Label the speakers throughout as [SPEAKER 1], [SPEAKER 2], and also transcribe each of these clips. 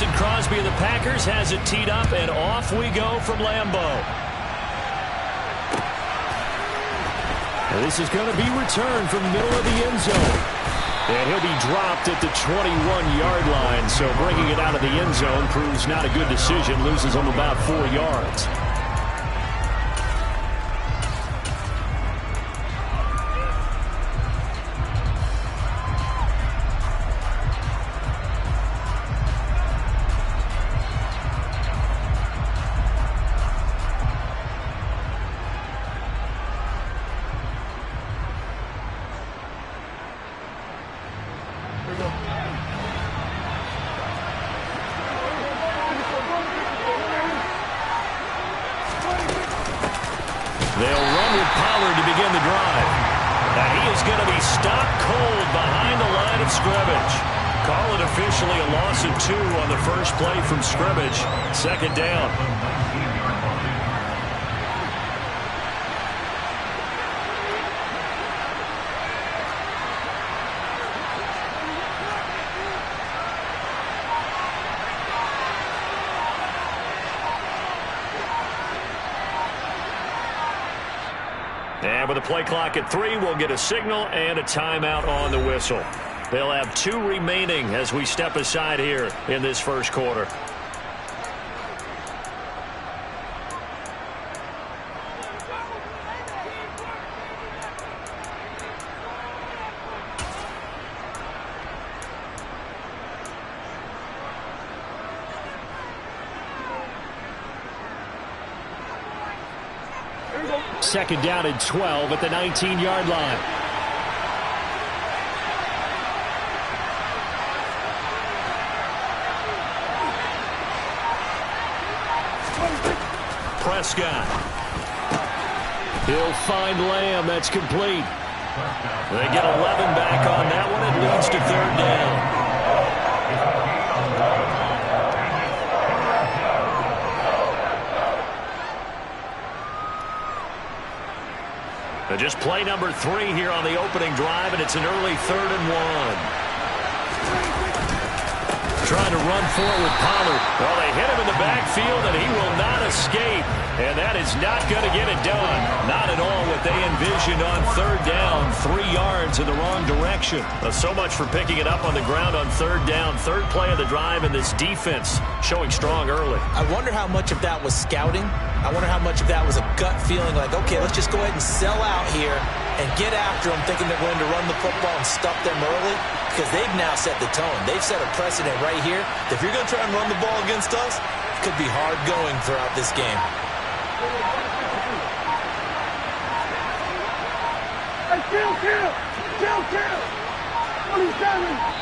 [SPEAKER 1] Mason Crosby of the Packers has it teed up, and off we go from Lambeau. And this is going to be returned from the middle of the end zone. And he'll be dropped at the 21-yard line, so bringing it out of the end zone proves not a good decision, loses him about 4 yards. They'll run with Pollard to begin the drive. And he is going to be stopped cold behind the line of scrimmage. Call it officially a loss of 2 on the first play from scrimmage. Second down. And with the play clock at 3, we'll get a signal and a timeout on the whistle. They'll have 2 remaining as we step aside here in this first quarter. Second down and 12 at the 19-yard line. Prescott. He'll find Lamb. That's complete. They get 11 back on that one. It leads to third down. Just play number 3 here on the opening drive, and it's an early 3rd and 1. Trying to run for it with Pollard. Well, they hit him in the backfield, and he will not escape. And that is not going to get it done. Not at all what they envisioned on third down. 3 yards in the wrong direction. So much for picking it up on the ground on third down. Third play of the drive, and this defense showing strong early.
[SPEAKER 2] I wonder how much of that was scouting. I wonder how much of that was a gut feeling like, okay, let's just go ahead and sell out here and get after them, thinking they're going to run the football and stuff them early, because they've now set the tone. They've set a precedent right here. If you're going to try and run the ball against us, it could be hard going throughout this game.
[SPEAKER 3] Hey, kill! 27!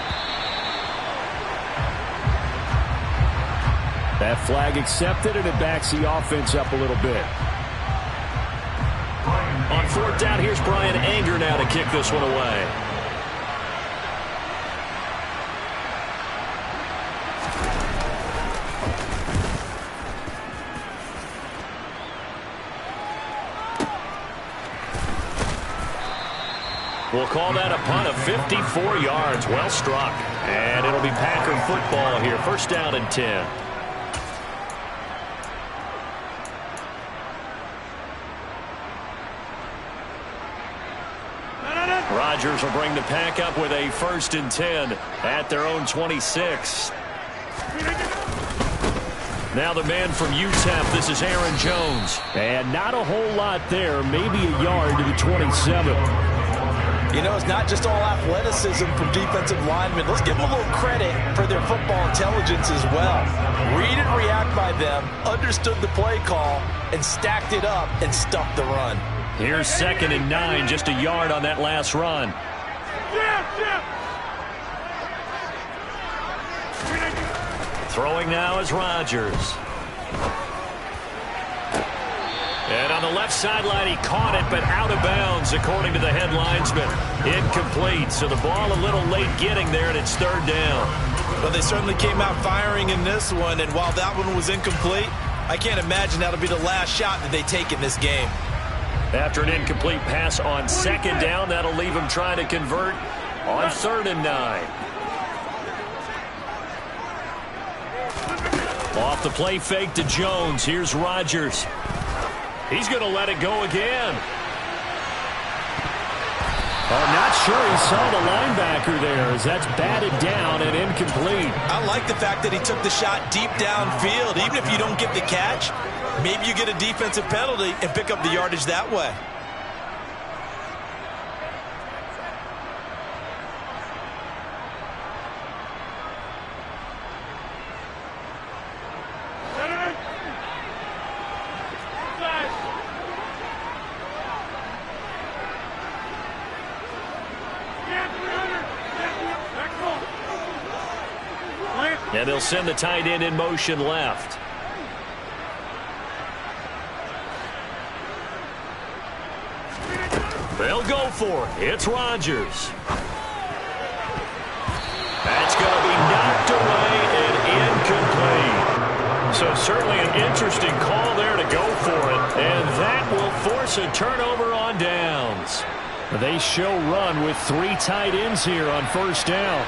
[SPEAKER 1] That flag accepted, and it backs the offense up a little bit. On fourth down, here's Brian Anger now to kick this one away. We'll call that a punt of 54 yards. Well struck. And it'll be Packer football here. First down and 10. Rodgers will bring the Pack up with a 1st and 10 at their own 26. Now the man from UTEP, this is Aaron Jones. And not a whole lot there, maybe a yard to the 27.
[SPEAKER 2] You know, it's not just all athleticism from defensive linemen. Let's give them a little credit for their football intelligence as well. Read and react by them, understood the play call, and stacked it up and stuffed the run.
[SPEAKER 1] Here's 2nd and 9, just a yard on that last run. Throwing now is Rodgers. And on the left sideline, he caught it, but out of bounds, according to the head linesman. Incomplete, so the ball a little late getting there, and it's third down.
[SPEAKER 2] Well, they certainly came out firing in this one, and while that one was incomplete, I can't imagine that'll be the last shot that they take in this game.
[SPEAKER 1] After an incomplete pass on 2nd down, that'll leave him trying to convert on 3rd and 9. Off the play fake to Jones. Here's Rodgers. He's going to let it go again. Oh, not sure he saw the linebacker there as that's batted down and incomplete.
[SPEAKER 2] I like the fact that he took the shot deep downfield. Even if you don't get the catch, maybe you get a defensive penalty and pick up the yardage that way.
[SPEAKER 1] And they'll send the tight end in motion left. They'll go for it. It's Rodgers. That's going to be knocked away and incomplete. So certainly an interesting call there to go for it. And that will force a turnover on downs. They show run with 3 tight ends here on first down.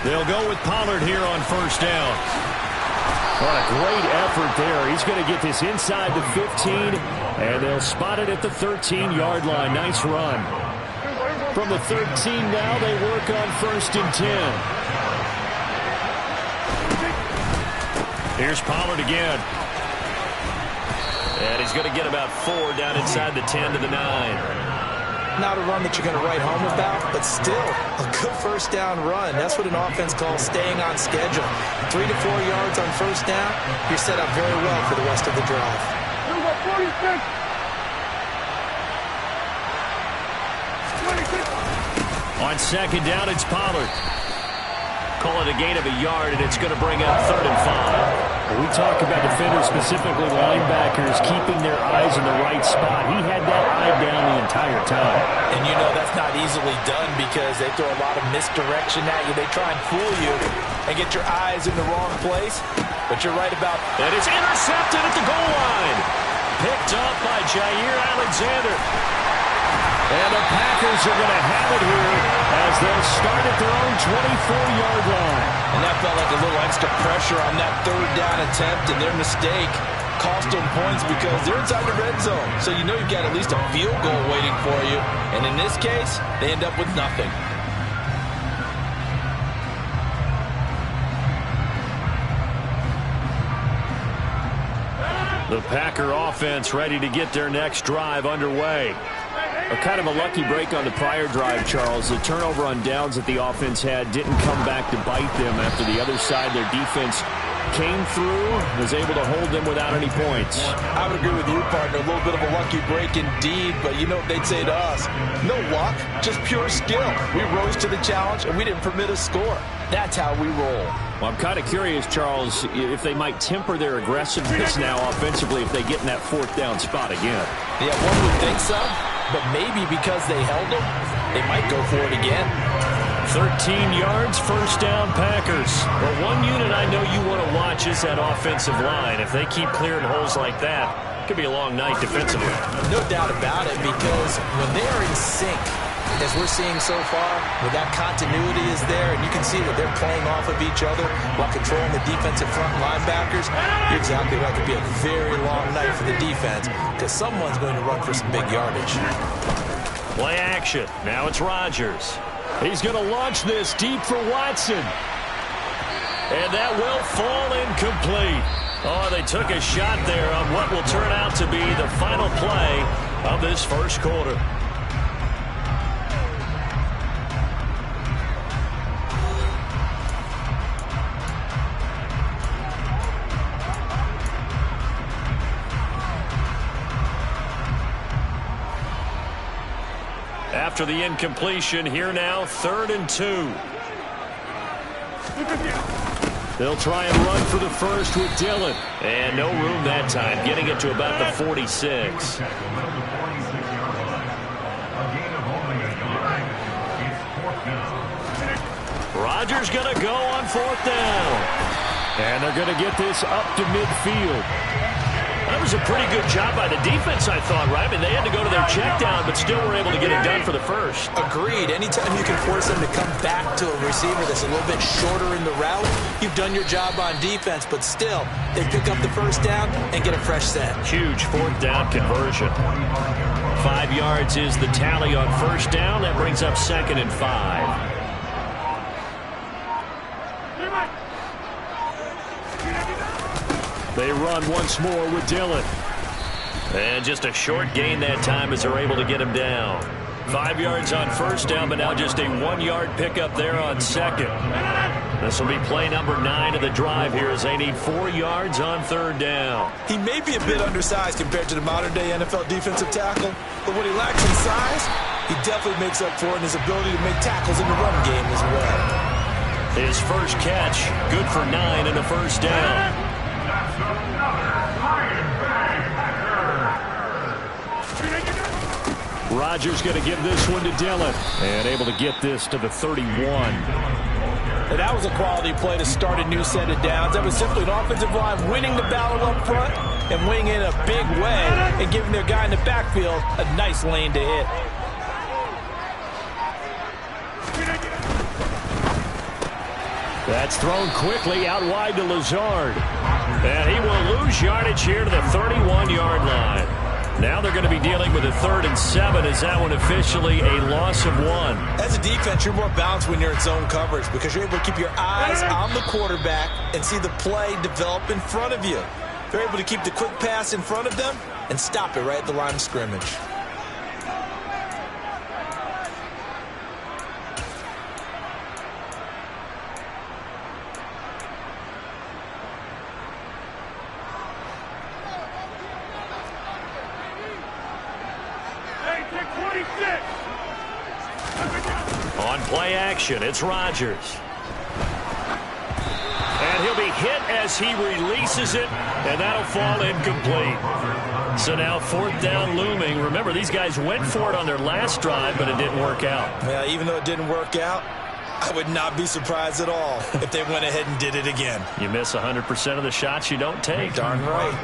[SPEAKER 1] They'll go with Pollard here on first down. What a great effort there. He's going to get this inside the 15, and they'll spot it at the 13-yard line. Nice run. From the 13 now, they work on first and 10. Here's Pollard again. And he's going to get about 4 down inside the 10 to the 9.
[SPEAKER 2] Not a run that you're going to write home about, but still a good first down run. That's what an offense calls staying on schedule. 3 to 4 yards on first down, you're set up very well for the rest of the drive.
[SPEAKER 3] Number 46. 26.
[SPEAKER 1] On second down, it's Pollard. Call it a gain of a yard, and it's going to bring up 3rd and 5. We talk about defenders, specifically linebackers, keeping their eyes in the right spot. He had that eye down the entire time.
[SPEAKER 2] And you know that's not easily done because they throw a lot of misdirection at you. They try and fool you and get your eyes in the wrong place. But you're right about
[SPEAKER 1] that. It's intercepted at the goal line. Picked up by Jair Alexander. And the Packers are going to have it here as they'll start at their own 24-yard line.
[SPEAKER 2] And that felt like a little extra pressure on that 3rd down attempt, and their mistake cost them points because they're inside the red zone. So you know you've got at least a field goal waiting for you. And in this case, they end up with nothing.
[SPEAKER 1] The Packer offense ready to get their next drive underway. A kind of a lucky break on the prior drive, Charles. The turnover on downs that the offense had didn't come back to bite them after the other side. Their defense came through, was able to hold them without any points.
[SPEAKER 2] I would agree with you, partner. A little bit of a lucky break indeed, but you know what they'd say to us? No luck, just pure skill. We rose to the challenge, and we didn't permit a score. That's how we roll.
[SPEAKER 1] Well, I'm kind of curious, Charles, if they might temper their aggressiveness now offensively if they get in that 4th down spot again.
[SPEAKER 2] Yeah, one would think so. But maybe because they held them, they might go for it again.
[SPEAKER 1] 13 yards, first down, Packers. But one unit I know you want to watch is that offensive line. If they keep clearing holes like that, it could be a long night defensively.
[SPEAKER 2] No doubt about it, because when they are in sync, as we're seeing so far, where that continuity is there, and you can see that they're playing off of each other while controlling the defensive front linebackers, you're exactly right. It could be a very long night for the defense because someone's going to run for some big yardage.
[SPEAKER 1] Play action. Now it's Rodgers. He's going to launch this deep for Watson. And that will fall incomplete. Oh, they took a shot there on what will turn out to be the final play of this first quarter. After the incompletion, here now, 3rd and 2. They'll try and run for the first with Dillon. And no room that time, getting it to about the 46. Rodgers going to go on 4th down. And they're going to get this up to midfield. That was a pretty good job by the defense, I thought, right? I mean, they had to go to their check down, but still were able to get it done for the first.
[SPEAKER 2] Agreed. Anytime you can force them to come back to a receiver that's a little bit shorter in the route, you've done your job on defense, but still, they pick up the first down and get a fresh set.
[SPEAKER 1] Huge fourth down conversion. 5 yards is the tally on first down. That brings up 2nd and 5. They run once more with Dillon. And just a short gain that time as they're able to get him down. 5 yards on first down, but now just a 1-yard pickup there on second. This will be play number 9 of the drive here as they need 4 yards on third down.
[SPEAKER 2] He may be a bit undersized compared to the modern-day NFL defensive tackle, but what he lacks in size, he definitely makes up for in his ability to make tackles in the run game as well.
[SPEAKER 1] His first catch, good for 9 and a first down. Rodgers going to give this one to Dillon. And able to get this to the 31.
[SPEAKER 2] And that was a quality play to start a new set of downs. That was simply an offensive line winning the battle up front and winning in a big way and giving their guy in the backfield a nice lane to hit.
[SPEAKER 1] That's thrown quickly out wide to Lazard. And he will lose yardage here to the 31-yard line. Now they're going to be dealing with a 3rd and 7. Is that one officially a loss of 1?
[SPEAKER 2] As a defense, you're more balanced when you're in zone coverage because you're able to keep your eyes on the quarterback and see the play develop in front of you. They're able to keep the quick pass in front of them and stop it right at the line of scrimmage.
[SPEAKER 1] On play action, it's Rodgers. And he'll be hit as he releases it, and that'll fall incomplete. So now 4th down looming. Remember, these guys went for it on their last drive, but it didn't work out.
[SPEAKER 2] Yeah, even though it didn't work out, I would not be surprised at all if they went ahead and did it again.
[SPEAKER 1] You miss 100% of the shots you don't take.
[SPEAKER 2] Darn right.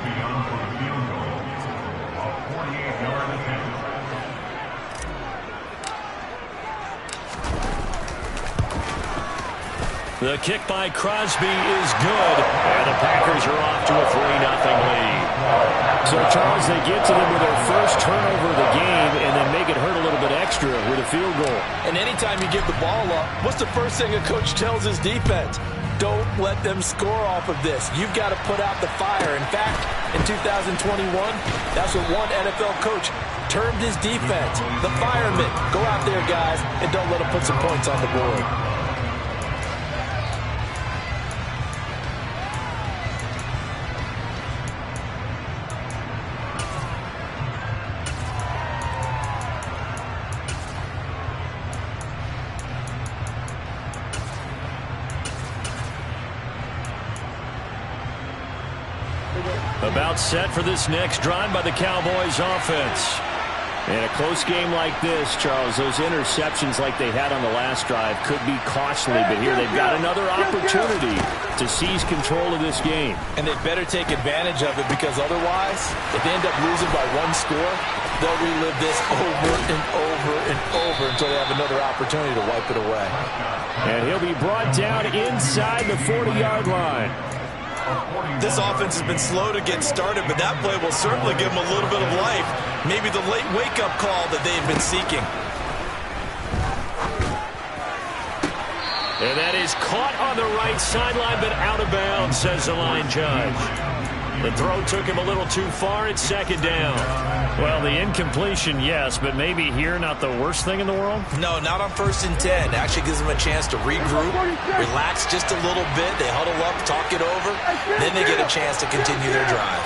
[SPEAKER 1] The kick by Crosby is good, and the Packers are off to a 3-0 lead. So, Charles, they get to them with their first turnover of the game and then make it hurt a little bit extra with a field goal.
[SPEAKER 2] And anytime you give the ball up, what's the first thing a coach tells his defense? Don't let them score off of this. You've got to put out the fire. In fact, in 2021, that's what one NFL coach termed his defense, the firemen. Go out there, guys, and don't let them put some points on the board.
[SPEAKER 1] About set for this next drive by the Cowboys offense. In a close game like this, Charles, those interceptions like they had on the last drive could be costly, but here they've got another opportunity to seize control of this game.
[SPEAKER 2] And they better take advantage of it because otherwise, if they end up losing by 1 score, they'll relive this over and over and over until they have another opportunity to wipe it away.
[SPEAKER 1] And he'll be brought down inside the 40-yard line.
[SPEAKER 2] This offense has been slow to get started, but that play will certainly give them a little bit of life. Maybe the late wake-up call that they've been seeking.
[SPEAKER 1] And that is caught on the right sideline, but out of bounds, says the line judge. The throw took him a little too far. It's 2nd down. Well, the incompletion, yes, but maybe here not the worst thing in the world?
[SPEAKER 2] No, not on 1st and 10. Actually gives them a chance to regroup, relax just a little bit. They huddle up, talk it over. Then they get a chance to continue their drive.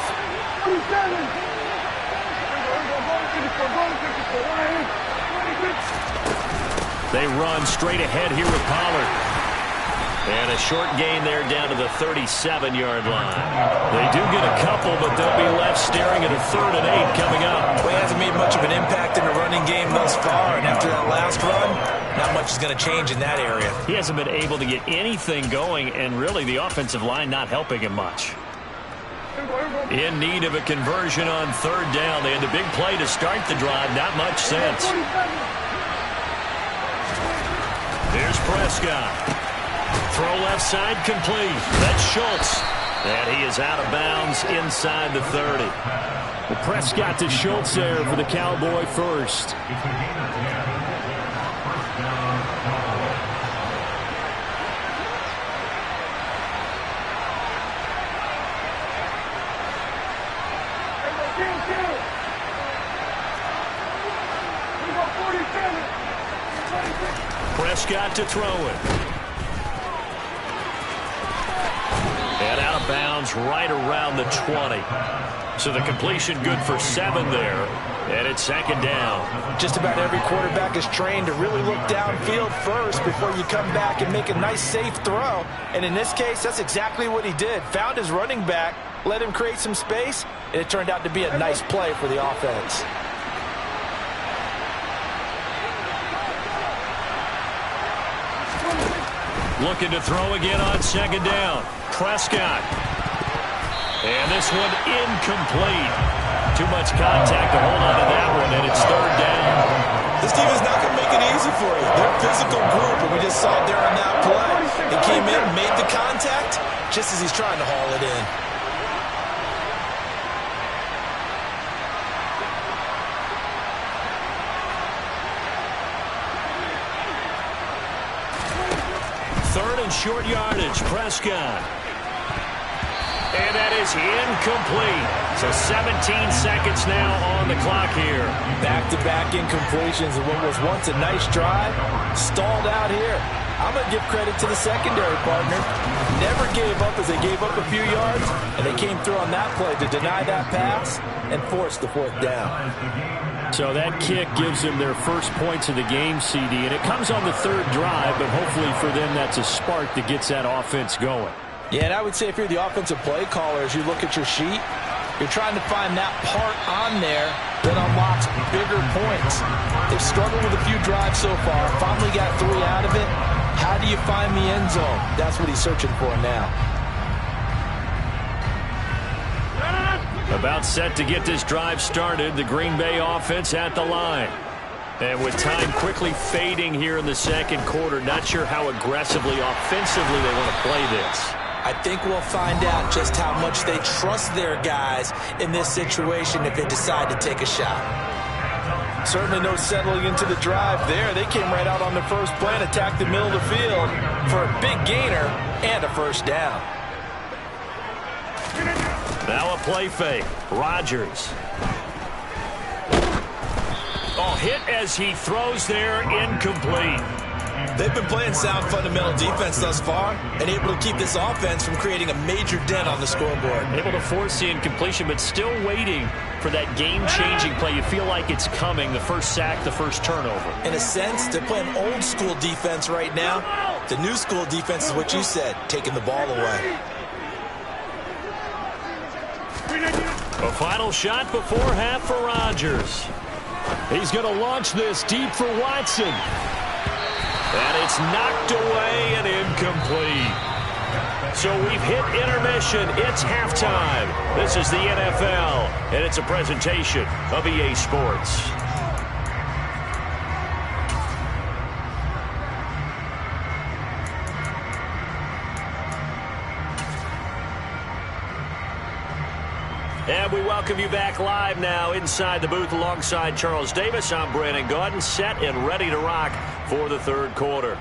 [SPEAKER 1] They run straight ahead here with Pollard. And a short gain there down to the 37-yard line. They do get a couple, but they'll be left staring at a 3rd and 8 coming up.
[SPEAKER 2] Well, he hasn't made much of an impact in the running game thus far, and after that last run, not much is going to change in that area.
[SPEAKER 1] He hasn't been able to get anything going, and really the offensive line not helping him much. In need of a conversion on third down. They had the big play to start the drive. Not much sense. Here's Prescott. Throw left side complete. That's Schultz. And he is out of bounds inside the 30.
[SPEAKER 4] Well, Prescott to Schultz there for the Cowboy first.
[SPEAKER 1] Prescott to throw it. And out of bounds right around the 20. So the completion good for 7 there. And it's second down.
[SPEAKER 2] Just about every quarterback is trained to really look downfield first before you come back and make a nice safe throw. And in this case, that's exactly what he did. Found his running back, let him create some space, and it turned out to be a nice play for the offense.
[SPEAKER 1] Looking to throw again on second down. Prescott. And this one incomplete. Too much contact to hold on to that one, and it's third down.
[SPEAKER 2] This team is not going to make it easy for you. They're a physical group, and we just saw it there on that play. He came in, made the contact, just as he's trying to haul it in.
[SPEAKER 1] Third and short yardage, Prescott. And that is incomplete. So 17 seconds now on the clock here.
[SPEAKER 2] Back-to-back incompletions of what was once a nice drive. Stalled out here. I'm going to give credit to the secondary partner. Never gave up as they gave up a few yards, and they came through on that play to deny that pass and force the fourth down.
[SPEAKER 4] So that kick gives them their first points of the game, CD, and it comes on the third drive, but hopefully for them that's a spark that gets that offense going.
[SPEAKER 2] Yeah, and I would say if you're the offensive play caller, as you look at your sheet, you're trying to find that part on there that unlocks bigger points. They've struggled with a few drives so far, finally got 3 out of it. How do you find the end zone? That's what he's searching for now.
[SPEAKER 1] About set to get this drive started, the Green Bay offense at the line. And with time quickly fading here in the second quarter, not sure how aggressively, offensively they want to play this.
[SPEAKER 2] I think we'll find out just how much they trust their guys in this situation if they decide to take a shot. Certainly no settling into the drive there. They came right out on the first play and attacked the middle of the field for a big gainer and a first down.
[SPEAKER 1] Now a play fake. Rodgers. Oh, hit as he throws there, incomplete.
[SPEAKER 2] They've been playing sound fundamental defense thus far and able to keep this offense from creating a major dent on the scoreboard.
[SPEAKER 1] Able to force the incompletion, but still waiting for that game-changing play. You feel like it's coming, the first sack, the first turnover.
[SPEAKER 2] In a sense, they're playing old-school defense right now. The new-school defense is what you said, taking the ball away.
[SPEAKER 1] A final shot before half for Rodgers. He's going to launch this deep for Watson. And it's knocked away and incomplete. So we've hit intermission. It's halftime. This is the NFL, and it's a presentation of EA Sports. And we welcome you back live now inside the booth alongside Charles Davis. I'm Brandon Gaudin, set and ready to rock for the third quarter.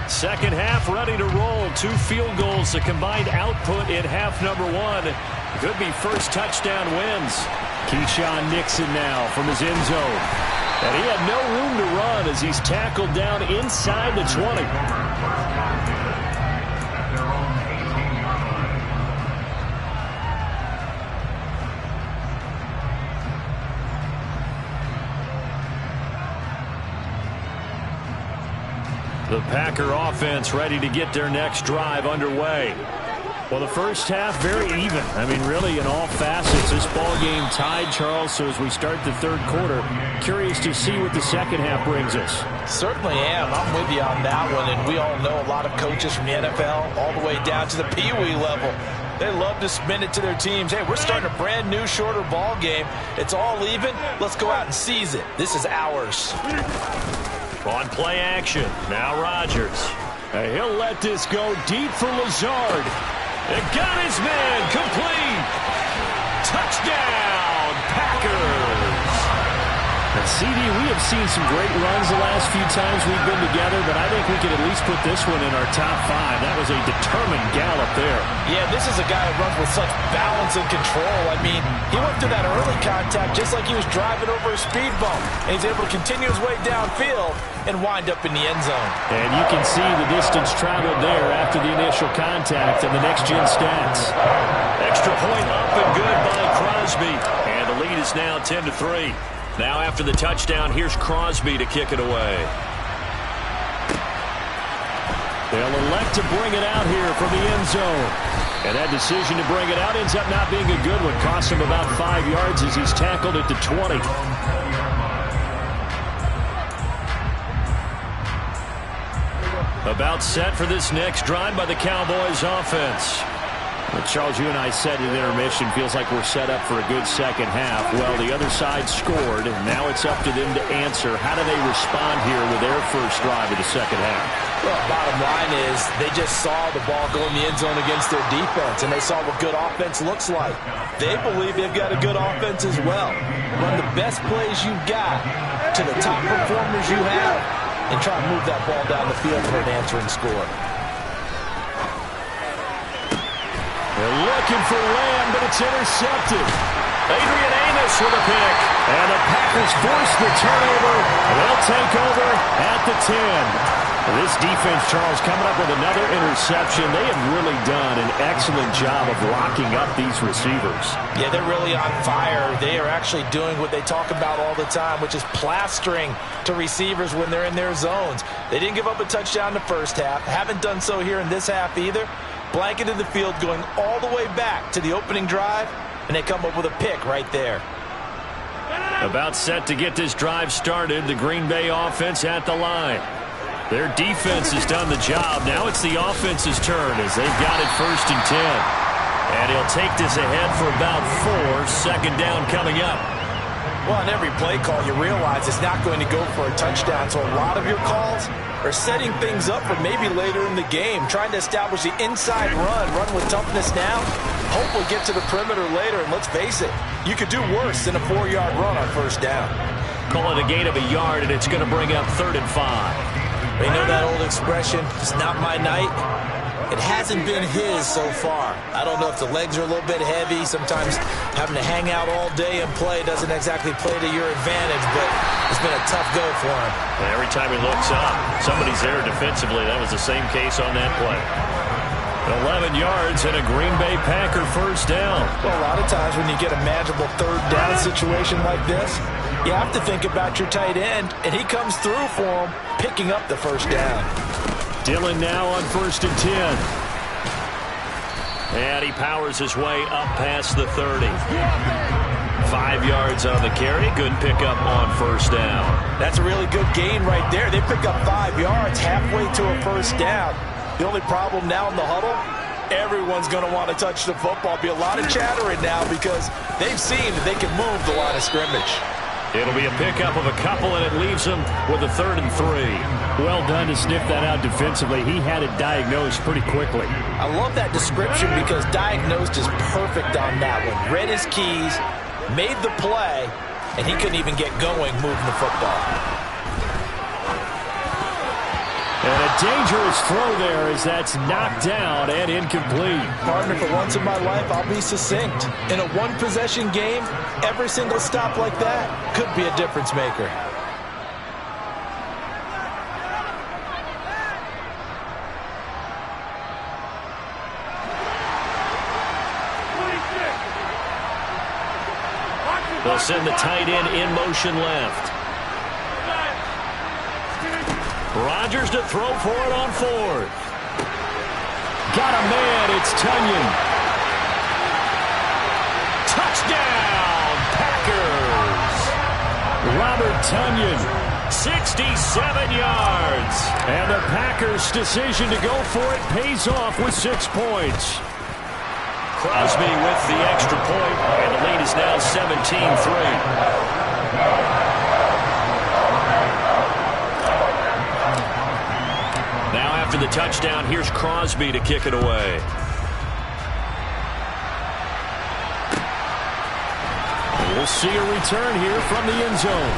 [SPEAKER 1] Second half ready to roll. 2 field goals, a combined output in half number 1. Could be first touchdown wins.
[SPEAKER 4] Keyshawn Nixon now from his end zone.
[SPEAKER 1] And he had no room to run as he's tackled down inside the 20. The Packer offense ready to get their next drive underway.
[SPEAKER 4] Well, the first half, very even. I mean, really, in all facets, this ball game tied, Charles. So as we start the third quarter, curious to see what the second half brings us.
[SPEAKER 2] Certainly am. I'm with you on that one. And we all know a lot of coaches from the NFL all the way down to the Pee-wee level. They love to spin it to their teams. Hey, we're starting a brand new, shorter ball game. It's all even. Let's go out and seize it. This is ours.
[SPEAKER 1] On play action. Now Rodgers. He'll let this go deep for Lazard. It got his man complete. Touchdown, Packers.
[SPEAKER 4] And CD, we have seen some great runs the last few times we've been together, but I think we could at least put this one in our top 5. That was a determined gallop there.
[SPEAKER 2] Yeah, this is a guy who runs with such balance and control. I mean, he went through that early contact just like he was driving over a speed bump. And he's able to continue his way downfield and wind up in the end zone.
[SPEAKER 4] And you can see the distance traveled there after the initial contact and the next-gen stats.
[SPEAKER 1] Extra point up and good by Crosby. And the lead is now 10-3. Now after the touchdown, here's Crosby to kick it away.
[SPEAKER 4] They'll elect to bring it out here from the end zone. And that decision to bring it out ends up not being a good one. Costs him about 5 yards as he's tackled at the 20.
[SPEAKER 1] About set for this next drive by the Cowboys offense.
[SPEAKER 4] Well, Charles, you and I said at intermission, feels like we're set up for a good second half. Well, the other side scored, and now it's up to them to answer. How do they respond here with their first drive of the second half?
[SPEAKER 2] Well, bottom line is they just saw the ball go in the end zone against their defense, and they saw what good offense looks like. They believe they've got a good offense as well. Run the best plays you've got to the top performers you have, and try to move that ball down the field for an answering score.
[SPEAKER 1] They're looking for Lamb, but it's intercepted. Adrian Amos with a pick. And the Packers force the turnover. They'll take over at the 10. This defense, Charles, coming up with another interception. They have really done an excellent job of locking up these receivers.
[SPEAKER 2] Yeah, they're really on fire. They are actually doing what they talk about all the time, which is plastering to receivers when they're in their zones. They didn't give up a touchdown in the first half. Haven't done so here in this half either. Blanketed the field going all the way back to the opening drive, and they come up with a pick right there.
[SPEAKER 1] About set to get this drive started, the Green Bay offense at the line. Their defense has done the job. Now it's the offense's turn as they've got it 1st and 10. And he'll take this ahead for about 4. Second down coming up.
[SPEAKER 2] Well, on every play call, you realize it's not going to go for a touchdown. So a lot of your calls are setting things up for maybe later in the game, trying to establish the inside run with toughness now, hopefully get to the perimeter later. And let's face it, you could do worse than a 4-yard run on first down.
[SPEAKER 1] Call it a gain of a yard, and it's going to bring up 3rd and 5.
[SPEAKER 2] You know that old expression, it's not my night? It hasn't been his so far. I don't know if the legs are a little bit heavy. Sometimes having to hang out all day and play doesn't exactly play to your advantage, but it's been a tough go for him.
[SPEAKER 1] And every time he looks up, somebody's there defensively. That was the same case on that play. 11 yards and a Green Bay Packer first down.
[SPEAKER 2] Well, a lot of times when you get a manageable 3rd down situation like this, you have to think about your tight end, and he comes through for him, picking up the first down.
[SPEAKER 1] Dillon now on 1st and 10. And he powers his way up past the 30. 5 yards on the carry. Good pickup on first down.
[SPEAKER 2] That's a really good gain right there. They pick up 5 yards halfway to a first down. The only problem now in the huddle, everyone's going to want to touch the football. Be a lot of chattering now because they've seen that they can move the line of scrimmage.
[SPEAKER 1] It'll be a pickup of a couple, and it leaves them with a 3rd and 3.
[SPEAKER 4] Well done to sniff that out defensively. He had it diagnosed pretty quickly.
[SPEAKER 2] I love that description because diagnosed is perfect on that one. Read his keys, made the play, and he couldn't even get going moving the football.
[SPEAKER 4] And a dangerous throw there as that's knocked down and incomplete.
[SPEAKER 2] Partner, for once in my life, I'll be succinct. In a one-possession game, every single stop like that could be a difference maker.
[SPEAKER 1] They'll send the tight end in motion left. Rodgers to throw for it on fourth. Got a man. It's Tonyan. Touchdown, Packers. Robert Tonyan, 67 yards. And the Packers' decision to go for it pays off with 6 points. Crosby with the extra point, and the lead is now 17-3. Now after the touchdown, here's Crosby to kick it away. We'll see a return here from the end zone.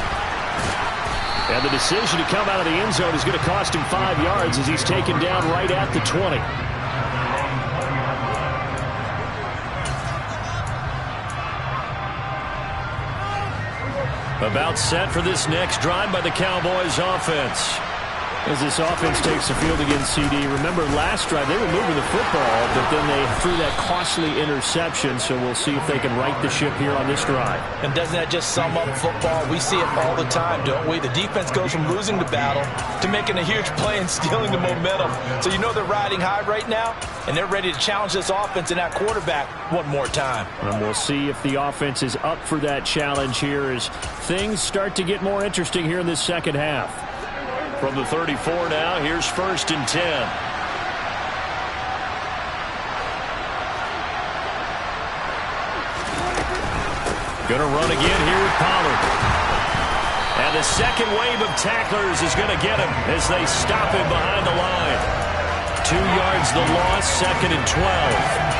[SPEAKER 1] And the decision to come out of the end zone is going to cost him 5 yards as he's taken down right at the 20. About set for this next drive by the Cowboys offense. As this offense takes the field against CD. Remember last drive they were moving the football, but then they threw that costly interception, so we'll see if they can right the ship here on this drive.
[SPEAKER 2] And doesn't that just sum up football? We see it all the time, don't we? The defense goes from losing the battle to making a huge play and stealing the momentum. So you know they're riding high right now, and they're ready to challenge this offense and that quarterback one more time. And
[SPEAKER 4] we'll see if the offense is up for that challenge here as things start to get more interesting here in this second half.
[SPEAKER 1] From the 34 now, here's 1st and 10. Going to run again here with Pollard. And the second wave of tacklers is going to get him as they stop him behind the line. 2 yards the loss, 2nd and 12.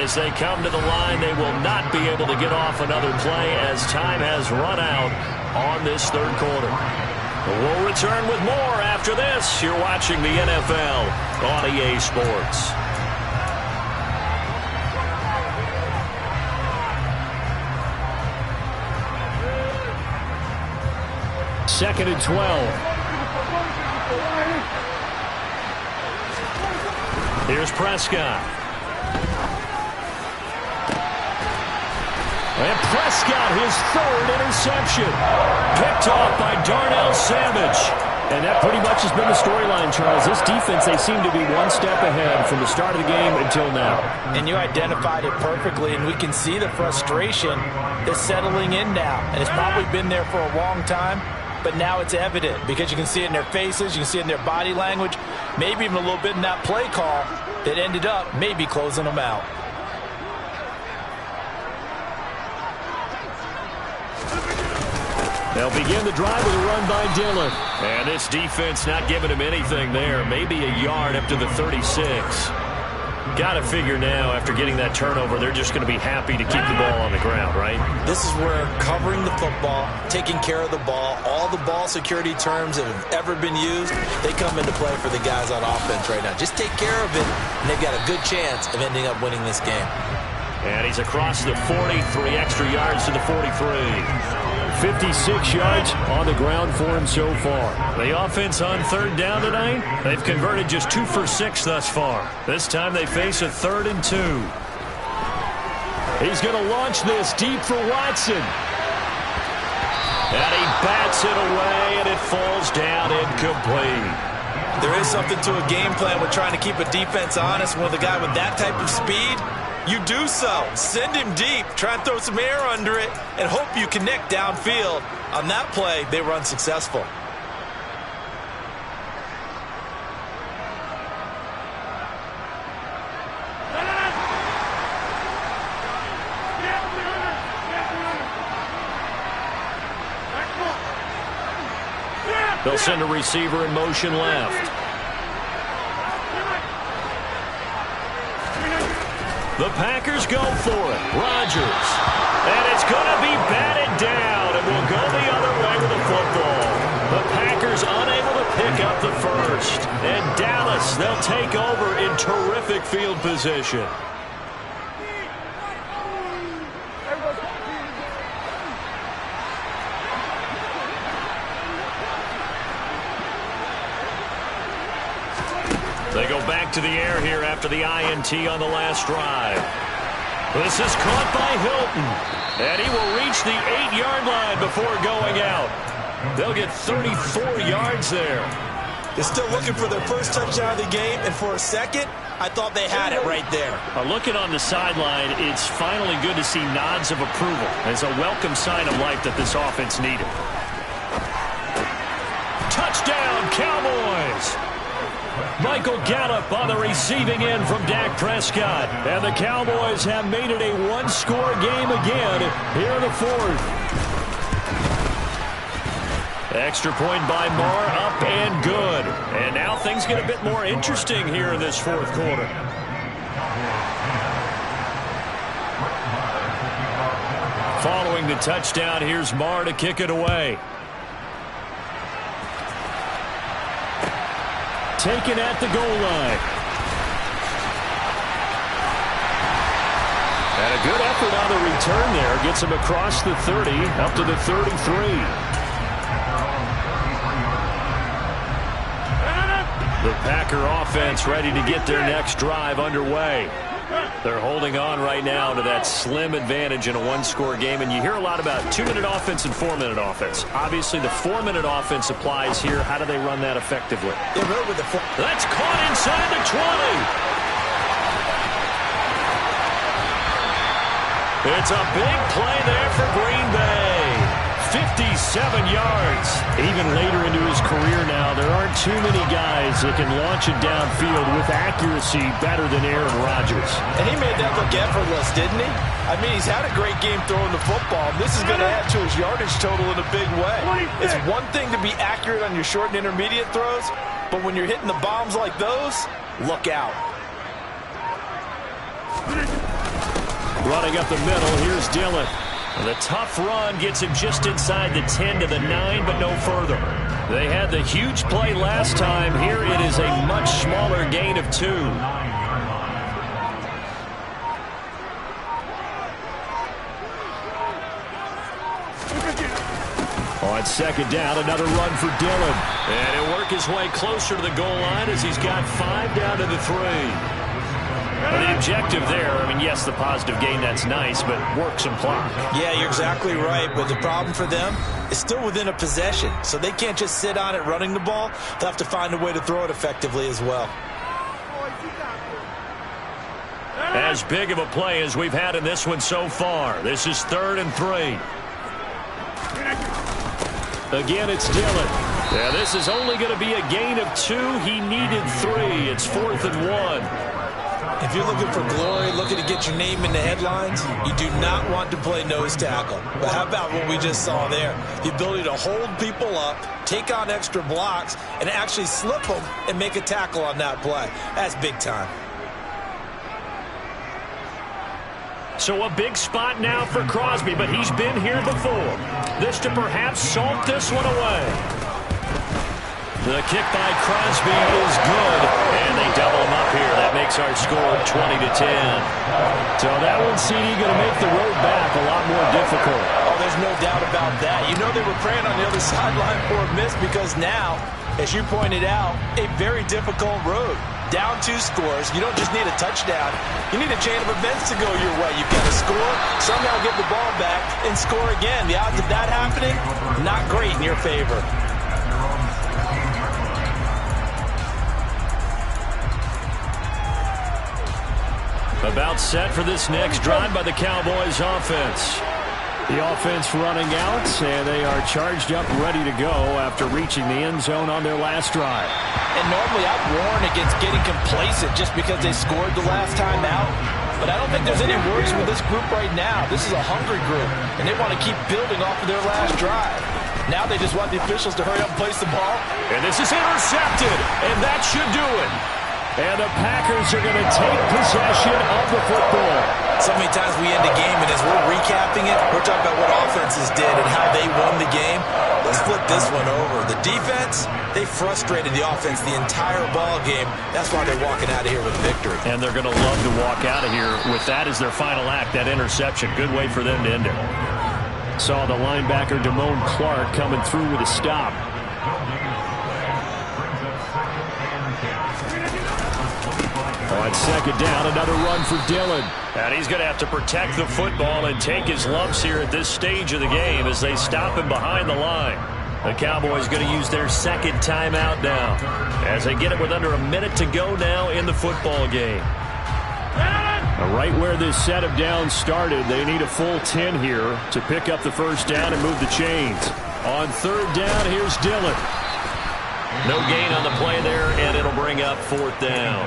[SPEAKER 1] As they come to the line, they will not be able to get off another play as time has run out on this third quarter. We'll return with more after this. You're watching the NFL on EA Sports. Second and 12. Here's Prescott. And Prescott, his 3rd interception. Picked off by Darnell Savage. And that pretty much has been the storyline, Charles. This defense, they seem to be one step ahead from the start of the game until now.
[SPEAKER 2] And you identified it perfectly, and we can see the frustration that's settling in now. And it's probably been there for a long time, but now it's evident because you can see it in their faces, you can see it in their body language, maybe even a little bit in that play call that ended up maybe closing them out.
[SPEAKER 1] They'll begin the drive with a run by Dillon. And this defense not giving him anything there. Maybe a yard up to the 36. Got to figure now, after getting that turnover, they're just going to be happy to keep the ball on the ground, right?
[SPEAKER 2] This is where covering the football, taking care of the ball, all the ball security terms that have ever been used, they come into play for the guys on offense right now. Just take care of it, and they've got a good chance of ending up winning this game.
[SPEAKER 1] And he's across the 40, 3 extra yards to the 43.
[SPEAKER 4] 56 yards on the ground for him so far.
[SPEAKER 1] The offense on 3rd down tonight, they've converted just 2 for 6 thus far. This time they face a 3rd and 2. He's going to launch this deep for Watson. And he bats it away, and it falls down incomplete.
[SPEAKER 2] There is something to a game plan with trying to keep a defense honest. With a guy with that type of speed, you do so. Send him deep. Try and throw some air under it and hope you connect downfield. On that play, they were unsuccessful.
[SPEAKER 1] They'll send a receiver in motion left. The Packers go for it. Rodgers. And it's going to be batted down, and will go the other way with the football. The Packers unable to pick up the first. And Dallas, they'll take over in terrific field position. They go back to the air here after the INT on the last drive. This is caught by Hilton. And he will reach the 8-yard line before going out. They'll get 34 yards there.
[SPEAKER 2] They're still looking for their first touchdown of the game, and for a second, I thought they had it right there.
[SPEAKER 4] Looking on the sideline, it's finally good to see nods of approval. It's a welcome sign of life that this offense needed. Touchdown, Cowboys! Michael Gallup on the receiving end from Dak Prescott. And the Cowboys have made it a one-score game again here in the fourth. Extra point by Marr, up and good. And now things get a bit more interesting here in this fourth quarter. Following the touchdown, here's Marr to kick it away. Taken at the goal line. And a good effort on the return there. Gets him across the 30, up to the 33. The Packer offense ready to get their next drive underway. They're holding on right now to that slim advantage in a one-score game. And you hear a lot about 2-minute offense and 4-minute offense. Obviously, the 4-minute offense applies here. How do they run that effectively?
[SPEAKER 1] That's caught inside the 20. It's a big play there for Green Bay. 57 yards. Even later into his career now, there aren't too many guys that can launch it downfield with accuracy better than Aaron Rodgers.
[SPEAKER 2] And he made that look effortless, didn't he? I mean, he's had a great game throwing the football. This is going to add to his yardage total in a big way. It's one thing to be accurate on your short and intermediate throws, but when you're hitting the bombs like those, look out.
[SPEAKER 4] Running up the middle, here's Dillon. The tough run gets him just inside the 10 to the 9, but no further. They had the huge play last time. Here it is a much smaller gain of 2. On second down, another run for Dillon. And he'll work his way closer to the goal line as he's got 5 down to the 3. Well, the objective there, I mean, yes, the positive gain, that's nice, but work some clock.
[SPEAKER 2] Yeah, you're exactly right, but the problem for them is still within a possession, so they can't just sit on it running the ball. They'll have to find a way to throw it effectively as well.
[SPEAKER 1] As big of a play as we've had in this one so far. This is 3rd and 3.
[SPEAKER 4] Again, it's Dillon. Yeah, this is only going to be a gain of 2. He needed 3. It's 4th and 1.
[SPEAKER 2] If you're looking for glory, looking to get your name in the headlines, you do not want to play nose tackle. But how about what we just saw there? The ability to hold people up, take on extra blocks, and actually slip them and make a tackle on that play. That's big time.
[SPEAKER 1] So a big spot now for Crosby, but he's been here before. This to perhaps salt this one away. The kick by Crosby is good, and they double him up here. That makes our score 20-10. So that one, CD, going to make the road back a lot more difficult.
[SPEAKER 2] Oh, there's no doubt about that. You know they were praying on the other sideline for a miss because now, as you pointed out, a very difficult road. Down 2 scores. You don't just need a touchdown. You need a chain of events to go your way. You've got to score, somehow get the ball back, and score again. The odds of that happening, not great in your favor.
[SPEAKER 1] About set for this next drive by the Cowboys offense.
[SPEAKER 4] The offense running out, and they are charged up, ready to go after reaching the end zone on their last drive.
[SPEAKER 2] And normally I'd warn against getting complacent just because they scored the last time out. But I don't think there's any worries with this group right now. This is a hungry group, and they want to keep building off of their last drive. Now they just want the officials to hurry up and place the ball.
[SPEAKER 1] And this is intercepted, and that should do it.
[SPEAKER 4] And the Packers are going to take possession of the football.
[SPEAKER 2] So many times we end a game, and as we're recapping it, we're talking about what offenses did and how they won the game. Let's flip this one over. The defense, they frustrated the offense the entire ball game. That's why they're walking out of here with victory.
[SPEAKER 4] And they're going to love to walk out of here with that as their final act, that interception. Good way for them to end it. Saw the linebacker Damone Clark coming through with a stop. On second down, another run for Dillon.
[SPEAKER 1] And he's going to have to protect the football and take his lumps here at this stage of the game as they stop him behind the line. The Cowboys going to use their second timeout now as they get it with under a minute to go now in the football game.
[SPEAKER 4] Right where this set of downs started, they need a full 10 here to pick up the first down and move the chains. On third down, here's Dillon.
[SPEAKER 1] No gain on the play there, and it'll bring up fourth down.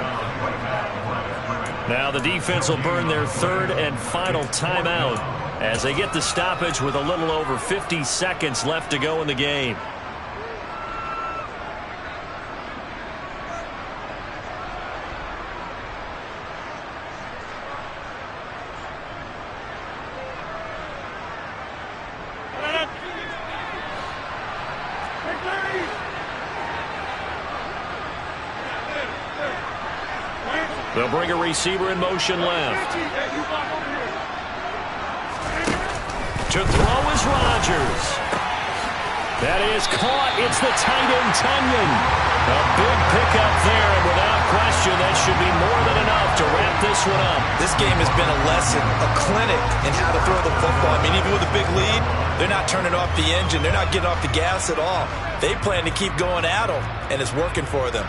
[SPEAKER 1] Now the defense will burn their third and final timeout as they get the stoppage with a little over 50 seconds left to go in the game. They'll bring a receiver in motion left. To throw is Rodgers. That is caught. It's the tight end, Tunyon. A big pickup there, and without question, that should be more than enough to wrap this one up.
[SPEAKER 2] This game has been a lesson, a clinic in how to throw the football. I mean, even with a big lead, they're not turning off the engine. They're not getting off the gas at all. They plan to keep going at them, and it's working for them.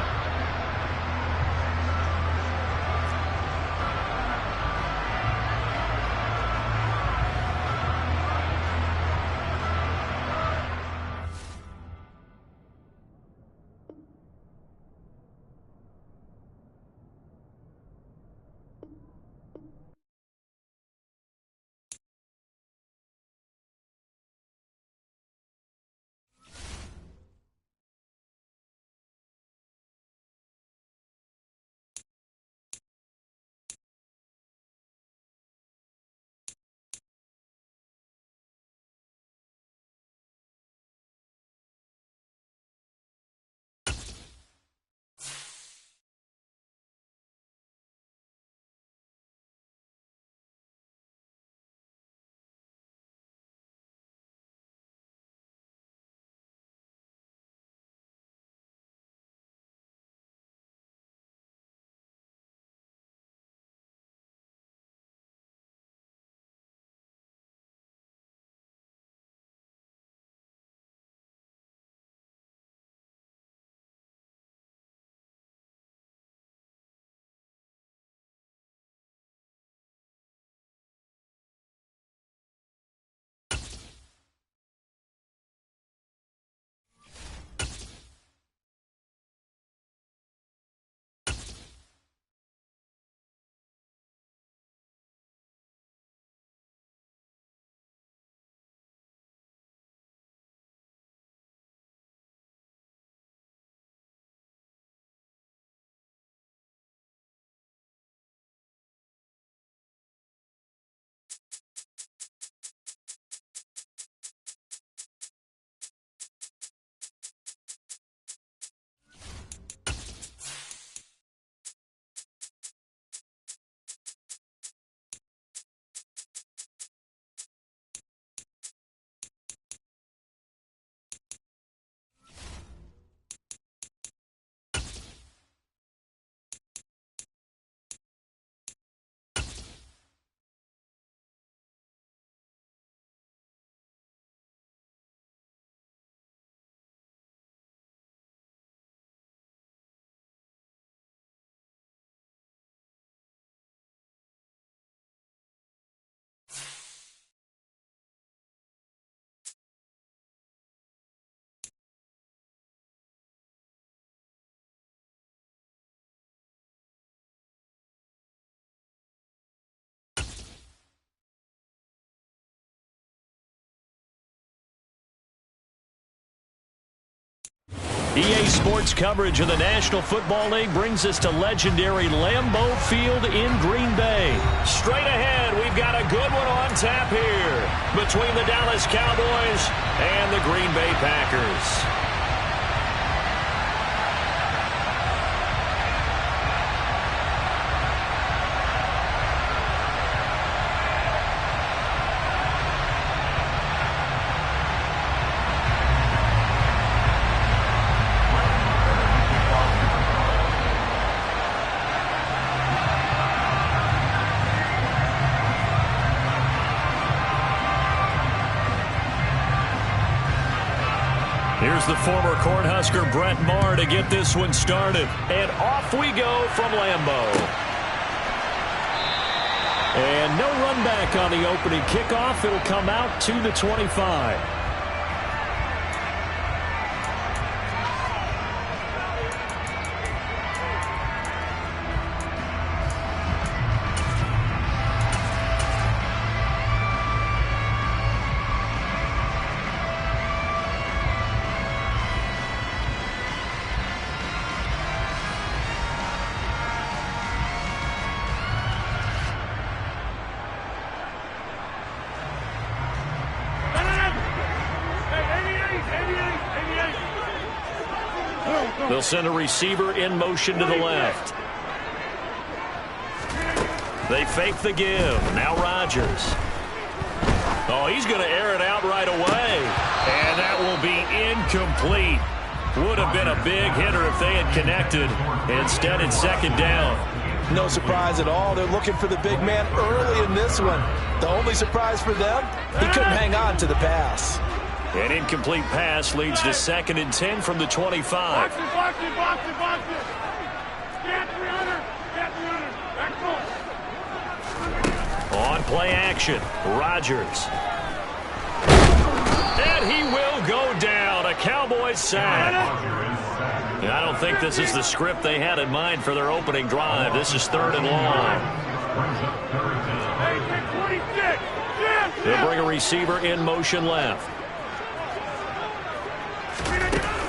[SPEAKER 1] EA Sports coverage of the National Football League brings us to legendary Lambeau Field in Green Bay. Straight ahead, we've got a good one on tap here between the Dallas Cowboys and the Green Bay Packers. Here's the former Cornhusker Brett Maher to get this one started. And off we go from Lambeau. And no run back on the opening kickoff. It'll come out to the 25. They'll send a receiver in motion to the left. They fake the give. Now Rodgers. Oh, he's going to air it out right away. And that will be incomplete. Would have been a big hitter if they had connected. Instead, it's second down.
[SPEAKER 2] No surprise at all. They're looking for the big man early in this one. The only surprise for them, he couldn't hang on to the pass.
[SPEAKER 1] An incomplete pass leads to 2nd and 10 from the 25.
[SPEAKER 3] Box it, box it, box it, box it. Get 300, get 300. Back goal.
[SPEAKER 1] On play action, Rodgers. And he will go down. A Cowboys sack. I don't think this is the script they had in mind for their opening drive. This is 3rd and long. They'll bring a receiver in motion left.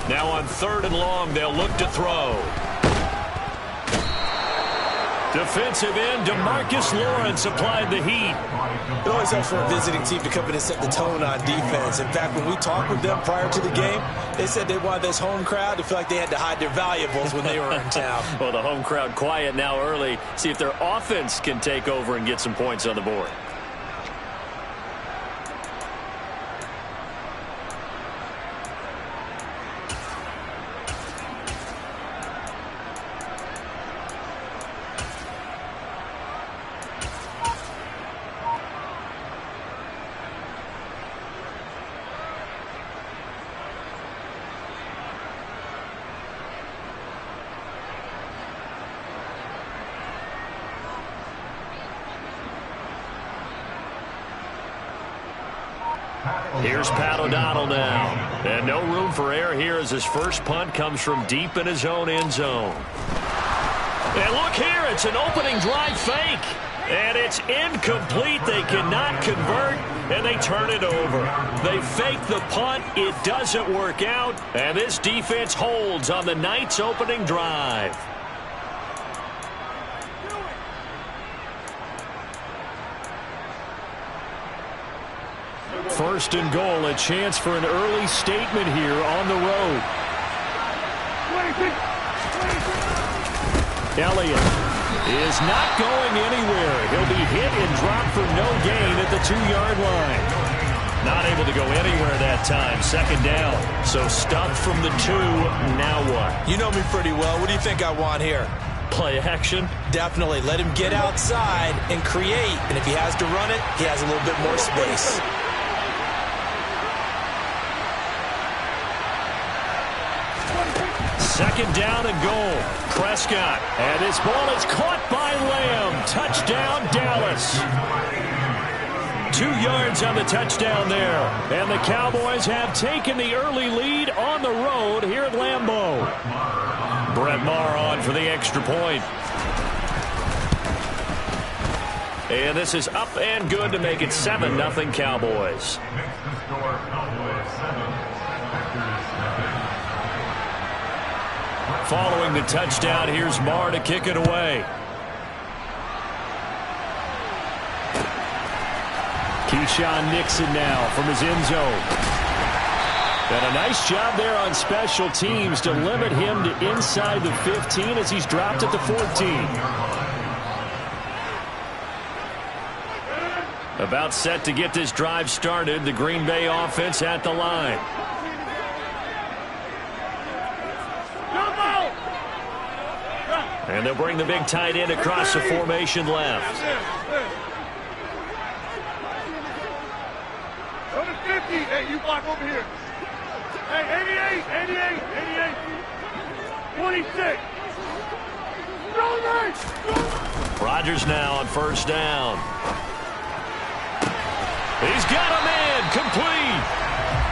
[SPEAKER 1] Now on 3rd and long, they'll look to throw. Defensive end, DeMarcus Lawrence applied the heat.
[SPEAKER 2] It always helps for a visiting team to come in and set the tone on defense. In fact, when we talked with them prior to the game, they said they wanted this home crowd to feel like they had to hide their valuables when they were in town.
[SPEAKER 1] Well, the home crowd quiet now early. See if their offense can take over and get some points on the board. Here's Pat O'Donnell now. And no room for error here as his first punt comes from deep in his own end zone. And look here, it's an opening drive fake. And it's incomplete. They cannot convert, and they turn it over. They fake the punt. It doesn't work out, and this defense holds on the night's opening drive. First and goal, a chance for an early statement here on the road. Elliott is not going anywhere. He'll be hit and dropped for no gain at the 2-yard line. Not able to go anywhere that time. 2nd down. So stuffed from the 2. Now what?
[SPEAKER 2] You know me pretty well. What do you think I want here?
[SPEAKER 1] Play action?
[SPEAKER 2] Definitely. Let him get outside and create. And if he has to run it, he has a little bit more space.
[SPEAKER 1] Second down and goal. Prescott. And this ball is caught by Lamb. Touchdown, Dallas. 2 yards on the touchdown there. And the Cowboys have taken the early lead on the road here at Lambeau. Brett Maher on for the extra point. And this is up and good to make it 7-0 Cowboys. Following the touchdown, here's Maher to kick it away. Keyshawn Nixon now from his end zone. And a nice job there on special teams to limit him to inside the 15 as he's dropped at the 14. About set to get this drive started. The Green Bay offense at the line. And they'll bring the big tight end across the formation left.
[SPEAKER 3] Go to 50. Hey, you block over here. Hey, 88, 26.
[SPEAKER 1] Rodgers now on first down. He's got a man, complete.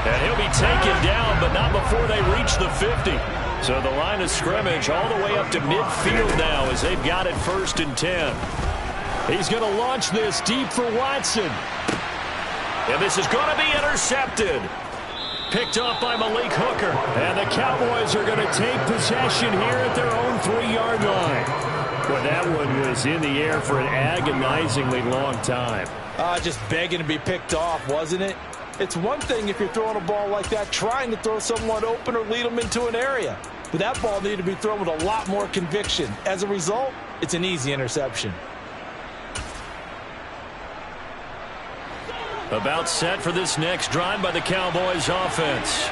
[SPEAKER 1] And he'll be taken down, but not before they reach the 50. So the line of scrimmage all the way up to midfield now as they've got it 1st and 10. He's going to launch this deep for Watson. And this is going to be intercepted. Picked off by Malik Hooker. And the Cowboys are going to take possession here at their own 3-yard line. Well, that one was in the air for an agonizingly long time.
[SPEAKER 2] Just begging to be picked off, wasn't it? It's one thing if you're throwing a ball like that, trying to throw someone open or lead them into an area. But that ball needed to be thrown with a lot more conviction. As a result, it's an easy interception.
[SPEAKER 1] About set for this next drive by the Cowboys offense.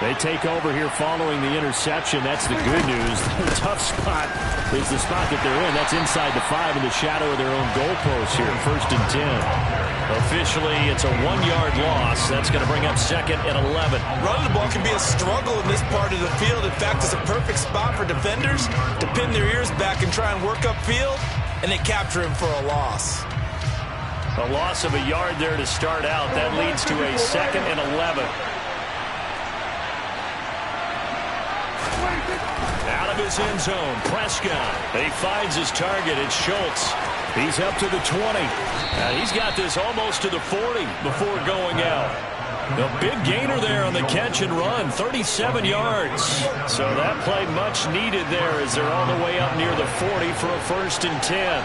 [SPEAKER 4] They take over here following the interception. That's the good news. The tough spot is the spot that they're in. That's inside the 5 in the shadow of their own goalpost here. 1st and 10.
[SPEAKER 1] Officially, it's a 1-yard loss. That's going to bring up 2nd and 11.
[SPEAKER 2] Running the ball can be a struggle in this part of the field. In fact, it's a perfect spot for defenders to pin their ears back and try and work upfield, and they capture him for a loss.
[SPEAKER 1] A loss of a yard there to start out. That leads to a 2nd and 11. Out of his end zone, Prescott. He finds his target. It's Schultz. He's up to the 20. He's got this almost to the 40 before going out. A big gainer there on the catch and run, 37 yards. So that play much needed there as they're all the way up near the 40 for a 1st and 10.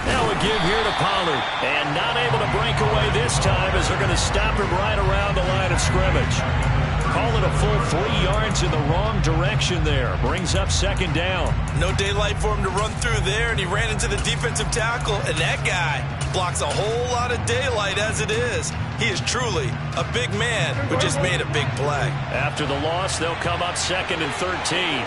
[SPEAKER 1] Now a give here to Pollard. And not able to break away this time as they're going to stop him right around the line of scrimmage. Call it a full 3 yards in the wrong direction there. Brings up 2nd down.
[SPEAKER 2] No daylight for him to run through there, and he ran into the defensive tackle, and that guy blocks a whole lot of daylight as it is. He is truly a big man who just made a big play.
[SPEAKER 1] After the loss, they'll come up 2nd and 13.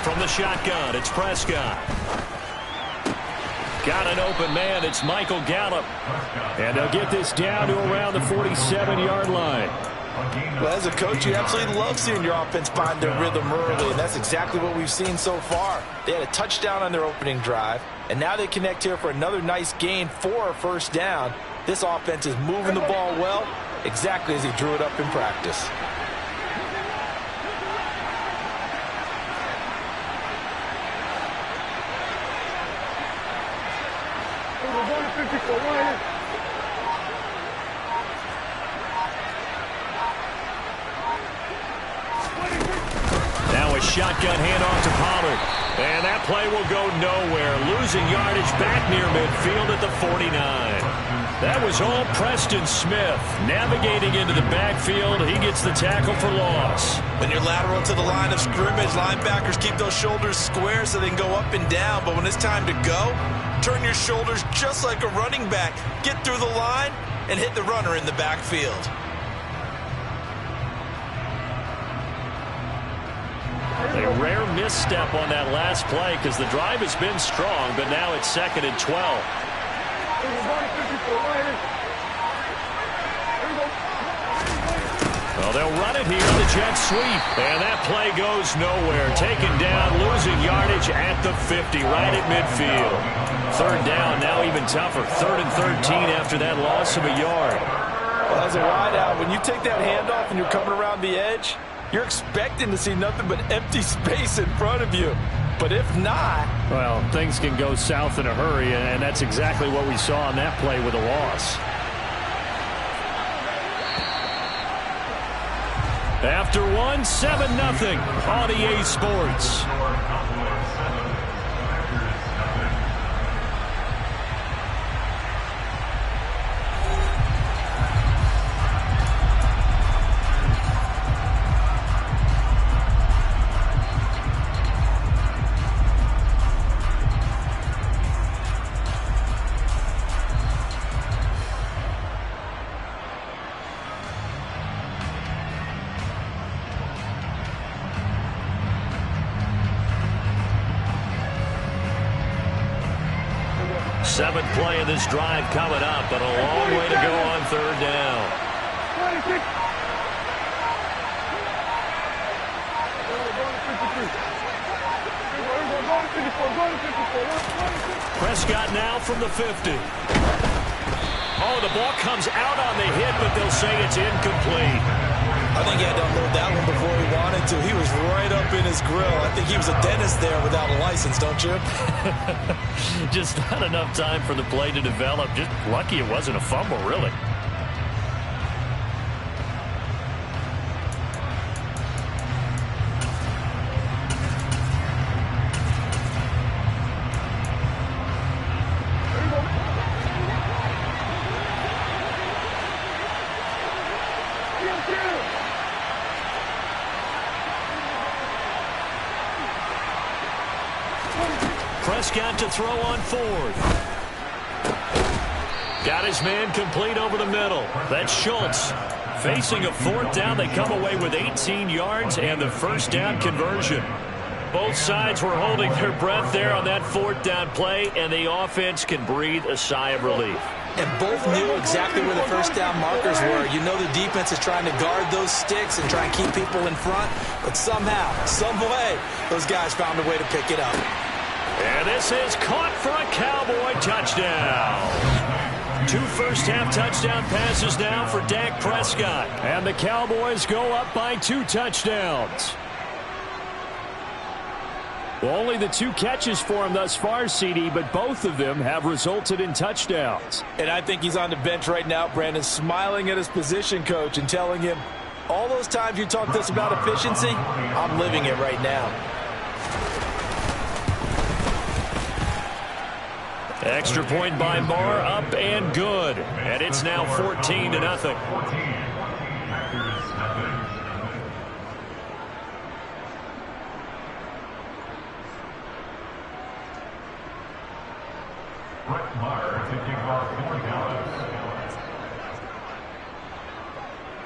[SPEAKER 1] From the shotgun, it's Prescott. Got an open man. It's Michael Gallup.
[SPEAKER 4] And they'll get this down to around the 47-yard line.
[SPEAKER 2] Well, as a coach, you absolutely love seeing your offense find their rhythm early, and that's exactly what we've seen so far. They had a touchdown on their opening drive, and now they connect here for another nice gain for a 1st down. This offense is moving the ball well, exactly as he drew it up in practice.
[SPEAKER 1] Now a shotgun handoff to Pollard. And that play will go nowhere. Losing yardage back near midfield at the 49. That was all Preston Smith. Navigating into the backfield, he gets the tackle for loss.
[SPEAKER 2] When you're lateral to the line of scrimmage, linebackers keep those shoulders square so they can go up and down. But when it's time to go, turn your shoulders just like a running back. Get through the line and hit the runner in the backfield.
[SPEAKER 1] A rare misstep on that last play because the drive has been strong, but now it's 2nd and 12. Well, they'll run it here, the jet sweep, and that play goes nowhere. Taken down, losing yardage at the 50, right at midfield. 3rd down, now even tougher. 3rd and 13 after that loss of a yard.
[SPEAKER 2] Well, as a wideout, when you take that handoff and you're coming around the edge, you're expecting to see nothing but empty space in front of you. But if not...
[SPEAKER 4] well, things can go south in a hurry, and that's exactly what we saw on that play with a loss.
[SPEAKER 1] After one, 7-0 on EA Sports. 7th play of this drive coming up, but a long way to go on 3rd down.
[SPEAKER 3] 26.
[SPEAKER 1] Prescott now from the 50. Oh, the ball comes out on the hit, but they'll say it's incomplete.
[SPEAKER 2] I think he had to unload that one before he wanted to. He was right up in his grill. I think he was a dentist there without a license, don't you?
[SPEAKER 1] Just not enough time for the play to develop. Just lucky it wasn't a fumble, really. Prescott to throw on 4th. Got his man complete over the middle. That's Schultz. Facing a 4th down, they come away with 18 yards and the 1st down conversion. Both sides were holding their breath there on that 4th down play, and the offense can breathe a sigh of relief.
[SPEAKER 2] And both knew exactly where the 1st down markers were. You know the defense is trying to guard those sticks and try and keep people in front, but somehow, some way, those guys found a way to pick it up.
[SPEAKER 1] And this is caught for a Cowboy touchdown. 2 first-half touchdown passes now for Dak Prescott. And the Cowboys go up by 2 touchdowns. Well, only the 2 catches for him thus far, CD, but both of them have resulted in touchdowns.
[SPEAKER 2] And I think he's on the bench right now, Brandon, smiling at his position coach and telling him, all those times you talked to us about efficiency, I'm living it right now.
[SPEAKER 1] Extra point by Moore, up and good. And it's now 14-0.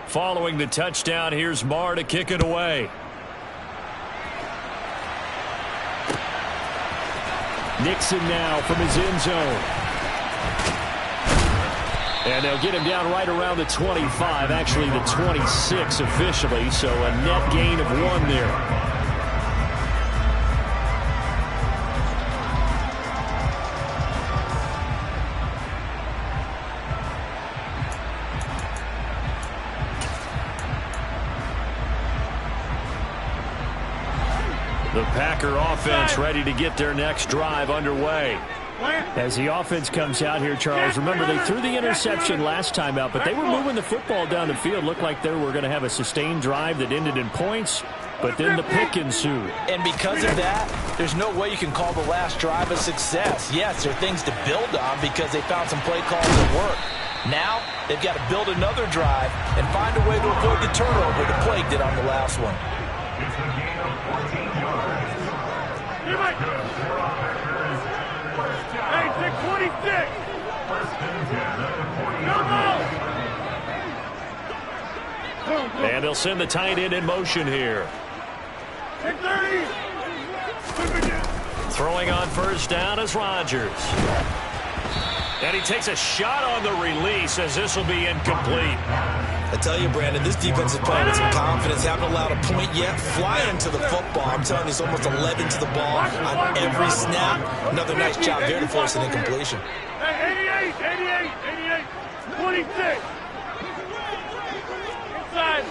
[SPEAKER 1] Following the touchdown, here's Marr to kick it away. Nixon now from his end zone. And they'll get him down right around the 25, actually the 26 officially, so a net gain of 1 there. The Packer offense ready to get their next drive underway. As the offense comes out here, Charles, remember they threw the interception last time out, but they were moving the football down the field. Looked like they were going to have a sustained drive that ended in points, but then the pick ensued.
[SPEAKER 2] And because of that, there's no way you can call the last drive a success. Yes, there are things to build on because they found some play calls that work. Now, they've got to build another drive and find a way to avoid the turnover the play did on the last one.
[SPEAKER 3] It's a gain of 14 yards. Hey, 626.
[SPEAKER 1] And they'll send the tight end in motion here.
[SPEAKER 3] 630.
[SPEAKER 1] Throwing on 1st down is Rodgers. And he takes a shot on the release as this will be incomplete.
[SPEAKER 2] I tell you, Brandon, this defense is playing with some confidence. Haven't allowed a point yet. Flying to the football. I'm telling you, it's almost 11 to the ball on every snap. Another nice job there to force an incompletion.
[SPEAKER 3] Hey, 88, 26. Inside.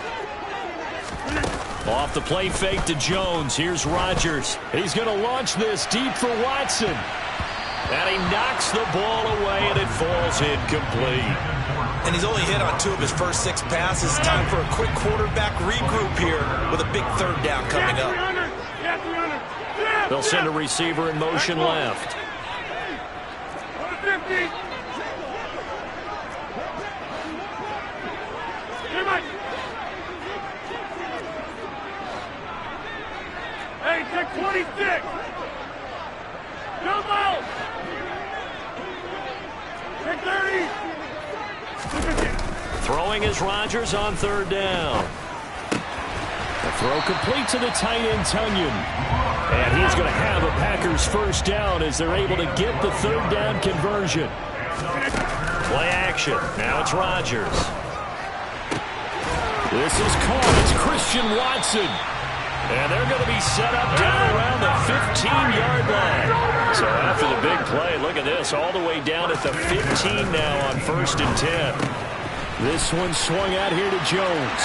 [SPEAKER 1] Off the play fake to Jones. Here's Rodgers. He's going to launch this deep for Watson. And he knocks the ball away, and it falls incomplete.
[SPEAKER 2] And he's only hit on 2 of his first 6 passes. Time for a quick quarterback regroup here with a big 3rd down coming up.
[SPEAKER 1] They'll send a receiver in motion left.
[SPEAKER 3] 50. Hey, 626. Jump out. 630.
[SPEAKER 1] Throwing is Rodgers on 3rd down. The throw complete to the tight end, Tunyon. And he's going to have a Packers first down as they're able to get the third down conversion. Play action. Now it's Rodgers. This is caught. It's Christian Watson. And they're going to be set up down around the 15-yard line. So after the big play, look at this, all the way down at the 15 now on 1st and 10. This one swung out here to Jones.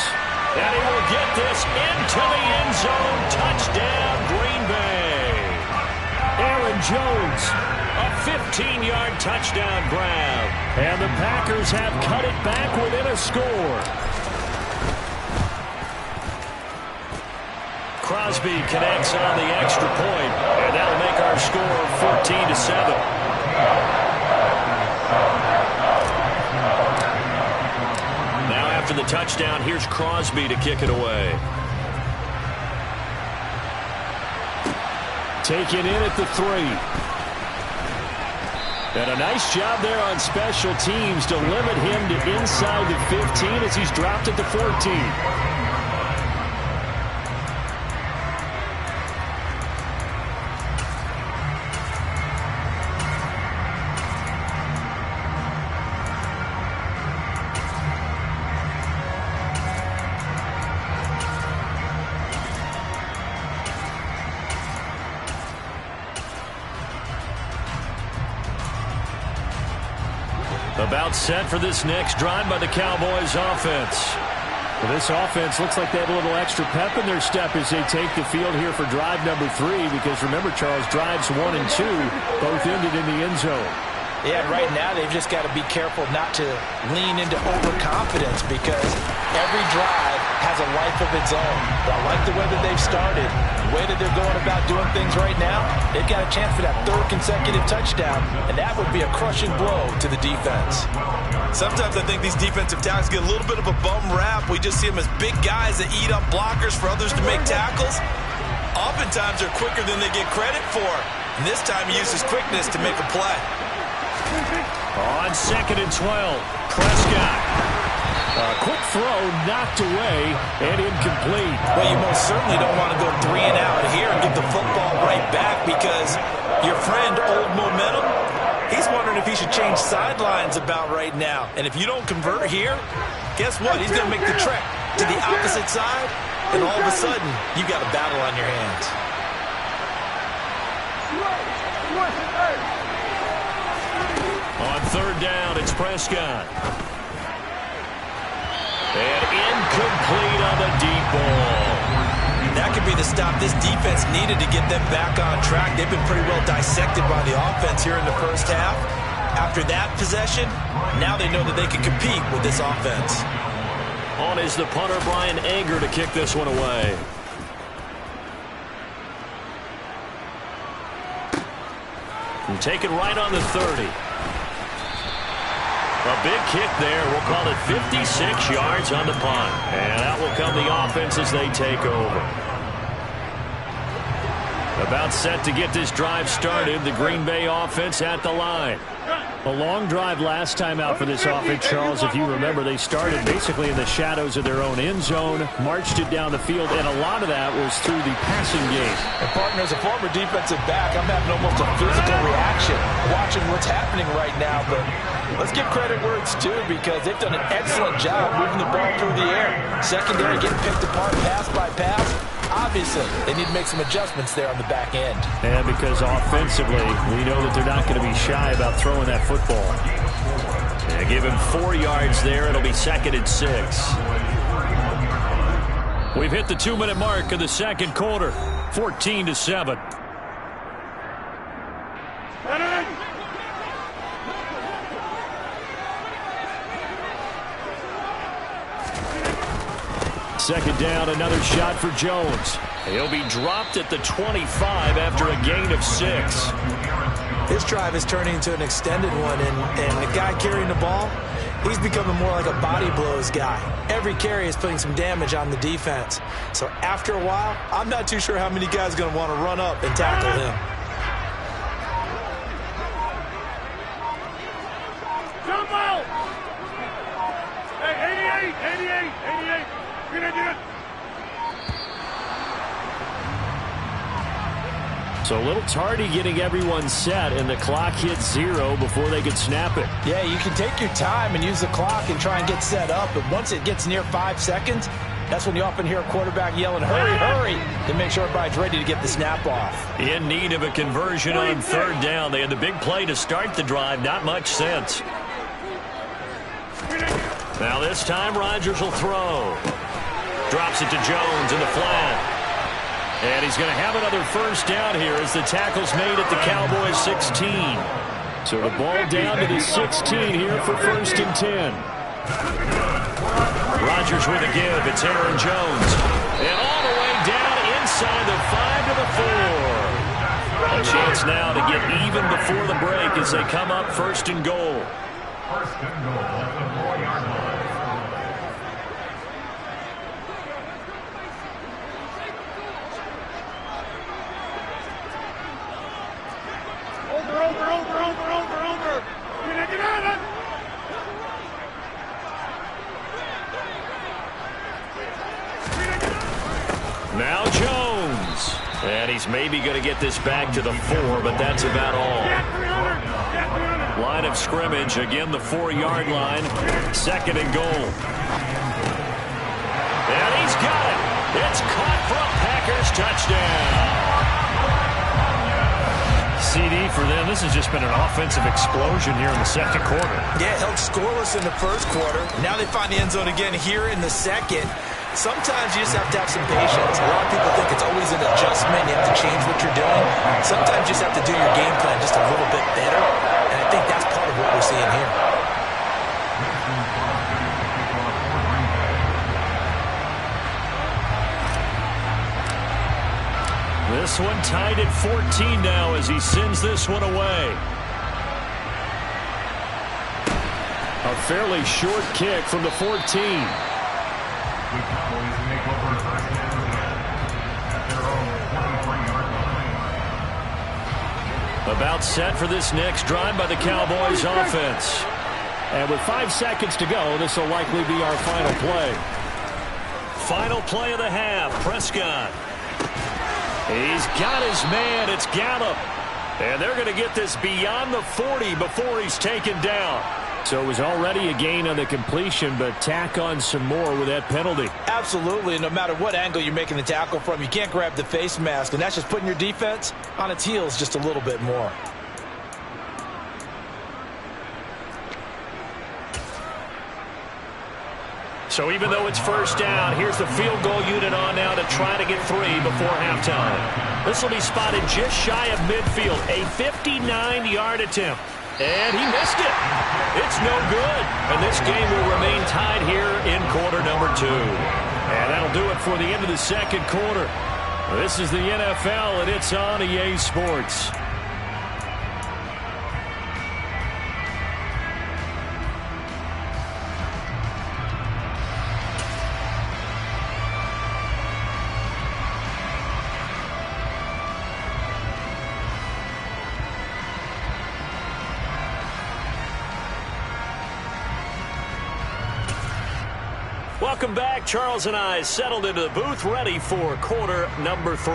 [SPEAKER 1] And he will get this into the end zone. Touchdown, Green Bay. Aaron Jones, a 15-yard touchdown grab. And the Packers have cut it back within a score. Crosby connects on the extra point, and that'll make our score 14-7. Now after the touchdown, here's Crosby to kick it away. Taken in at the 3. And a nice job there on special teams to limit him to inside the 15 as he's dropped at the 14. About set for this next drive by the Cowboys offense. Well, this offense looks like they have a little extra pep in their step as they take the field here for drive number 3, because remember, Charles, drives 1 and 2 both ended in the end zone.
[SPEAKER 2] Yeah, right now they've just got to be careful not to lean into overconfidence, because every drive has a life of its own. But I like the way that they've started, the way that they're going about doing things right now. They've got a chance for that 3rd consecutive touchdown, and that would be a crushing blow to the defense.
[SPEAKER 5] Sometimes I think these defensive tackles get a little bit of a bum rap. We just see them as big guys that eat up blockers for others to make tackles. Oftentimes they're quicker than they get credit for. And this time he uses quickness to make a play.
[SPEAKER 1] On 2nd and 12, Prescott. A quick throw knocked away and incomplete.
[SPEAKER 2] Well, you most certainly don't want to go 3 and out here and give the football right back, because your friend, Old Momentum, he's wondering if he should change sidelines about right now. And if you don't convert here, guess what? He's going to make the trek to the opposite side, and all of a sudden, you've got a battle on your hands.
[SPEAKER 1] On 3rd down, it's Prescott. And incomplete on the deep ball.
[SPEAKER 2] That could be the stop this defense needed to get them back on track. They've been pretty well dissected by the offense here in the first half. After that possession, now they know that they can compete with this offense.
[SPEAKER 1] On is the punter, Brian Anger, to kick this one away. And take it right on the 30. A big kick there. We'll call it 56 yards on the punt. And out will come the offense as they take over. About set to get this drive started. The Green Bay offense at the line. A long drive last time out for this offense, Charles. If you remember, they started basically in the shadows of their own end zone, marched it down the field, and a lot of that was through the passing game.
[SPEAKER 2] And partner, as a former defensive back, I'm having almost a physical reaction watching what's happening right now. But let's give credit where it's due, because they've done an excellent job moving the ball through the air. Secondary getting picked apart pass by pass. Obviously, they need to make some adjustments there on the back end.
[SPEAKER 1] And because offensively, we know that they're not going to be shy about throwing that football. Yeah, give him 4 yards there. It'll be 2nd and 6. We've hit the 2-minute mark of the second quarter. 14-7. Second down, another shot for Jones. He'll be dropped at the 25 after a gain of 6.
[SPEAKER 2] This drive is turning into an extended one, and the guy carrying the ball, he's becoming more like a body blows guy. Every carry is putting some damage on the defense. So after a while, I'm not too sure how many guys are going to want to run up and tackle him.
[SPEAKER 3] Jump out! Hey, 88! Get it!
[SPEAKER 4] So a little tardy getting everyone set, and the clock hit 0 before they could snap it.
[SPEAKER 2] Yeah, you can take your time and use the clock and try and get set up, but once it gets near 5 seconds, that's when you often hear a quarterback yelling, hurry, hurry, to make sure everybody's ready to get the snap off.
[SPEAKER 1] In need of a conversion on 3rd down. They had the big play to start the drive. Not much sense. Now this time Rodgers will throw. Drops it to Jones in the flat. And he's going to have another 1st down here as the tackle's made at the Cowboys 16.
[SPEAKER 4] So the ball down to the 16 here for 1st and 10.
[SPEAKER 1] Rodgers with a give. It's Aaron Jones. And all the way down inside the 5 to the 4. A chance now to get even before the break as they come up 1st and goal.
[SPEAKER 3] 1st and goal at the 4-yard line. Over. Get out of it.
[SPEAKER 1] Now Jones. And he's maybe going to get this back to the 4, but that's about all. Line of scrimmage, again the 4-yard line. 2nd and goal. And he's got it. It's caught for a Packers touchdown. CD for them. This has just been an offensive explosion here in the 2nd quarter.
[SPEAKER 2] Yeah, held scoreless in the 1st quarter. Now they find the end zone again here in the 2nd. Sometimes you just have to have some patience. A lot of people think it's always an adjustment. You have to change what you're doing. Sometimes you just have to do your game plan just a little bit better. And I think that's part of what we're seeing here.
[SPEAKER 1] This one tied at 14 now as he sends this one away.
[SPEAKER 4] A fairly short kick from the 14.
[SPEAKER 3] The Cowboys make over 1st down at their own 23-yard line.
[SPEAKER 1] About set for this next drive by the Cowboys offense.
[SPEAKER 4] And with 5 seconds to go, this will likely be our final play.
[SPEAKER 1] Final play of the half. Prescott. He's got his man. It's Gallup. And they're going to get this beyond the 40 before he's taken down.
[SPEAKER 4] So it was already a gain on the completion, but tack on some more with that penalty.
[SPEAKER 2] Absolutely. No matter what angle you're making the tackle from, you can't grab the face mask, and that's just putting your defense on its heels just a little bit more.
[SPEAKER 1] So even though it's 1st down, here's the field goal unit on now to try to get 3 before halftime. This will be spotted just shy of midfield. A 59-yard attempt. And he missed it. It's no good. And this game will remain tied here in quarter number 2. And that'll do it for the end of the 2nd quarter. This is the NFL, and it's on EA Sports. Welcome back. Charles and I settled into the booth, ready for quarter number 3.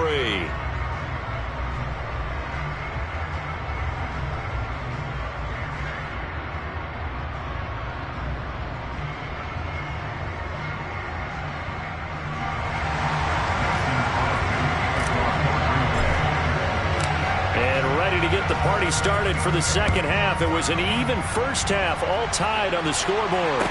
[SPEAKER 1] And ready to get the party started for the 2nd half. It was an even 1st half, all tied on the scoreboard.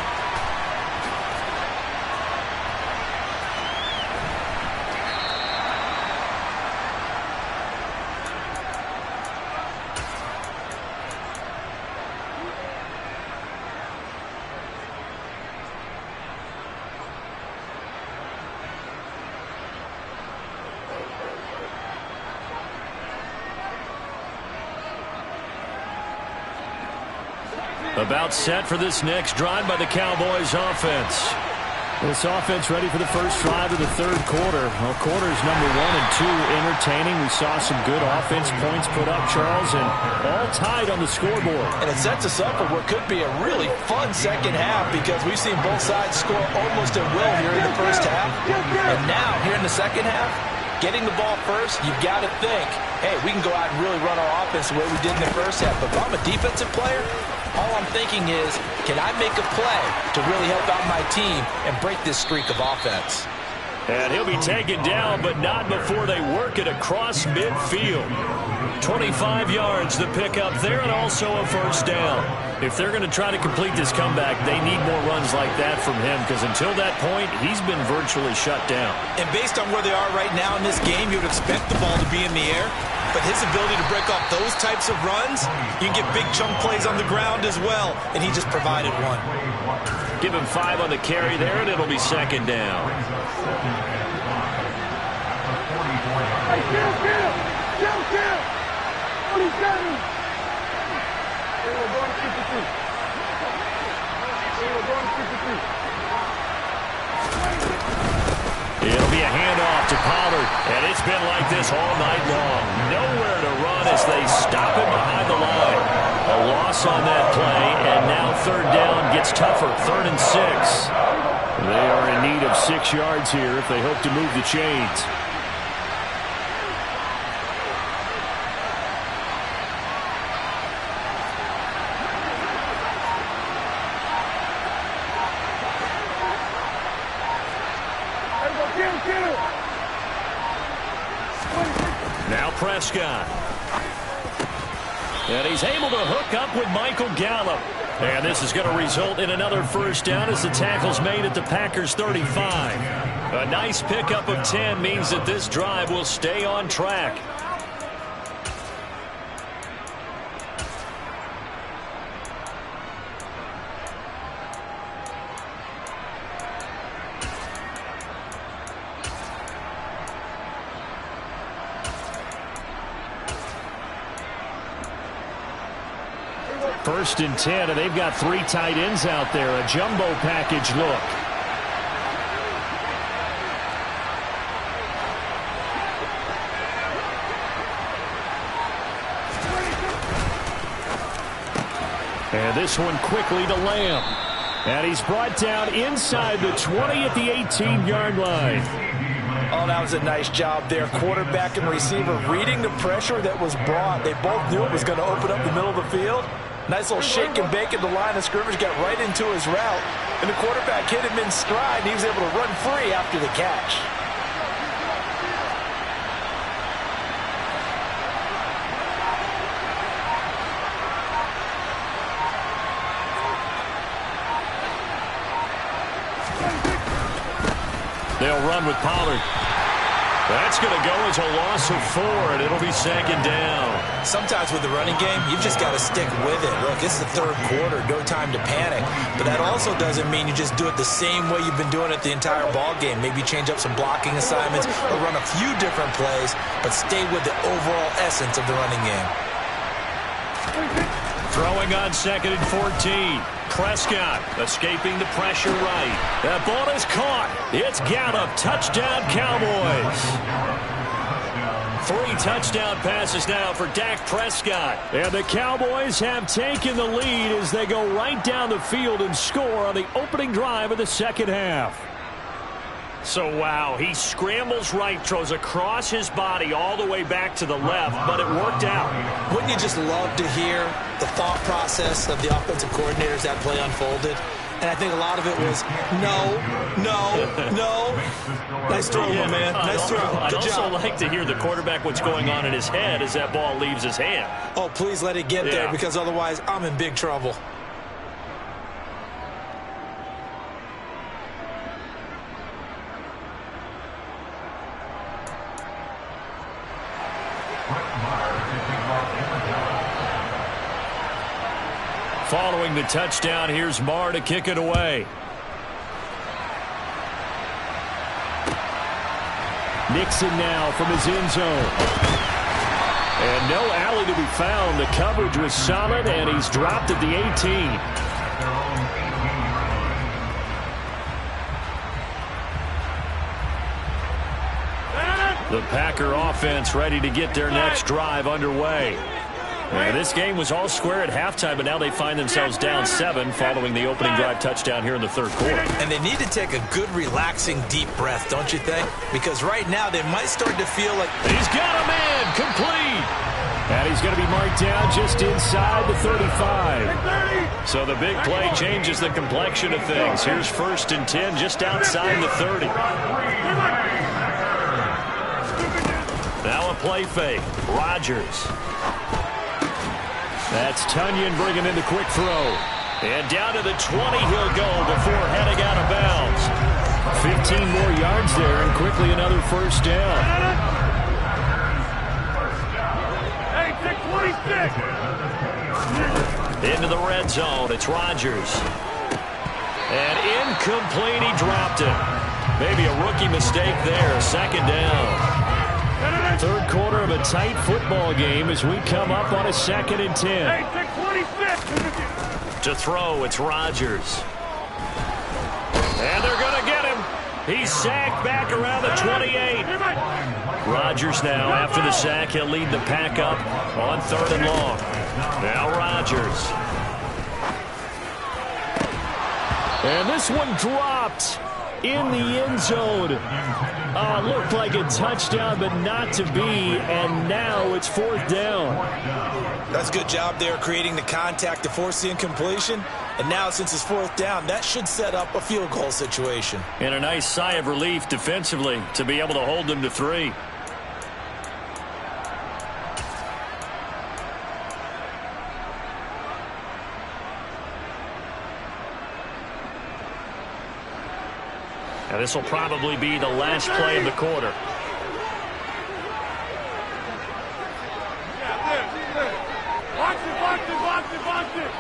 [SPEAKER 1] About set for this next drive by the Cowboys offense.
[SPEAKER 4] This offense ready for the first drive of the 3rd quarter. Well, quarters number 1 and 2 entertaining. We saw some good offense points put up, Charles, and all tied on the scoreboard.
[SPEAKER 2] And it sets us up for what could be a really fun 2nd half because we've seen both sides score almost at will here in the 1st half. And now, here in the 2nd half, getting the ball first, you've got to think, hey, we can go out and really run our offense the way we did in the first half. But if I'm a defensive player, all I'm thinking is, can I make a play to really help out my team and break this streak of offense?
[SPEAKER 1] And he'll be taken down, but not before they work it across midfield. 25 yards the pick up there, and also a first down. If they're going to try to complete this comeback, they need more runs like that from him, because until that point, he's been virtually shut down.
[SPEAKER 2] And based on where they are right now in this game, you would expect the ball to be in the air. But his ability to break off those types of runs, you can get big chunk plays on the ground as well, and he just provided one.
[SPEAKER 1] Give him 5 on the carry there, and it'll be second down.
[SPEAKER 3] Hey, kill! 47! They were going 52.
[SPEAKER 1] It'll be a handoff to Pollard, and it's been like this all night long. Nowhere to run as they stop him behind the line. A loss on that play, and now third down gets tougher, 3rd and 6.
[SPEAKER 4] They are in need of 6 yards here if they hope to move the chains.
[SPEAKER 1] Now Prescott. And he's able to hook up with Michael Gallup. And this is going to result in another first down as the tackle's made at the Packers 35. A nice pickup of 10 means that this drive will stay on track.
[SPEAKER 4] First and 10, and they've got 3 tight ends out there. A jumbo package look. And this one quickly to Lamb. And he's brought down inside the 20 at the 18-yard line.
[SPEAKER 2] Oh, that was a nice job there. Quarterback and receiver reading the pressure that was brought. They both knew it was going to open up the middle of the field. Nice little shake and bake at the line of scrimmage, got right into his route. And the quarterback hit him in stride, and he was able to run free after the catch.
[SPEAKER 1] They'll run with Pollard. That's going to go as a loss of 4, and it'll be second down.
[SPEAKER 2] Sometimes with the running game, you've just got to stick with it. Look, it's the third quarter, no time to panic. But that also doesn't mean you just do it the same way you've been doing it the entire ball game. Maybe change up some blocking assignments or run a few different plays, but stay with the overall essence of the running game.
[SPEAKER 1] Throwing on 2nd and 14. Prescott escaping the pressure right. That ball is caught. It's Gallup. Touchdown, Cowboys. 3 touchdown passes now for Dak Prescott.
[SPEAKER 4] And the Cowboys have taken the lead as they go right down the field and score on the opening drive of the second half.
[SPEAKER 1] So, wow, he scrambles right, throws across his body all the way back to the left, but it worked out.
[SPEAKER 2] Wouldn't you just love to hear the thought process of the offensive coordinators that play unfolded? And I think a lot of it was, no. Nice throw, my man. Nice throw.
[SPEAKER 1] I'd
[SPEAKER 2] Good
[SPEAKER 1] also
[SPEAKER 2] job.
[SPEAKER 1] like to hear the quarterback what's going on in his head as that ball leaves his hand.
[SPEAKER 2] Oh, please let it get there, because otherwise I'm in big trouble.
[SPEAKER 1] Following the touchdown, here's Marr to kick it away.
[SPEAKER 4] Nixon now from his end zone. And no alley to be found. The coverage was solid, and he's dropped at the 18.
[SPEAKER 1] The Packer offense ready to get their next drive underway. And this game was all square at halftime, but now they find themselves down 7 following the opening drive touchdown here in the third quarter.
[SPEAKER 2] And they need to take a good, relaxing, deep breath, don't you think? Because right now they might start to feel like...
[SPEAKER 1] He's got a man, complete. And he's going to be marked down just inside the 35. So the big play changes the complexion of things. Here's 1st and 10 just outside the 30. Now a play fake. Rodgers. That's Tunyon bringing in the quick throw. And down to the 20 he'll go before heading out of bounds. 15 more yards there and quickly another 1st down.
[SPEAKER 3] Hey, take 26.
[SPEAKER 1] Into the red zone. It's Rodgers. And incomplete. He dropped it. Maybe a rookie mistake there. 2nd down. Third quarter of a tight football game as we come up on a 2nd and 10.
[SPEAKER 3] Hey, take 26.
[SPEAKER 1] To throw, it's Rodgers. And they're going to get him. He's sacked back around the 28. Rodgers now, after the sack, he'll lead the pack up on 3rd and long. Now Rodgers. And this one dropped in the end zone. Looked like a touchdown, but not to be. And now it's 4th down.
[SPEAKER 2] That's a good job there creating the contact to force the incompletion. And now since it's 4th down, that should set up a field goal situation.
[SPEAKER 1] And a nice sigh of relief defensively to be able to hold them to 3. And this will probably be the last play of the quarter.
[SPEAKER 3] Box it, box it, box it, box it.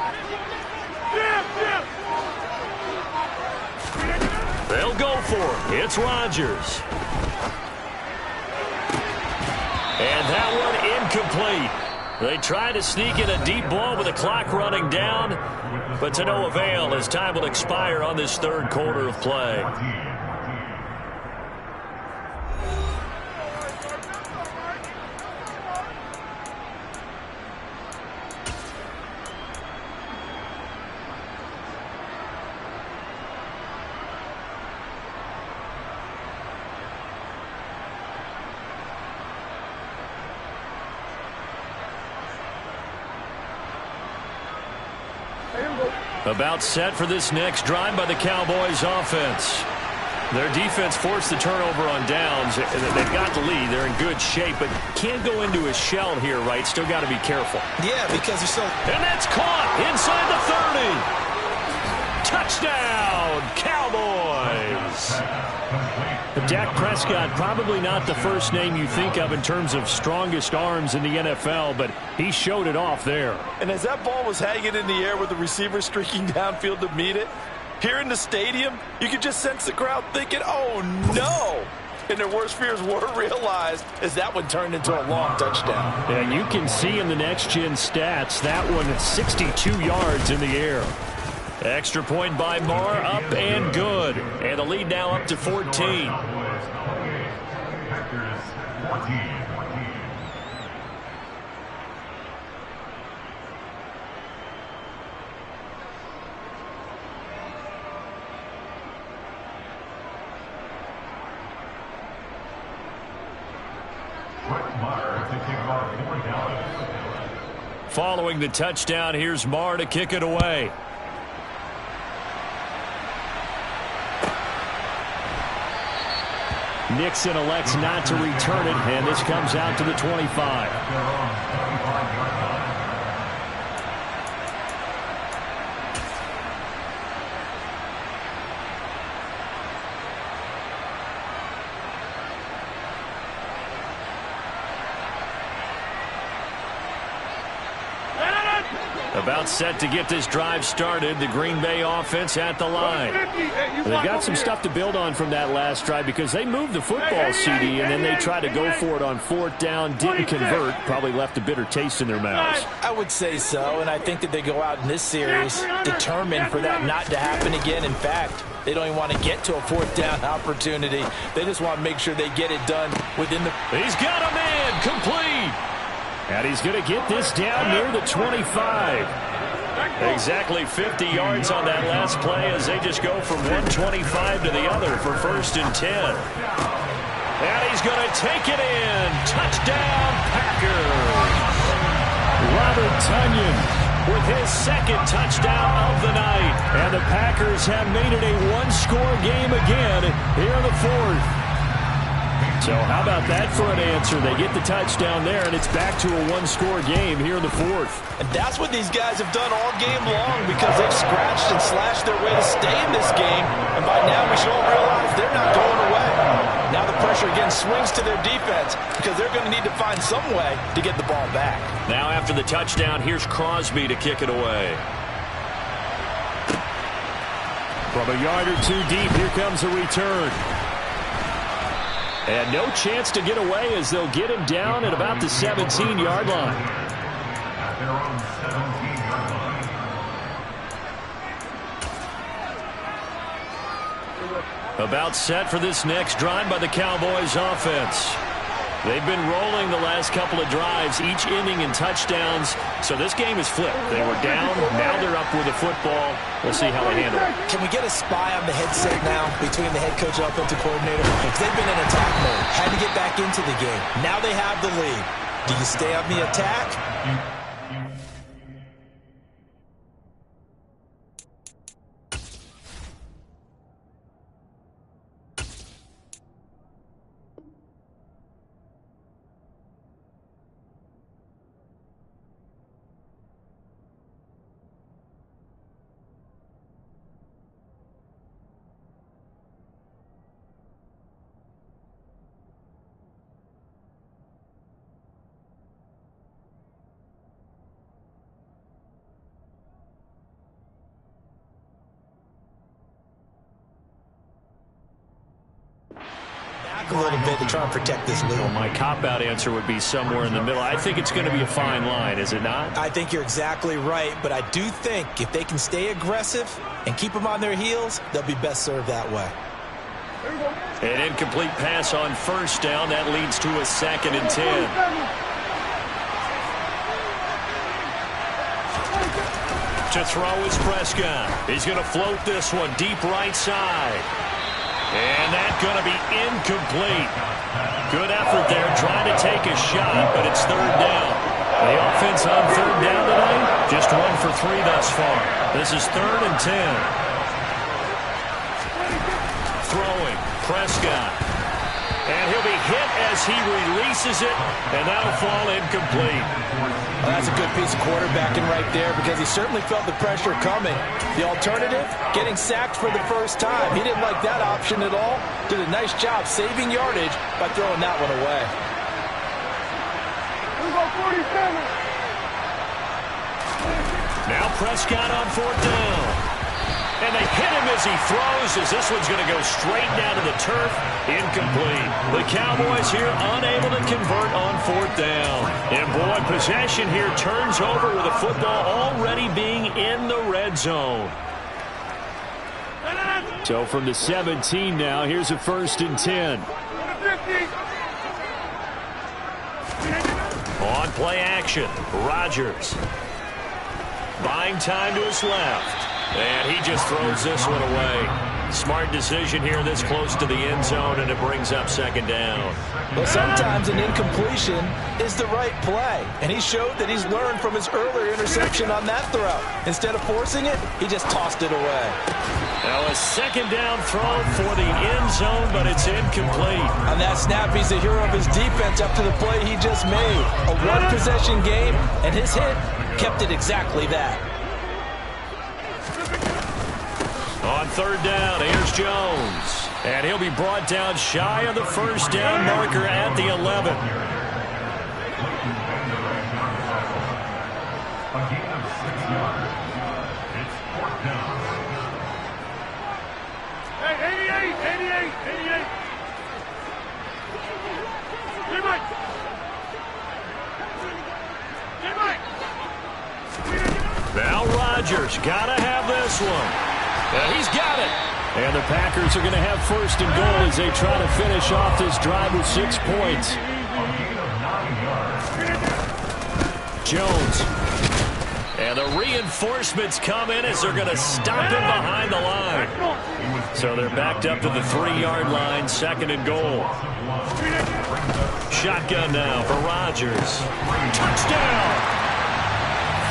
[SPEAKER 1] They'll go for it. It's Rodgers. And that one incomplete. They try to sneak in a deep ball with the clock running down, but to no avail as time will expire on this third quarter of play. About set for this next drive by the Cowboys offense. Their defense forced the turnover on downs. They've got the lead. They're in good shape, but can't go into a shell here, right? Still got to be careful.
[SPEAKER 2] Yeah, because you're so...
[SPEAKER 1] And that's caught inside the 30. Touchdown, Cowboys. Dak Prescott, probably not the first name you think of in terms of strongest arms in the NFL, but he showed it off there.
[SPEAKER 5] And as that ball was hanging in the air with the receiver streaking downfield to meet it, here in the stadium, you could just sense the crowd thinking, oh, no. And their worst fears were realized as that one turned into a long touchdown.
[SPEAKER 1] And you can see in the next-gen stats, that one at 62 yards in the air. Extra point by Marr, up and good. And the lead now up to 14. Following the touchdown, here's Marr to kick it away. Nixon elects not to return it, and this comes out to the 25. About set to get this drive started. The Green Bay offense at the line. They've got some stuff to build on from that last drive because they moved the football, CD, and then they tried to go for it on 4th down, didn't convert, probably left a bitter taste in their mouths.
[SPEAKER 2] I would say so, and I think that they go out in this series determined for that not to happen again. In fact, they don't even want to get to a 4th down opportunity. They just want to make sure they get it done within the...
[SPEAKER 1] He's got a man, complete.
[SPEAKER 4] And he's going to get this down near the 25.
[SPEAKER 1] Exactly 50 yards on that last play as they just go from 125 to the other for 1st and 10. And he's going to take it in. Touchdown, Packers.
[SPEAKER 4] Robert Tonyan
[SPEAKER 1] with his 2nd touchdown of the night.
[SPEAKER 4] And the Packers have made it a one-score game again here in the 4th. So how about that for an answer? They get the touchdown there, and it's back to a one-score game here in the 4th.
[SPEAKER 2] And that's what these guys have done all game long because they've scratched and slashed their way to stay in this game. And by now we should all realize they're not going away. Now the pressure again swings to their defense because they're going to need to find some way to get the ball back.
[SPEAKER 1] Now after the touchdown, here's Crosby to kick it away.
[SPEAKER 4] From a yard or two deep, here comes a return. And no chance to get away as they'll get him down at about the 17-yard line.
[SPEAKER 1] About set for this next drive by the Cowboys offense. They've been rolling the last couple of drives, each ending in touchdowns. So this game is flipped. They were down, now they're up with the football. We'll see how they handle it.
[SPEAKER 2] Can we get a spy on the headset now between the head coach and offensive coordinator? Because they've been in attack mode, had to get back into the game. Now they have the lead. Do you stay on the attack? A little bit to try and protect this lead.
[SPEAKER 1] Well, my cop-out answer would be somewhere in the middle. I think it's going to be a fine line, is it not?
[SPEAKER 2] I think you're exactly right, but I do think if they can stay aggressive and keep them on their heels, they'll be best served that way.
[SPEAKER 1] An incomplete pass on 1st down. That leads to a 2nd and 10. To throw is Prescott. He's going to float this one deep right side. And that's going to be incomplete. Good effort there trying to take a shot, but it's 3rd down. The offense on 3rd down tonight, just 1 for 3 thus far. This is 3rd and 10. Throwing, Prescott. And he'll be hit as he releases it, and that'll fall incomplete.
[SPEAKER 2] Well, that's a good piece of quarterbacking right there because he certainly felt the pressure coming. The alternative, getting sacked for the first time. He didn't like that option at all. Did a nice job saving yardage by throwing that one away.
[SPEAKER 1] Now Prescott on 4th down. And they hit him as he throws, as this one's going to go straight down to the turf. Incomplete. The Cowboys here unable to convert on 4th down. And boy, possession here turns over with the football already being in the red zone.
[SPEAKER 4] So from the 17 now, here's a 1st and 10.
[SPEAKER 1] On play action, Rodgers. Buying time to his left. And he just throws this one away. Smart decision here this close to the end zone, and it brings up 2nd down.
[SPEAKER 2] Well, sometimes an incompletion is the right play, and he showed that he's learned from his earlier interception on that throw. Instead of forcing it, he just tossed it away.
[SPEAKER 1] Now a 2nd down throw for the end zone, but it's incomplete.
[SPEAKER 2] On that snap, he's the hero of his defense up to the play he just made. A one-possession game, and his hit kept it exactly that.
[SPEAKER 1] On 3rd down, here's Jones. And he'll be brought down shy of the 1st down marker at the 11.
[SPEAKER 3] Hey, 88. Hey, Mike.
[SPEAKER 1] Now Rodgers got to have this one. And he's got it.
[SPEAKER 4] And the Packers are going to have 1st and goal as they try to finish off this drive with 6 points.
[SPEAKER 1] Jones. And the reinforcements come in as they're going to stop him behind the line. So they're backed up to the 3-yard line, 2nd and goal. Shotgun now for Rodgers. Touchdown!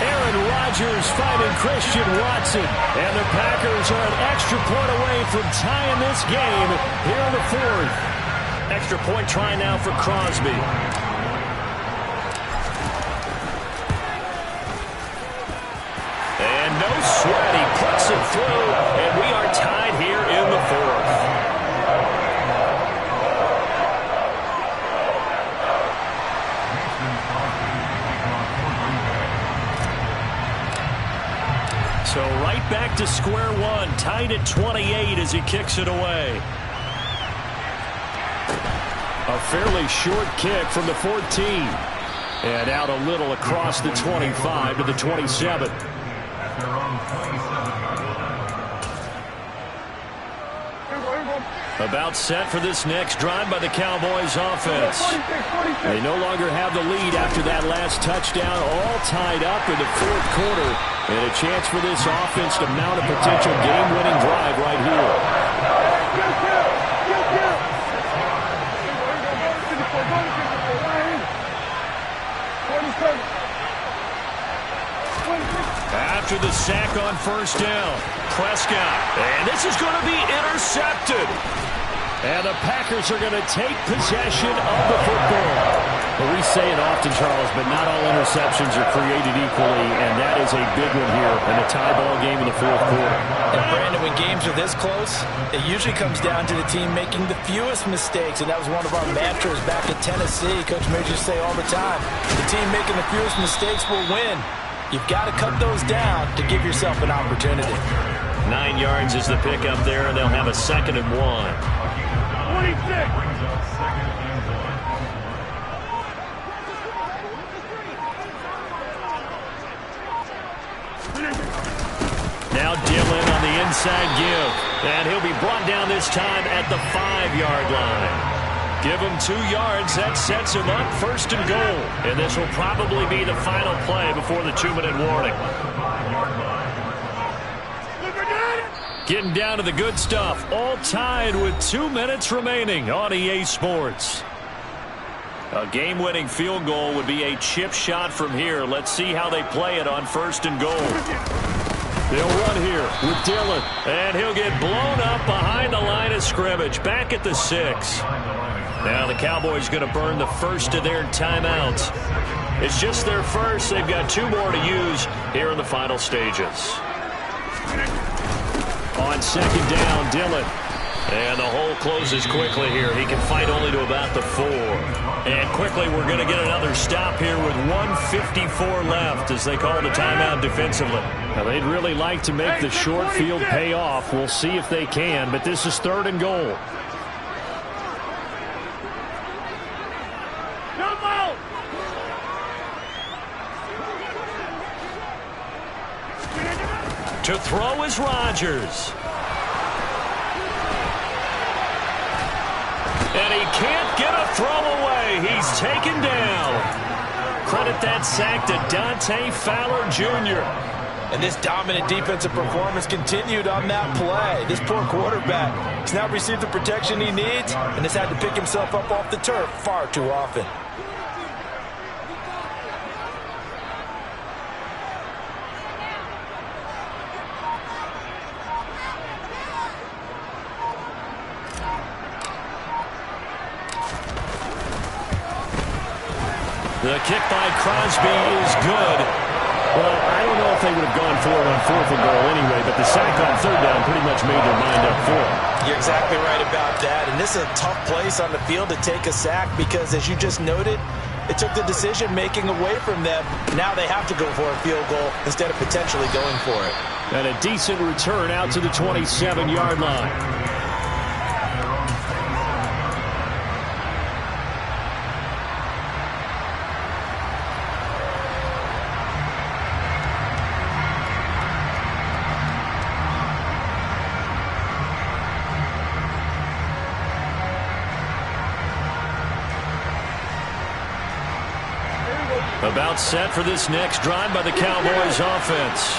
[SPEAKER 1] Aaron Rodgers finding Christian Watson. And the Packers are an extra point away from tying this game here in the 4th. Extra point try now for Crosby. And no sweat, he puts it through, and we are tied here in the 4th. So right back to square one, tied at 28 as he kicks it away. A fairly short kick from the 14. And out a little across the 25 to the 27. About set for this next drive by the Cowboys offense. They no longer have the lead after that last touchdown, all tied up in the 4th quarter. And a chance for this offense to mount a potential game-winning drive right here. After the sack on 1st down, Prescott. And this is going to be intercepted. And the Packers are going to take possession of the football. Well, we say it often, Charles, but not all interceptions are created equally, and that is a big one here in a tie ball game in the 4th quarter.
[SPEAKER 2] And Brandon, when games are this close, it usually comes down to the team making the fewest mistakes, and that was one of our mantras back at Tennessee. Coach Major say all the time, the team making the fewest mistakes will win. You've got to cut those down to give yourself an opportunity.
[SPEAKER 1] 9 yards is the pickup there, and they'll have a 2nd and 1.
[SPEAKER 3] 26.
[SPEAKER 1] Now Dillon on the inside give. And he'll be brought down this time at the 5-yard line. Give him 2 yards. That sets him up 1st and goal. And this will probably be the final play before the 2-minute warning. Getting down to the good stuff. All tied with 2 minutes remaining on EA Sports. A game-winning field goal would be a chip shot from here. Let's see how they play it on 1st and goal. They'll run here with Dillon. And he'll get blown up behind the line of scrimmage. Back at the 6. Now the Cowboys going to burn the first of their timeouts. It's just their first. They've got 2 more to use here in the final stages. On 2nd down, Dillon. And the hole closes quickly here. He can fight only to about the 4. And quickly we're going to get another stop here with 1:54 left as they call the timeout defensively. Now they'd really like to make the short field pay off. We'll see if they can, but this is 3rd and goal. To throw is Rodgers. And he can't get a throw away. He's taken down. Credit that sack to Dante Fowler Jr.
[SPEAKER 2] And this dominant defensive performance continued on that play. This poor quarterback has not received the protection he needs and has had to pick himself up off the turf far too often.
[SPEAKER 1] The kick by Crosby is good.
[SPEAKER 4] Well, I don't know if they would have gone for it on 4th and goal anyway, but the sack on 3rd down pretty much made their mind up for it.
[SPEAKER 2] You're exactly right about that. And this is a tough place on the field to take a sack because, as you just noted, it took the decision-making away from them. Now they have to go for a field goal instead of potentially going for it.
[SPEAKER 4] And a decent return out to the 27-yard line.
[SPEAKER 1] About set for this next drive by the Cowboys offense.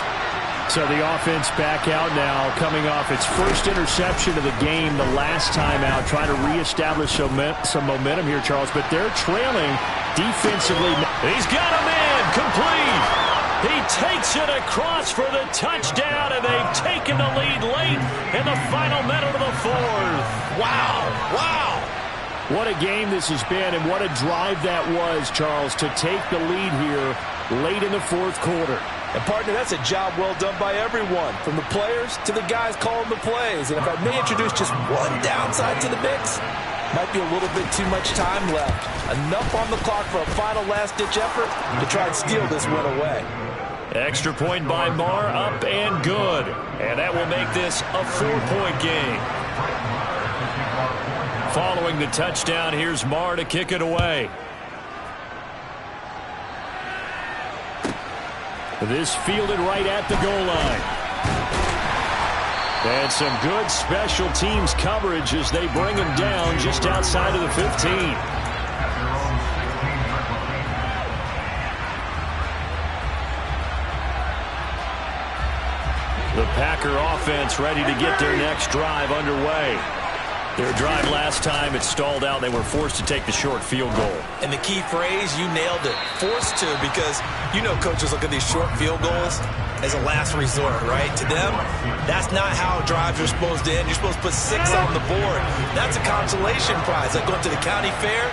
[SPEAKER 4] So the offense back out now, coming off its first interception of the game the last time out, trying to reestablish some momentum here, Charles, but they're trailing defensively.
[SPEAKER 1] He's got a man complete. He takes it across for the touchdown, and they've taken the lead late in the final minute of the fourth.
[SPEAKER 2] Wow. Wow.
[SPEAKER 4] What a game this has been, and what a drive that was, Charles, to take the lead here late in the fourth quarter.
[SPEAKER 2] And, partner, that's a job well done by everyone, from the players to the guys calling the plays. And if I may introduce just one downside to the mix, might be a little bit too much time left. Enough on the clock for a final last-ditch effort to try and steal this win away.
[SPEAKER 1] Extra point by Marr, up and good. And that will make this a 4-point game. Following the touchdown, here's Marr to kick it away. This fielded right at the goal line. And some good special teams coverage as they bring him down just outside of the 15. The Packer offense ready to get their next drive underway. Their drive last time, it stalled out. They were forced to take the short field goal.
[SPEAKER 2] And the key phrase, you nailed it. Forced to, because you know coaches look at these short field goals as a last resort, right? To them, that's not how drives are supposed to end. You're supposed to put 6 on the board. That's a consolation prize. Like going to the county fair,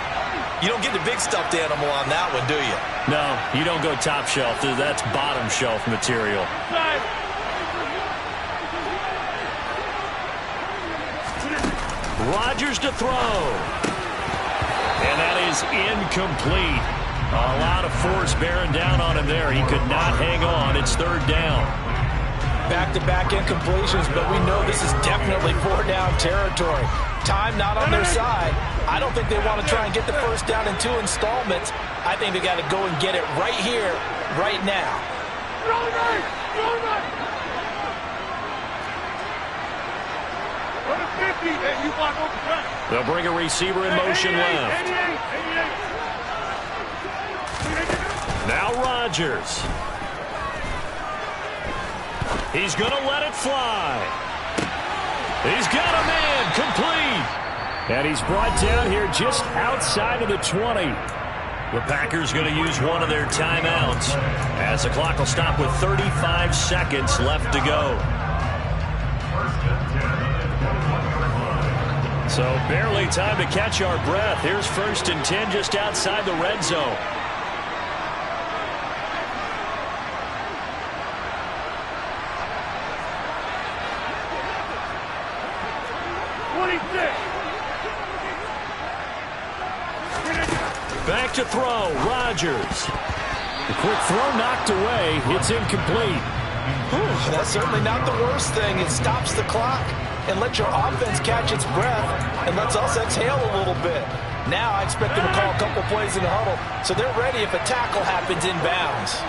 [SPEAKER 2] you don't get the big stuffed animal on that one, do you?
[SPEAKER 1] No, you don't go top shelf. That's bottom shelf material. Rodgers to throw. And that is incomplete. A lot of force bearing down on him there. He could not hang on. It's third down.
[SPEAKER 2] Back-to-back incompletions, but we know this is definitely 4-down territory. Time not on their side. I don't think they want to try and get the first down in 2 installments. I think they got to go and get it right here, right now.
[SPEAKER 1] They'll bring a receiver in motion left. Now Rodgers. He's going to let it fly. He's got a man complete.
[SPEAKER 4] And he's brought down here just outside of the 20.
[SPEAKER 1] The Packers going to use one of their timeouts as the clock will stop with 35 seconds left to go. So barely time to catch our breath. Here's 1st and 10 just outside the red zone. Back to throw, Rodgers.
[SPEAKER 4] The quick throw knocked away. It's incomplete.
[SPEAKER 2] Whew, that's certainly not the worst thing. It stops the clock and lets your offense catch its breath and lets us exhale a little bit. Now I expect them to call a couple plays in the huddle so they're ready if a tackle happens inbounds.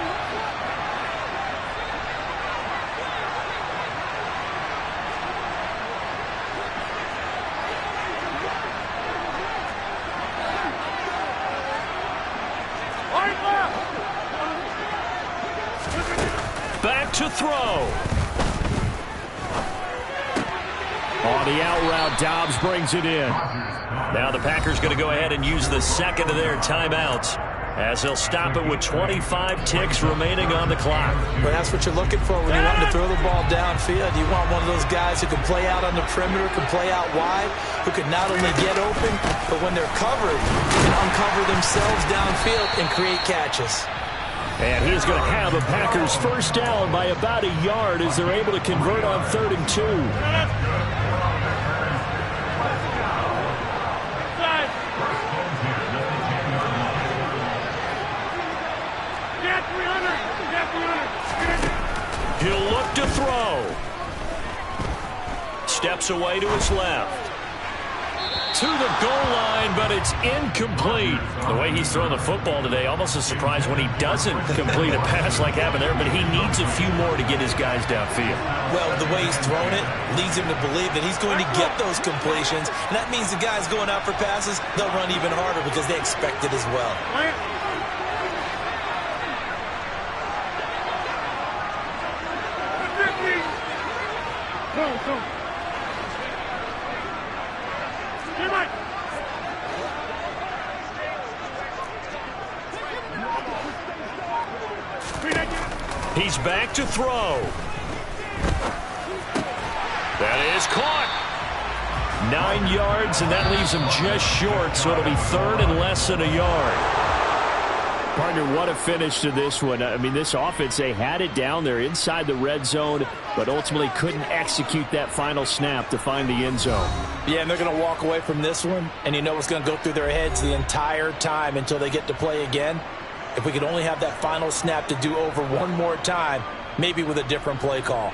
[SPEAKER 1] Back to throw.
[SPEAKER 4] On the out route, Dobbs brings it in.
[SPEAKER 1] Now the Packers going to go ahead and use the second of their timeouts as they'll stop it with 25 ticks remaining on the clock.
[SPEAKER 2] Well, that's what you're looking for when you want to throw the ball downfield. You want one of those guys who can play out on the perimeter, can play out wide, who can not only get open, but when they're covered, can uncover themselves downfield and create catches.
[SPEAKER 4] And he's going to have a Packers first down by about a yard as they're able to convert on 3rd and 2.
[SPEAKER 1] He'll look to throw. Steps away to his left. To the goal line, but it's incomplete. The way he's throwing the football today, almost a surprise when he doesn't complete a pass like happened there, but he needs a few more to get his guys downfield.
[SPEAKER 2] Well, the way he's thrown it leads him to believe that he's going to get those completions, and that means the guys going out for passes, they'll run even harder because they expect it as well.
[SPEAKER 1] He's back to throw. That is caught. 9 yards, and that leaves him just short, so it'll be third and less than a yard.
[SPEAKER 4] Partner, what a finish to this one. I mean, this offense, they had it down there inside the red zone, but ultimately couldn't execute that final snap to find the end zone.
[SPEAKER 2] Yeah, and they're going to walk away from this one, and you know what's going to go through their heads the entire time until they get to play again. If we could only have that final snap to do over one more time, maybe with a different play call.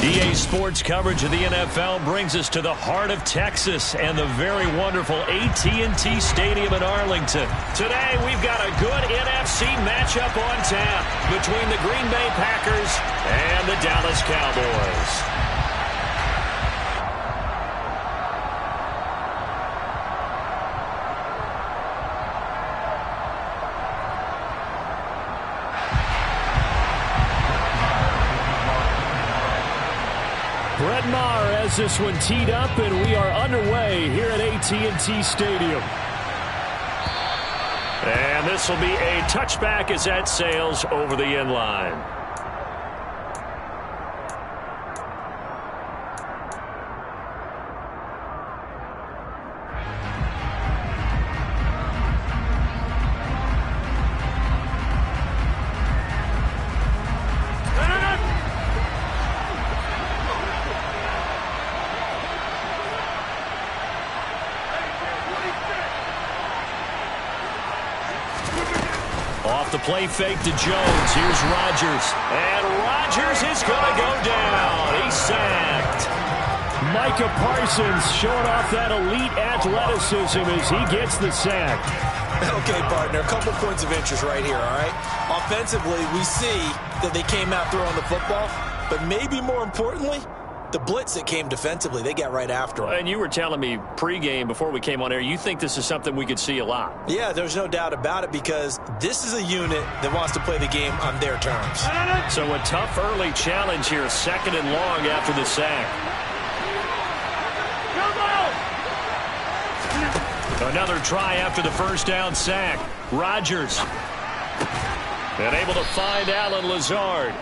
[SPEAKER 1] EA Sports coverage of the NFL brings us to the heart of Texas and the very wonderful AT&T Stadium in Arlington. Today, we've got a good NFC matchup on tap between the Green Bay Packers and the Dallas Cowboys.
[SPEAKER 4] Brett Maher has this one teed up, and we are underway here at AT&T Stadium.
[SPEAKER 1] And this will be a touchback as that sails over the end line. Off the play fake to Jones. Here's Rodgers. And Rodgers is going to go down. He's sacked.
[SPEAKER 4] Micah Parsons showing off that elite athleticism as he gets the sack.
[SPEAKER 2] Okay, partner, a couple points of interest right here, all right? Offensively, we see that they came out throwing the football, but maybe more importantly, the blitz that came defensively, they got right after him.
[SPEAKER 1] And you were telling me pregame before we came on air, you think this is something we could see a lot.
[SPEAKER 2] Yeah, there's no doubt about it because this is a unit that wants to play the game on their terms.
[SPEAKER 1] So a tough early challenge here, 2nd and long after the sack. Another try after the first down sack. Rodgers. And able to find Allen Lazard.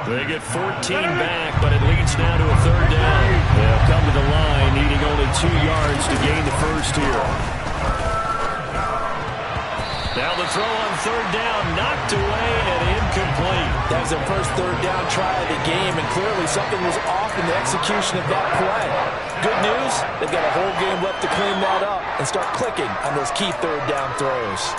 [SPEAKER 1] They get 14 back, but it leads now to a 3rd down. They'll come to the line, needing only 2 yards to gain the first here. Now the throw on 3rd down, knocked away and incomplete.
[SPEAKER 2] That was their first 3rd down try of the game, and clearly something was off in the execution of that play. Good news, they've got a whole game left to clean that up and start clicking on those key 3rd down throws.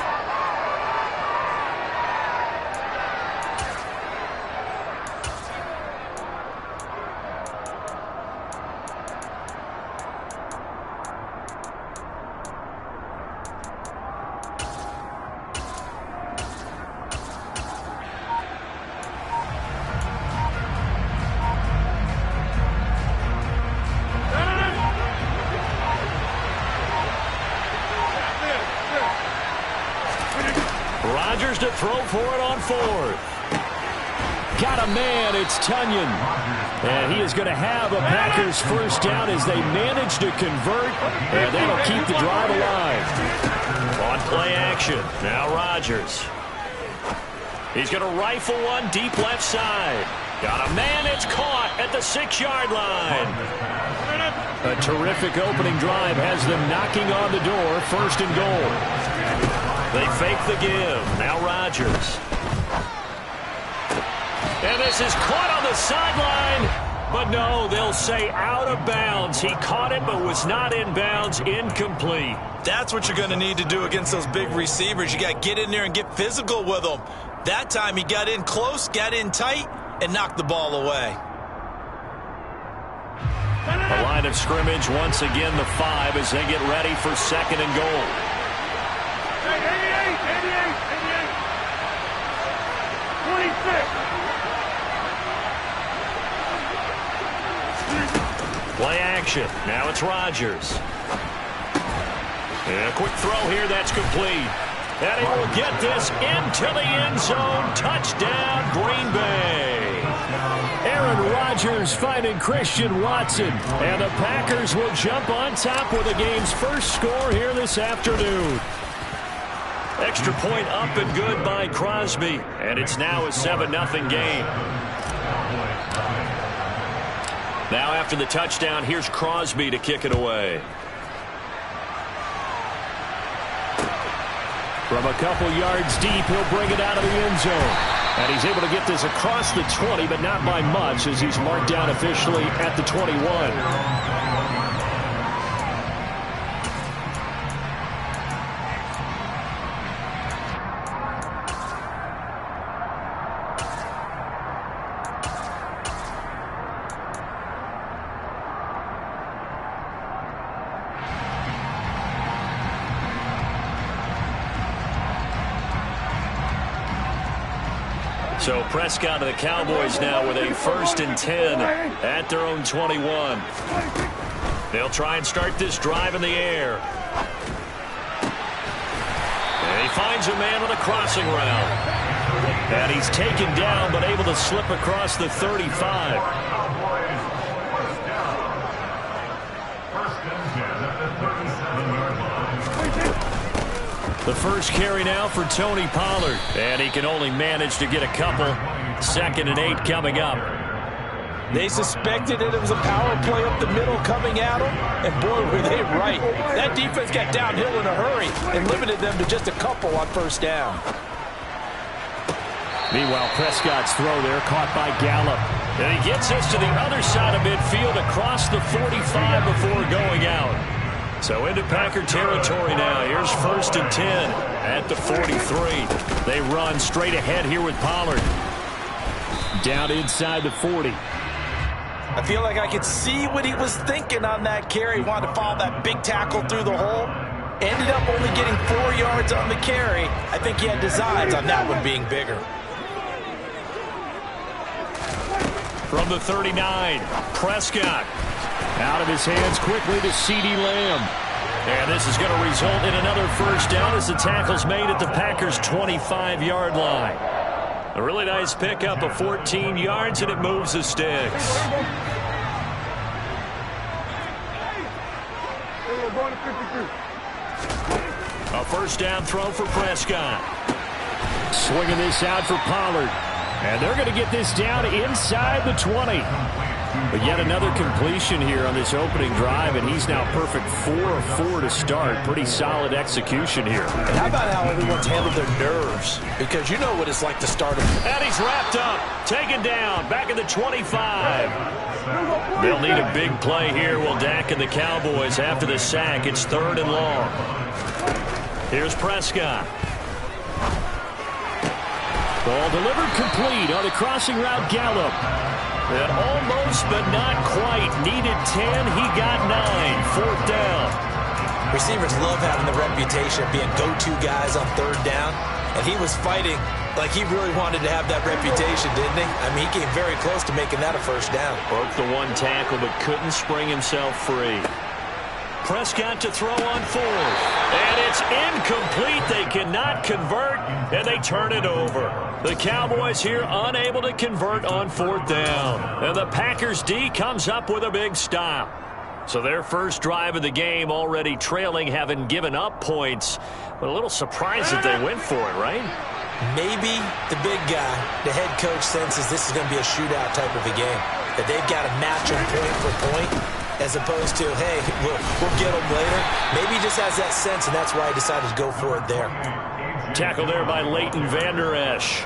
[SPEAKER 1] Rodgers to throw for it on 4th.
[SPEAKER 4] Got a man, it's Tunyon. And he is going to have a Packers first down as they manage to convert, and that'll keep the drive alive.
[SPEAKER 1] On play action, now Rodgers. He's going to rifle one deep left side. Got a man, it's caught at the 6-yard line.
[SPEAKER 4] A terrific opening drive has them knocking on the door, 1st and goal.
[SPEAKER 1] They fake the give. Now Rodgers. And this is caught on the sideline. But no, they'll say out of bounds. He caught it but was not in bounds. Incomplete.
[SPEAKER 5] That's what you're going to need to do against those big receivers. You got to get in there and get physical with them. That time he got in close, got in tight, and knocked the ball away.
[SPEAKER 1] A line of scrimmage once again, the 5 as they get ready for 2nd and goal.
[SPEAKER 3] 26.
[SPEAKER 1] Play action. Now it's Rodgers. And a quick throw here that's complete. And he will get this into the end zone. Touchdown, Green Bay.
[SPEAKER 4] Aaron Rodgers finding Christian Watson. And the Packers will jump on top with the game's first score here this afternoon.
[SPEAKER 1] Extra point up and good by Crosby. And it's now a 7-0 game. Now after the touchdown, here's Crosby to kick it away.
[SPEAKER 4] From a couple yards deep, he'll bring it out of the end zone. And he's able to get this across the 20, but not by much as he's marked down officially at the 21.
[SPEAKER 1] So Prescott and the Cowboys now with a 1st and 10 at their own 21. They'll try and start this drive in the air. And he finds a man on a crossing route. And he's taken down but able to slip across the 35. The first carry now for Tony Pollard. And he can only manage to get a couple. 2nd and 8 coming up.
[SPEAKER 2] They suspected it was a power play up the middle coming at them. And boy, were they right. That defense got downhill in a hurry and limited them to just a couple on 1st down.
[SPEAKER 4] Meanwhile, Prescott's throw there caught by Gallup.
[SPEAKER 1] And he gets us to the other side of midfield across the 45 before going out. So into Packer territory now. Here's 1st and 10 at the 43. They run straight ahead here with Pollard.
[SPEAKER 4] Down inside the 40.
[SPEAKER 2] I feel like I could see what he was thinking on that carry. He wanted to follow that big tackle through the hole. Ended up only getting 4 yards on the carry. I think he had designs on that one being bigger.
[SPEAKER 1] From the 39, Prescott.
[SPEAKER 4] Out of his hands quickly to CeeDee Lamb.
[SPEAKER 1] And this is going to result in another 1st down as the tackle's made at the Packers' 25-yard line. A really nice pickup of 14 yards, and it moves the sticks. A 1st down throw for Prescott.
[SPEAKER 4] Swinging this out for Pollard. And they're going to get this down inside the 20. But yet another completion here on this opening drive, and he's now perfect 4 of 4 to start. Pretty solid execution here.
[SPEAKER 2] And how about how everyone's handled their nerves? Because you know what it's like to start them.
[SPEAKER 1] And he's wrapped up, taken down, back at the 25. They'll need a big play here, will Dak and the Cowboys after the sack. It's 3rd and long. Here's Prescott.
[SPEAKER 4] Ball delivered complete on the crossing route, Gallup.
[SPEAKER 1] And almost, but not quite. Needed 10. He got 9. 4th down.
[SPEAKER 2] Receivers love having the reputation of being go-to guys on 3rd down. And he was fighting like he really wanted to have that reputation, didn't he? I mean, he came very close to making that a 1st down.
[SPEAKER 1] Broke the 1 tackle, but couldn't spring himself free. Prescott to throw on 4th. And it's incomplete. They cannot convert, and they turn it over. The Cowboys here unable to convert on 4th down. And the Packers D comes up with a big stop. So their first drive of the game already trailing, having given up points. But a little surprised that they went for it, right?
[SPEAKER 2] Maybe the big guy, the head coach, senses this is going to be a shootout type of a game. That they've got to match them point for point, as opposed to, hey, we'll get them later. Maybe he just has that sense, and that's why he decided to go for it there.
[SPEAKER 1] Tackle there by Leighton Vander Esch.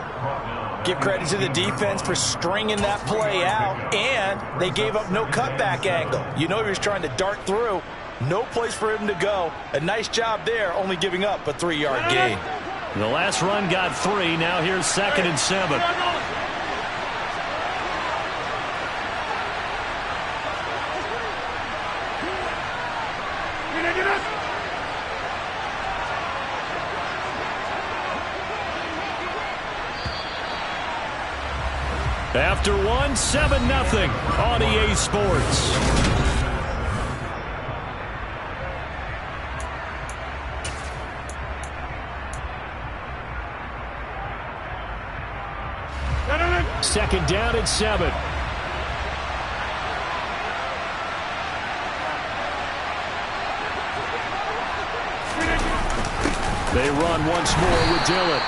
[SPEAKER 2] Give credit to the defense for stringing that play out, and they gave up no cutback angle. You know he was trying to dart through. No place for him to go. A nice job there, only giving up a 3-yard gain.
[SPEAKER 1] The last run got 3. Now here's 2nd and 7. After 1, 7-0 on EA Sports.
[SPEAKER 4] Second down and 7.
[SPEAKER 1] They run once more with Dillon.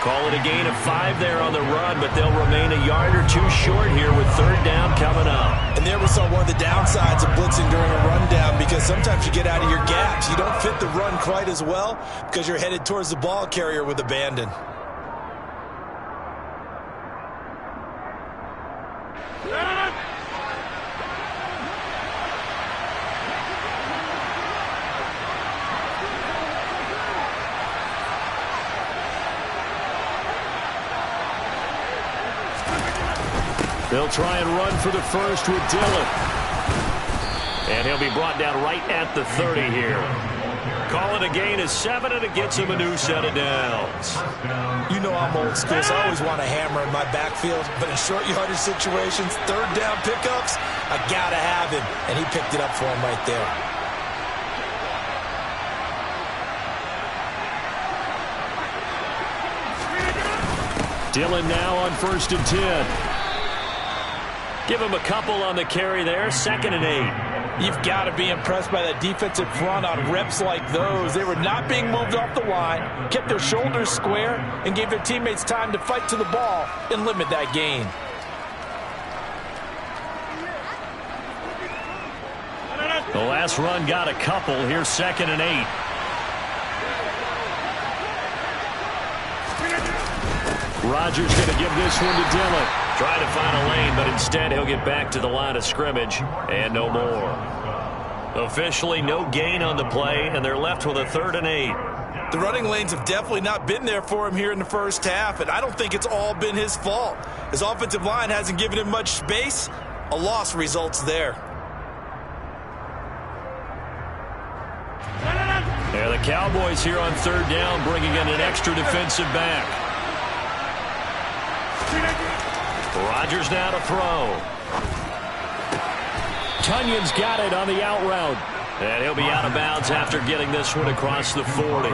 [SPEAKER 1] Call it a gain of 5 there on the run, but they'll remain a yard or 2 short here with 3rd down coming up.
[SPEAKER 2] And there we saw one of the downsides of blitzing during a rundown, because sometimes you get out of your gaps. You don't fit the run quite as well because you're headed towards the ball carrier with abandon.
[SPEAKER 1] They'll try and run for the first with Dillon. And he'll be brought down right at the 30 here. Call it a gain of 7, and it gets him a new set of downs.
[SPEAKER 2] You know I'm old school, so I always want a hammer in my backfield. But in short yardage situations, third down pickups, I got to have him. And he picked it up for him right there.
[SPEAKER 4] Dillon now on 1st and 10.
[SPEAKER 1] Give him a couple on the carry there. 2nd and 8.
[SPEAKER 2] You've got to be impressed by that defensive front on reps like those. They were not being moved off the line, kept their shoulders square, and gave their teammates time to fight to the ball and limit that gain.
[SPEAKER 1] The last run got a couple. Here's 2nd and 8. Rodgers going to give this one to Dillon. Trying to find a lane, but instead he'll get back to the line of scrimmage and no more. Officially no gain on the play, and they're left with a 3rd and 8.
[SPEAKER 5] The running lanes have definitely not been there for him here in the first half, and I don't think it's all been his fault. His offensive line hasn't given him much space. A loss results there.
[SPEAKER 1] Yeah, the Cowboys here on 3rd down, bringing in an extra defensive back. Rodgers now to throw. Tunyon's got it on the out route. And he'll be out of bounds after getting this one across the 40.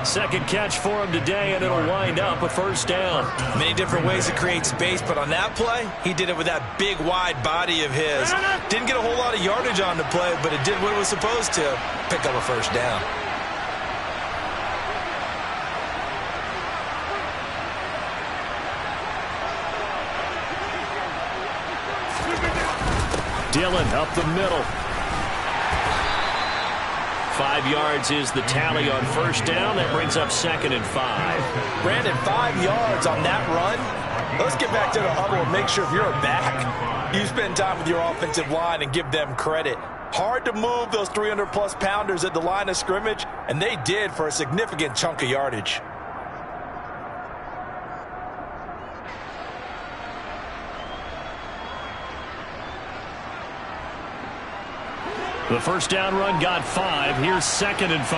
[SPEAKER 1] Second catch for him today, and it'll wind up a 1st down.
[SPEAKER 2] Many different ways to create space, but on that play, he did it with that big, wide body of his. Didn't get a whole lot of yardage on the play, but it did what it was supposed to. Pick up a 1st down.
[SPEAKER 1] Dillon up the middle. 5 yards is the tally on 1st down. That brings up 2nd and 5.
[SPEAKER 2] Brandon, 5 yards on that run. Let's get back to the huddle and make sure if you're back, you spend time with your offensive line and give them credit. Hard to move those 300-plus pounders at the line of scrimmage, and they did for a significant chunk of yardage.
[SPEAKER 1] The 1st down run got 5. Here's 2nd and 5.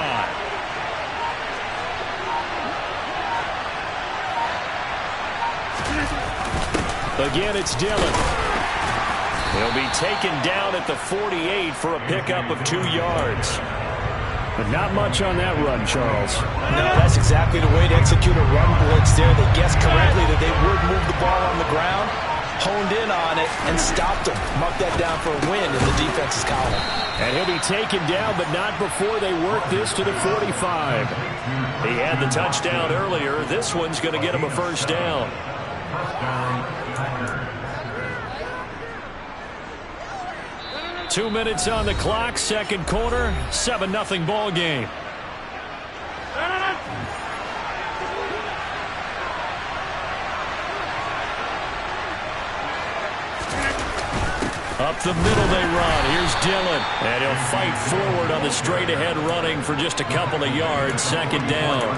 [SPEAKER 1] Again, it's Dillon. He'll be taken down at the 48 for a pickup of 2 yards.
[SPEAKER 4] But not much on that run, Charles.
[SPEAKER 2] No, that's exactly the way to execute a run blitz there. They guessed correctly that they would move the ball on the ground, honed in on it, and stopped them. Mark that down for a win in the defense's column.
[SPEAKER 4] And he'll be taken down, but not before they work this to the 45.
[SPEAKER 1] He had the touchdown earlier. This one's going to get him a 1st down. Two minutes on the clock, 2nd quarter, 7-0 ball game. Up the middle they run. Here's Dillon. And he'll fight forward on the straight-ahead running for just a couple of yards. 2nd down.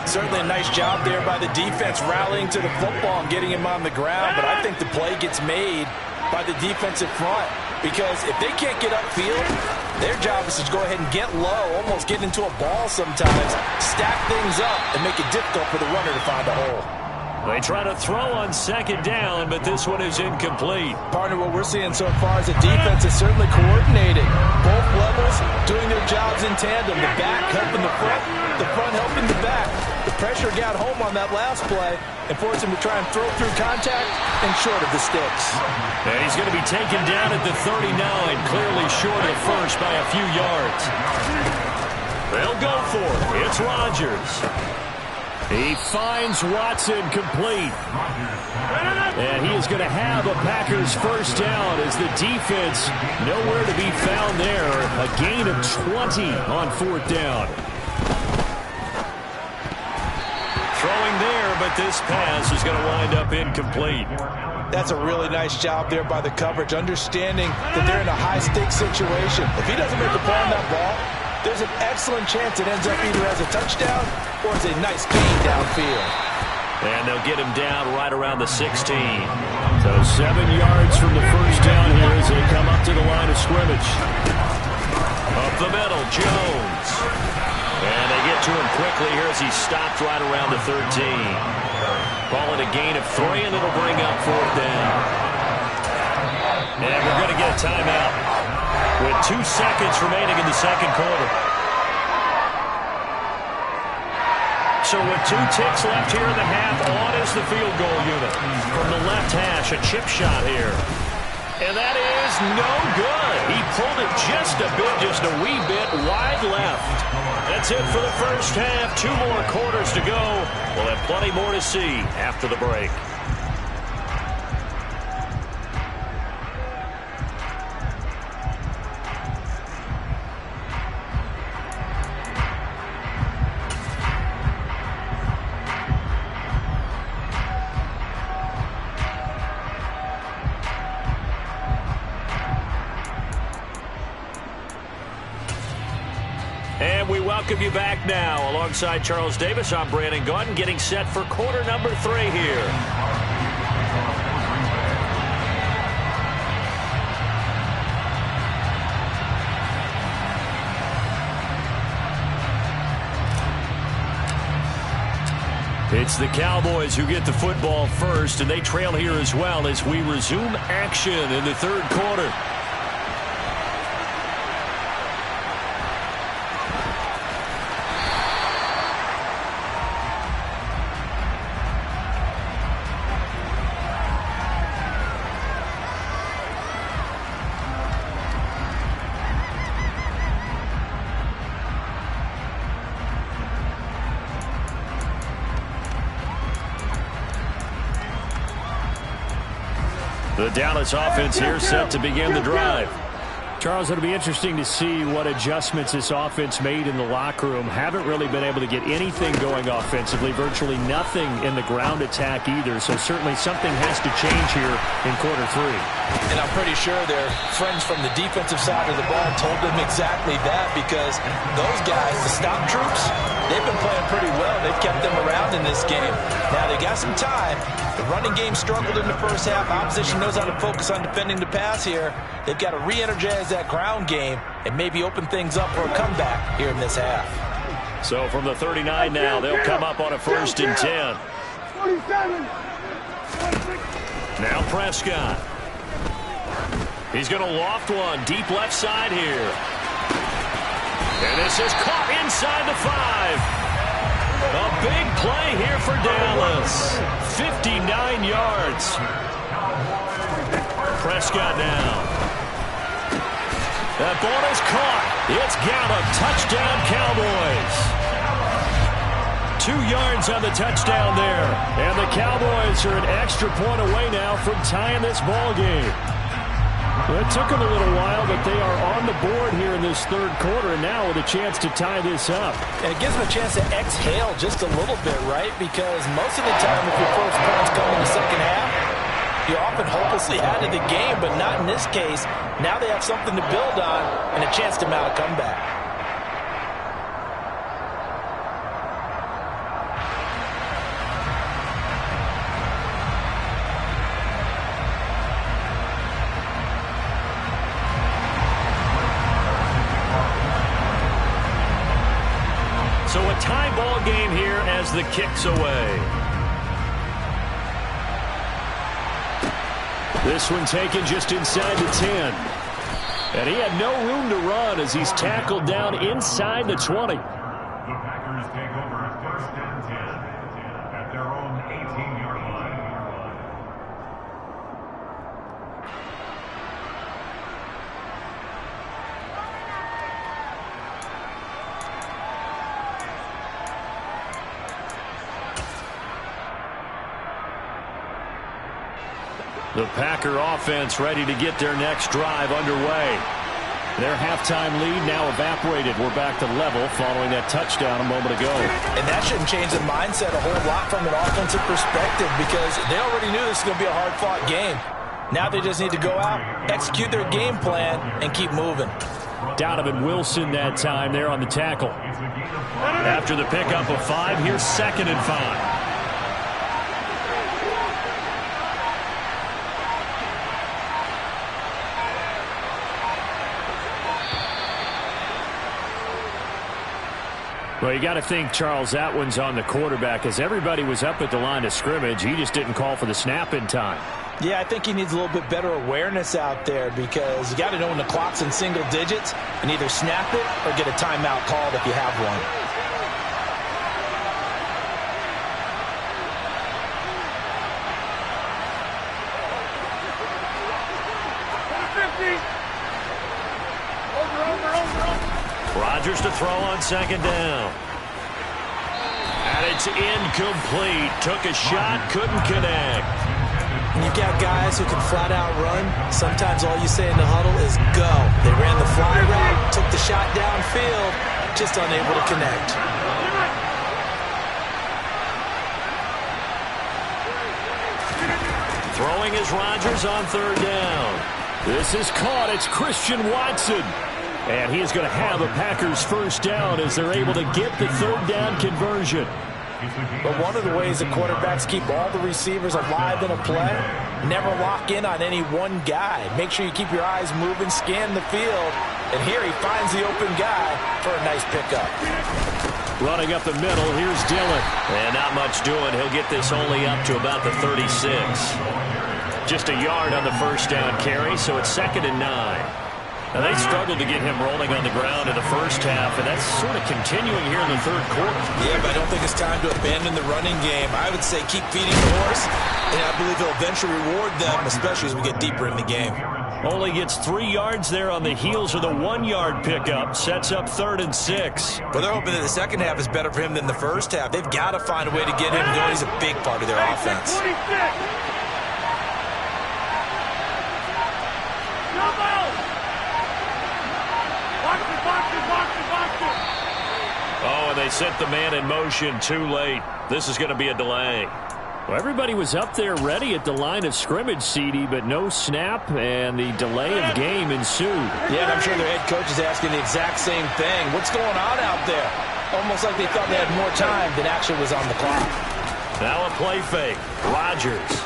[SPEAKER 2] Certainly a nice job there by the defense rallying to the football and getting him on the ground. But I think the play gets made by the defensive front. Because if they can't get upfield, their job is to go ahead and get low, almost get into a ball sometimes, stack things up, and make it difficult for the runner to find a hole.
[SPEAKER 1] They try to throw on 2nd down, but this one is incomplete.
[SPEAKER 2] Partner, what we're seeing so far is the defense is certainly coordinating. Both levels doing their jobs in tandem. The back helping the front helping the back. The pressure got home on that last play and forced him to try and throw through contact and short of the sticks.
[SPEAKER 1] And he's going to be taken down at the 39, clearly short of the 1st by a few yards. They'll go for it. It's Rodgers. He finds Watson complete. And he is going to have a Packers 1st down as the defense nowhere to be found there. A gain of 20 on 4th down. Throwing there, but this pass is going to wind up incomplete.
[SPEAKER 2] That's a really nice job there by the coverage, understanding that they're in a high-stakes situation. If he doesn't make a play on that ball, there's an excellent chance it ends up either as a touchdown or as a nice gain downfield.
[SPEAKER 1] And they'll get him down right around the 16. So 7 yards from the 1st down here as they come up to the line of scrimmage. Up the middle, Jones. And they get to him quickly here as he stopped right around the 13. Call it a gain of 3, and it'll bring up 4th down. And we're going to get a timeout with 2 seconds remaining in the second quarter. So with 2 ticks left here in the half, on is the field goal unit. From the left hash, a chip shot here. And that is no good. He pulled it just a bit, just a wee bit wide left. That's it for the first half. 2 more quarters to go. We'll have plenty more to see after the break. And we welcome you back now. Alongside Charles Davis, I'm Brandon Gaudin, getting set for quarter number 3 here. It's the Cowboys who get the football first, and they trail here as well as we resume action in the third quarter. The Dallas offense here set to begin the drive.
[SPEAKER 4] Charles, it'll be interesting to see what adjustments this offense made in the locker room. Haven't really been able to get anything going offensively, virtually nothing in the ground attack either. So certainly something has to change here in quarter 3.
[SPEAKER 2] And I'm pretty sure their friends from the defensive side of the ball told them exactly that, because those guys, the stop troops, they've been playing pretty well. They've kept them around in this game. Now they got some time. The running game struggled in the first half. Opposition knows how to focus on defending the pass here. They've got to re-energize that ground game and maybe open things up for a comeback here in this half.
[SPEAKER 1] So from the 39 now, they'll come up on a 1st and 10.
[SPEAKER 3] 47.
[SPEAKER 1] Now Prescott. He's going to loft one deep left side here. And this is caught inside the 5. A big play here for Dallas. 59 yards. Prescott now. That ball is caught. It's Gallup. Touchdown, Cowboys. 2 yards on the touchdown there. And the Cowboys are an extra point away now from tying this ball game. Well, it took them a little while, but they are on the board here in this third quarter, and now with a chance to tie this up.
[SPEAKER 2] And it gives them a chance to exhale just a little bit, right? Because most of the time, if your first points come in the second half, you're often hopelessly out of the game, but not in this case. Now they have something to build on and a chance to mount a comeback.
[SPEAKER 1] So a tie ball game here as the kick's away. This one taken just inside the 10. And he had no room to run as he's tackled down inside the 20.
[SPEAKER 6] The Packers take over 1st and 10 at their own 18-yard line.
[SPEAKER 1] The Packer offense ready to get their next drive underway. Their halftime lead now evaporated. We're back to level following that touchdown a moment ago.
[SPEAKER 2] And that shouldn't change the mindset a whole lot from an offensive perspective, because they already knew this was going to be a hard-fought game. Now they just need to go out, execute their game plan, and keep moving.
[SPEAKER 1] Donovan Wilson that time there on the tackle. After the pickup of 5, here's 2nd and 5.
[SPEAKER 4] Well, you got to think, Charles, that one's on the quarterback, as everybody was up at the line of scrimmage. He just didn't call for the snap in time.
[SPEAKER 2] Yeah, I think he needs a little bit better awareness out there, because you got to know when the clock's in single digits and either snap it or get a timeout called if you have one.
[SPEAKER 1] Rodgers to throw on second down. And it's incomplete. Took a shot, couldn't connect.
[SPEAKER 2] When you've got guys who can flat out run, sometimes all you say in the huddle is go. They ran the fly route, took the shot downfield, just unable to connect.
[SPEAKER 1] Throwing is Rodgers on third down.
[SPEAKER 4] This is caught. It's Christian Watson. And he is going to have a Packers first down as they're able to get the third down conversion.
[SPEAKER 2] But one of the ways that quarterbacks keep all the receivers alive in a play, never lock in on any one guy. Make sure you keep your eyes moving, scan the field, and here he finds the open guy for a nice pickup.
[SPEAKER 4] Running up the middle, here's Dillon.
[SPEAKER 1] And not much doing. He'll get this only up to about the 36.
[SPEAKER 4] Just a yard on the first down carry, so it's 2nd and 9.
[SPEAKER 1] Now, they struggled to get him rolling on the ground in the first half, and that's sort of continuing here in the third quarter.
[SPEAKER 2] Yeah, but I don't think it's time to abandon the running game. I would say keep feeding the horse, and I believe he'll eventually reward them, especially as we get deeper in the game.
[SPEAKER 1] Only gets 3 yards there on the heels of the 1-yard pickup. Sets up 3rd and 6.
[SPEAKER 2] Well, they're hoping that the second half is better for him than the first half. They've got to find a way to get him going. He's a big part of their offense.
[SPEAKER 1] Oh, and they sent the man in motion too late. This is going to be a delay.
[SPEAKER 4] Well, everybody was up there ready at the line of scrimmage, CD, but no snap, and the delay of game ensued.
[SPEAKER 2] Yeah, and I'm sure their head coach is asking the exact same thing. What's going on out there? Almost like they thought they had more time than actually was on the clock.
[SPEAKER 1] Now a play fake. Rodgers.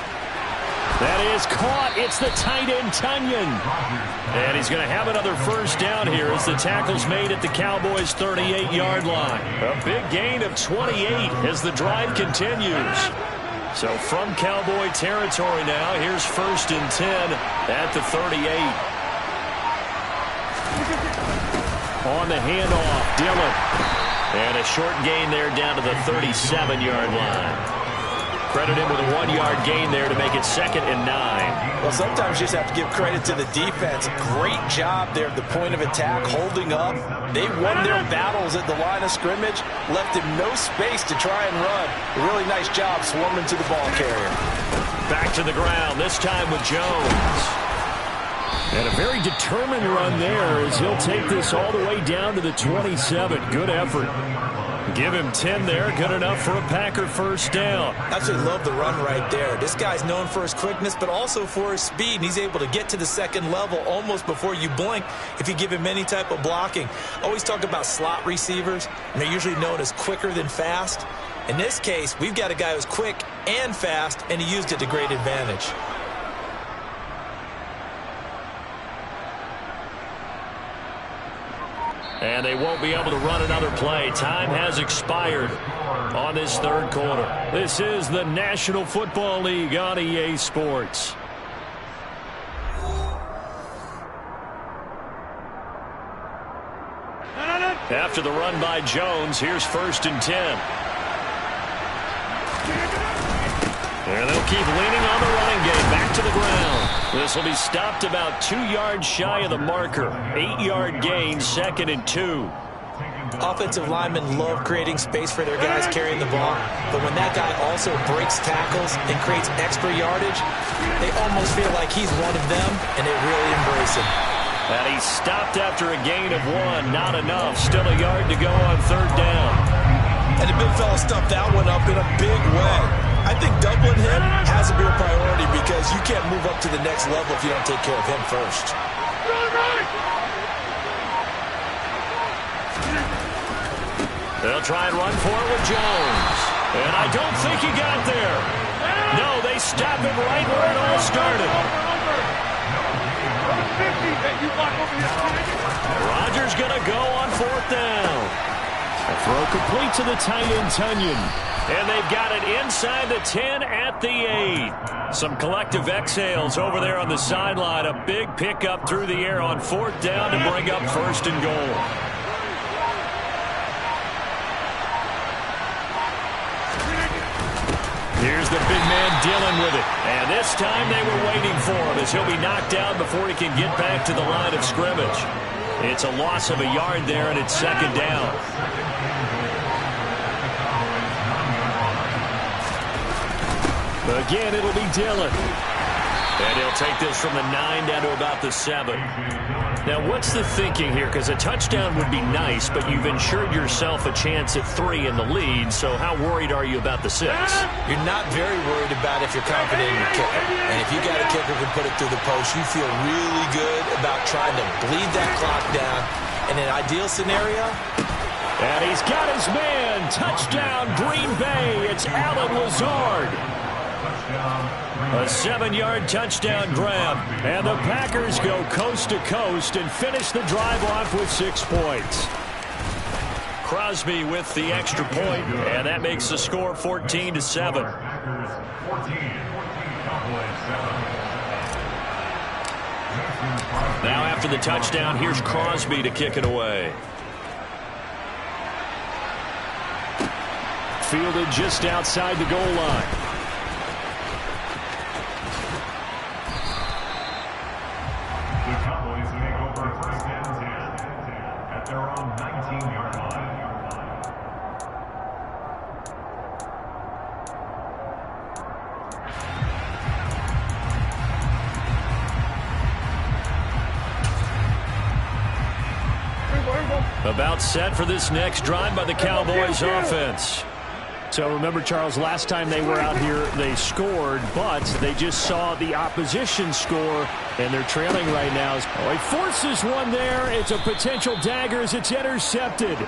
[SPEAKER 4] That is caught. It's the tight end, Tunyon.
[SPEAKER 1] And he's going to have another first down here as the tackle's made at the Cowboys' 38-yard line. A big gain of 28 as the drive continues. So from Cowboy territory now, here's 1st and 10 at the 38.
[SPEAKER 4] On the handoff, Dillon.
[SPEAKER 1] And a short gain there down to the 37-yard line. Credit him with a 1-yard gain there to make it 2nd and 9.
[SPEAKER 2] Well, sometimes you just have to give credit to the defense. Great job there at the point of attack, holding up. They won their battles at the line of scrimmage, left him no space to try and run. A really nice job swarming to the ball carrier.
[SPEAKER 1] Back to the ground, this time with Jones.
[SPEAKER 4] And a very determined run there as he'll take this all the way down to the 27. Good effort.
[SPEAKER 1] Give him 10 there. Good enough for a Packer first down.
[SPEAKER 2] I absolutely love the run right there. This guy's known for his quickness, but also for his speed. And he's able to get to the second level almost before you blink if you give him any type of blocking. Always talk about slot receivers, and they're usually known as quicker than fast. In this case, we've got a guy who's quick and fast, and he used it to great advantage.
[SPEAKER 1] And they won't be able to run another play. Time has expired on this third quarter. This is the National Football League on EA Sports. After the run by Jones, here's 1st and 10. And they'll keep leaning on the running game. Back to the ground. This will be stopped about 2 yards shy of the marker. 8-yard gain, 2nd and 2.
[SPEAKER 2] Offensive linemen love creating space for their guys carrying the ball, but when that guy also breaks tackles and creates extra yardage, they almost feel like he's one of them, and they really embrace him.
[SPEAKER 1] And he stopped after a gain of 1. Not enough. Still a yard to go on 3rd down.
[SPEAKER 2] And the big fella stuffed that one up in a big way. I think doubling him has to be a priority because you can't move up to the next level if you don't take care of him first.
[SPEAKER 1] They'll try and run for it with Jones. And I don't think he got there. No, they stop him right where it all started. Rodgers going to go on 4th down.
[SPEAKER 4] A throw complete to the tight end, Tonyan.
[SPEAKER 1] And they've got it inside the 10 at the 8. Some collective exhales over there on the sideline. A big pickup through the air on 4th down to bring up 1st and goal. Here's the big man Dillon with it. And this time they were waiting for him as he'll be knocked down before he can get back to the line of scrimmage. It's a loss of a yard there, and it's 2nd down.
[SPEAKER 4] Again, it'll be Dillon.
[SPEAKER 1] And he'll take this from the 9 down to about the 7.
[SPEAKER 4] Now, what's the thinking here? Because a touchdown would be nice, but you've ensured yourself a chance at 3 in the lead, so how worried are you about the 6?
[SPEAKER 2] You're not very worried about if you're confident in your kicker. And if you got a kicker who can put it through the post, you feel really good about trying to bleed that clock down. In an ideal scenario,
[SPEAKER 4] and he's got his man. Touchdown, Green Bay. It's Allen Lazard.
[SPEAKER 1] A 7-yard touchdown grab.
[SPEAKER 4] And the Packers go coast to coast and finish the drive off with 6 points.
[SPEAKER 1] Crosby with the extra point, and that makes the score 14-7. Now after the touchdown, here's Crosby to kick it away.
[SPEAKER 4] Fielded just outside the goal line.
[SPEAKER 1] About set for this next drive by the Cowboys offense.
[SPEAKER 4] So remember, Charles, last time they were out here, they scored, but they just saw the opposition score, and they're trailing right now. Oh, he forces one there. It's a potential dagger as it's intercepted.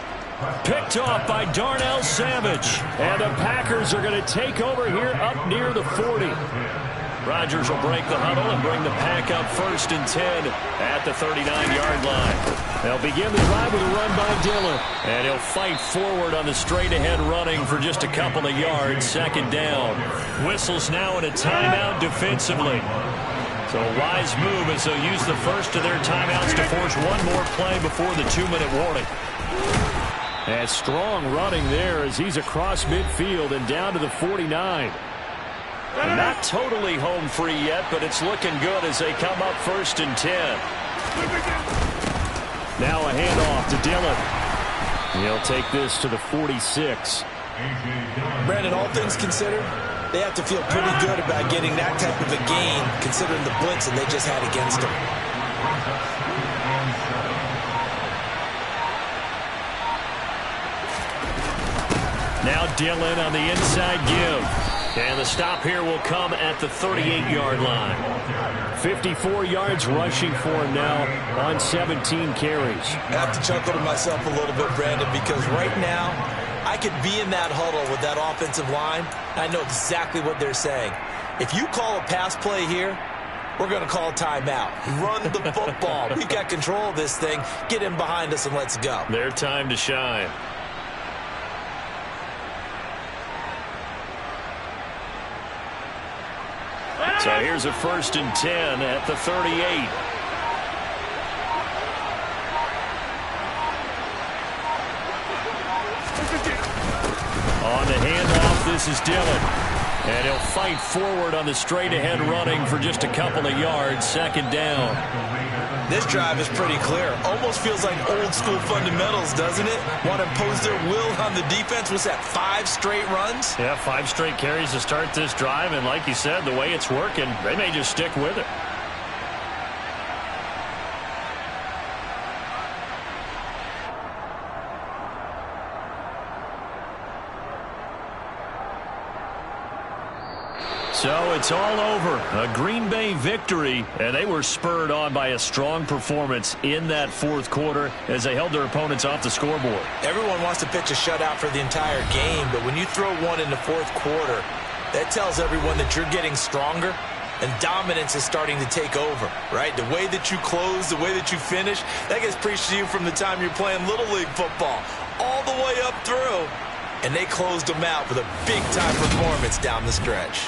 [SPEAKER 1] Picked off by Darnell Savage.
[SPEAKER 4] And the Packers are going to take over here up near the 40.
[SPEAKER 1] Rodgers will break the huddle and bring the Pack up 1st and 10 at the 39-yard line.
[SPEAKER 4] They'll begin the drive with a run by Dillon.
[SPEAKER 1] And he'll fight forward on the straight-ahead running for just a couple of yards. 2nd down. Whistles now in a timeout defensively. So a wise move as they'll use the first of their timeouts to force one more play before the 2-minute warning.
[SPEAKER 4] And strong running there as he's across midfield and down to the 49.
[SPEAKER 1] Not totally home free yet, but it's looking good as they come up 1st and 10.
[SPEAKER 4] Now a handoff to Dillon. He'll take this to the 46.
[SPEAKER 2] Brandon, all things considered, they have to feel pretty good about getting that type of a gain considering the blitz that they just had against them.
[SPEAKER 1] Now Dillon on the inside give. And the stop here will come at the 38-yard line.
[SPEAKER 4] 54 yards rushing for him now on 17 carries.
[SPEAKER 2] I have to chuckle to myself a little bit, Brandon, because right now I could be in that huddle with that offensive line. I know exactly what they're saying. If you call a pass play here, we're going to call a timeout. Run the football. We've got control of this thing. Get in behind us and let's go.
[SPEAKER 1] Their time to shine. So here's a 1st and 10 at the 38. On the handoff, this is Dillon. And he'll fight forward on the straight-ahead running for just a couple of yards. 2nd down.
[SPEAKER 2] This drive is pretty clear. Almost feels like old-school fundamentals, doesn't it? Want to impose their will on the defense. What's that, 5 straight runs?
[SPEAKER 1] Yeah, 5 straight carries to start this drive. And like you said, the way it's working, they may just stick with it. So it's all over. A Green Bay victory, and they were spurred on by a strong performance in that 4th quarter as they held their opponents off the scoreboard.
[SPEAKER 2] Everyone wants to pitch a shutout for the entire game, but when you throw one in the 4th quarter, that tells everyone that you're getting stronger and dominance is starting to take over, right? The way that you close, the way that you finish, that gets preached to you from the time you're playing Little League football all the way up through. And they closed them out with a big-time performance down the stretch.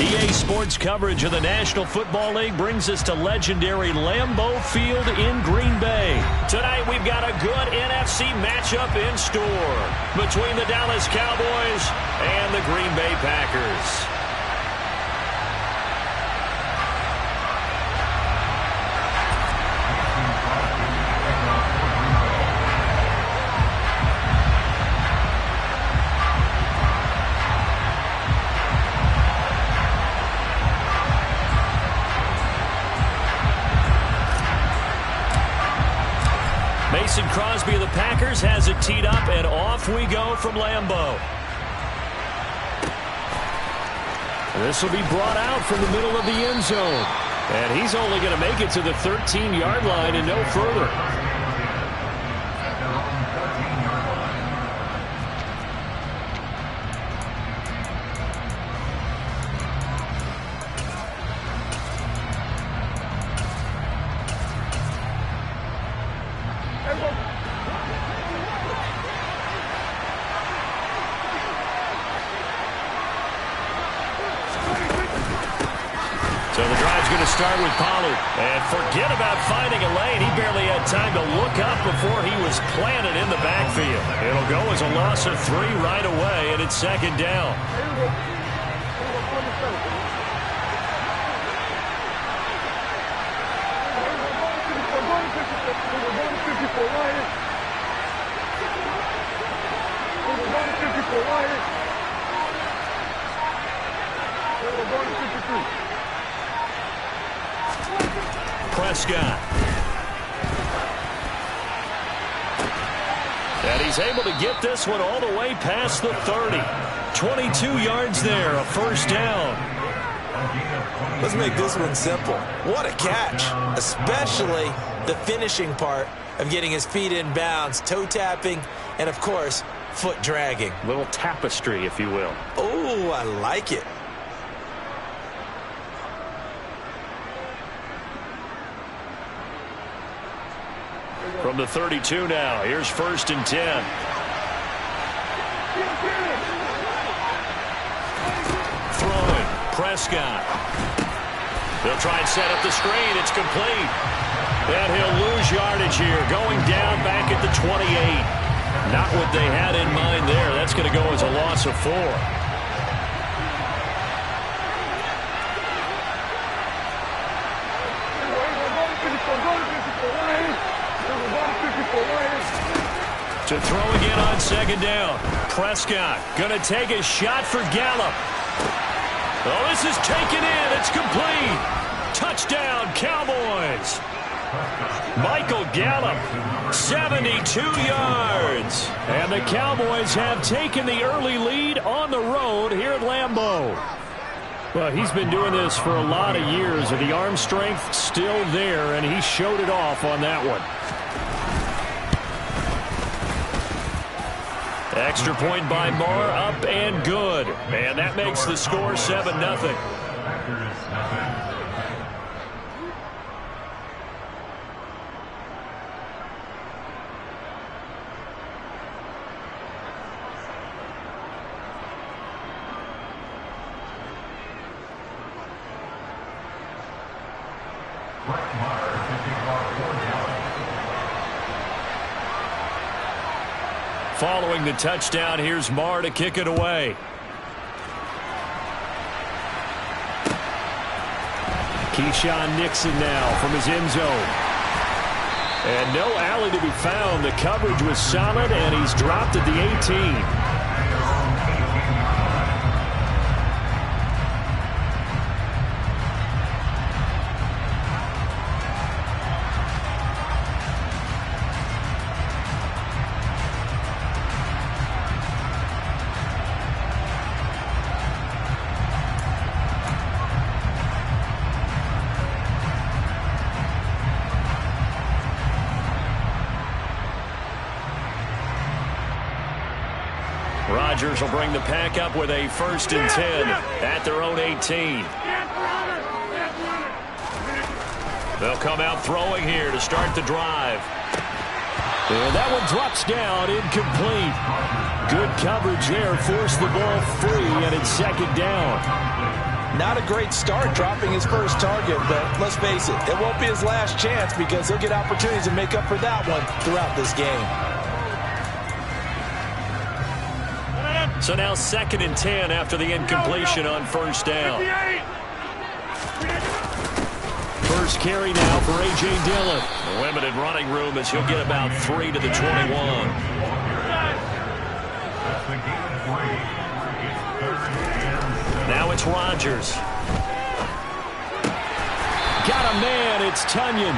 [SPEAKER 1] EA Sports coverage of the National Football League brings us to legendary Lambeau Field in Green Bay. Tonight we've got a good NFC matchup in store between the Dallas Cowboys and the Green Bay Packers. Mason Crosby of the Packers has it teed up, and off we go from Lambeau. This will be brought out from the middle of the end zone. And he's only going to make it to the 13-yard line and no further. So the drive's going to start with Pollard. And forget about finding a lane. He barely had time to look up before he was planted in the backfield. It'll go as a loss of 3 right away, and it's second down. Prescott. And he's able to get this one all the way past the 30. 22 yards there, a first down.
[SPEAKER 2] Let's make this one simple. What a catch, especially the finishing part of getting his feet in bounds, toe tapping, and of course, foot dragging.
[SPEAKER 4] Little tapestry, if you will.
[SPEAKER 2] Oh, I like it.
[SPEAKER 1] From the 32 now, here's 1st and 10. Throwing, Prescott. They'll try and set up the screen. It's complete. And he'll lose yardage here, going down back at the 28. Not what they had in mind there. That's going to go as a loss of 4. To throw again on 2nd down. Prescott going to take a shot for Gallup. Oh, this is taken in. It's complete. Touchdown, Cowboys. Michael Gallup, 72 yards. And the Cowboys have taken the early lead on the road here at Lambeau. Well, he's been doing this for a lot of years, and the arm strength still there, and he showed it off on that one. Extra point by Moore, up and good. And that makes the score 7-0. Following the touchdown, here's Marr to kick it away. Keyshawn Nixon now from his end zone. And no alley to be found. The coverage was solid, and he's dropped at the 18. Rodgers will bring the pack up with a 1st and 10 at their own 18. They'll come out throwing here to start the drive. And that one drops down, incomplete. Good coverage there, forced the ball free, and it's 2nd down.
[SPEAKER 2] Not a great start dropping his first target, but let's face it, it won't be his last chance because he'll get opportunities to make up for that one throughout this game.
[SPEAKER 1] So now 2nd and 10 after the incompletion on 1st down. First carry now for A.J. Dillon. Limited running room as he'll get about 3 to the 21. Now it's Rodgers. Got a man, it's Tunyon.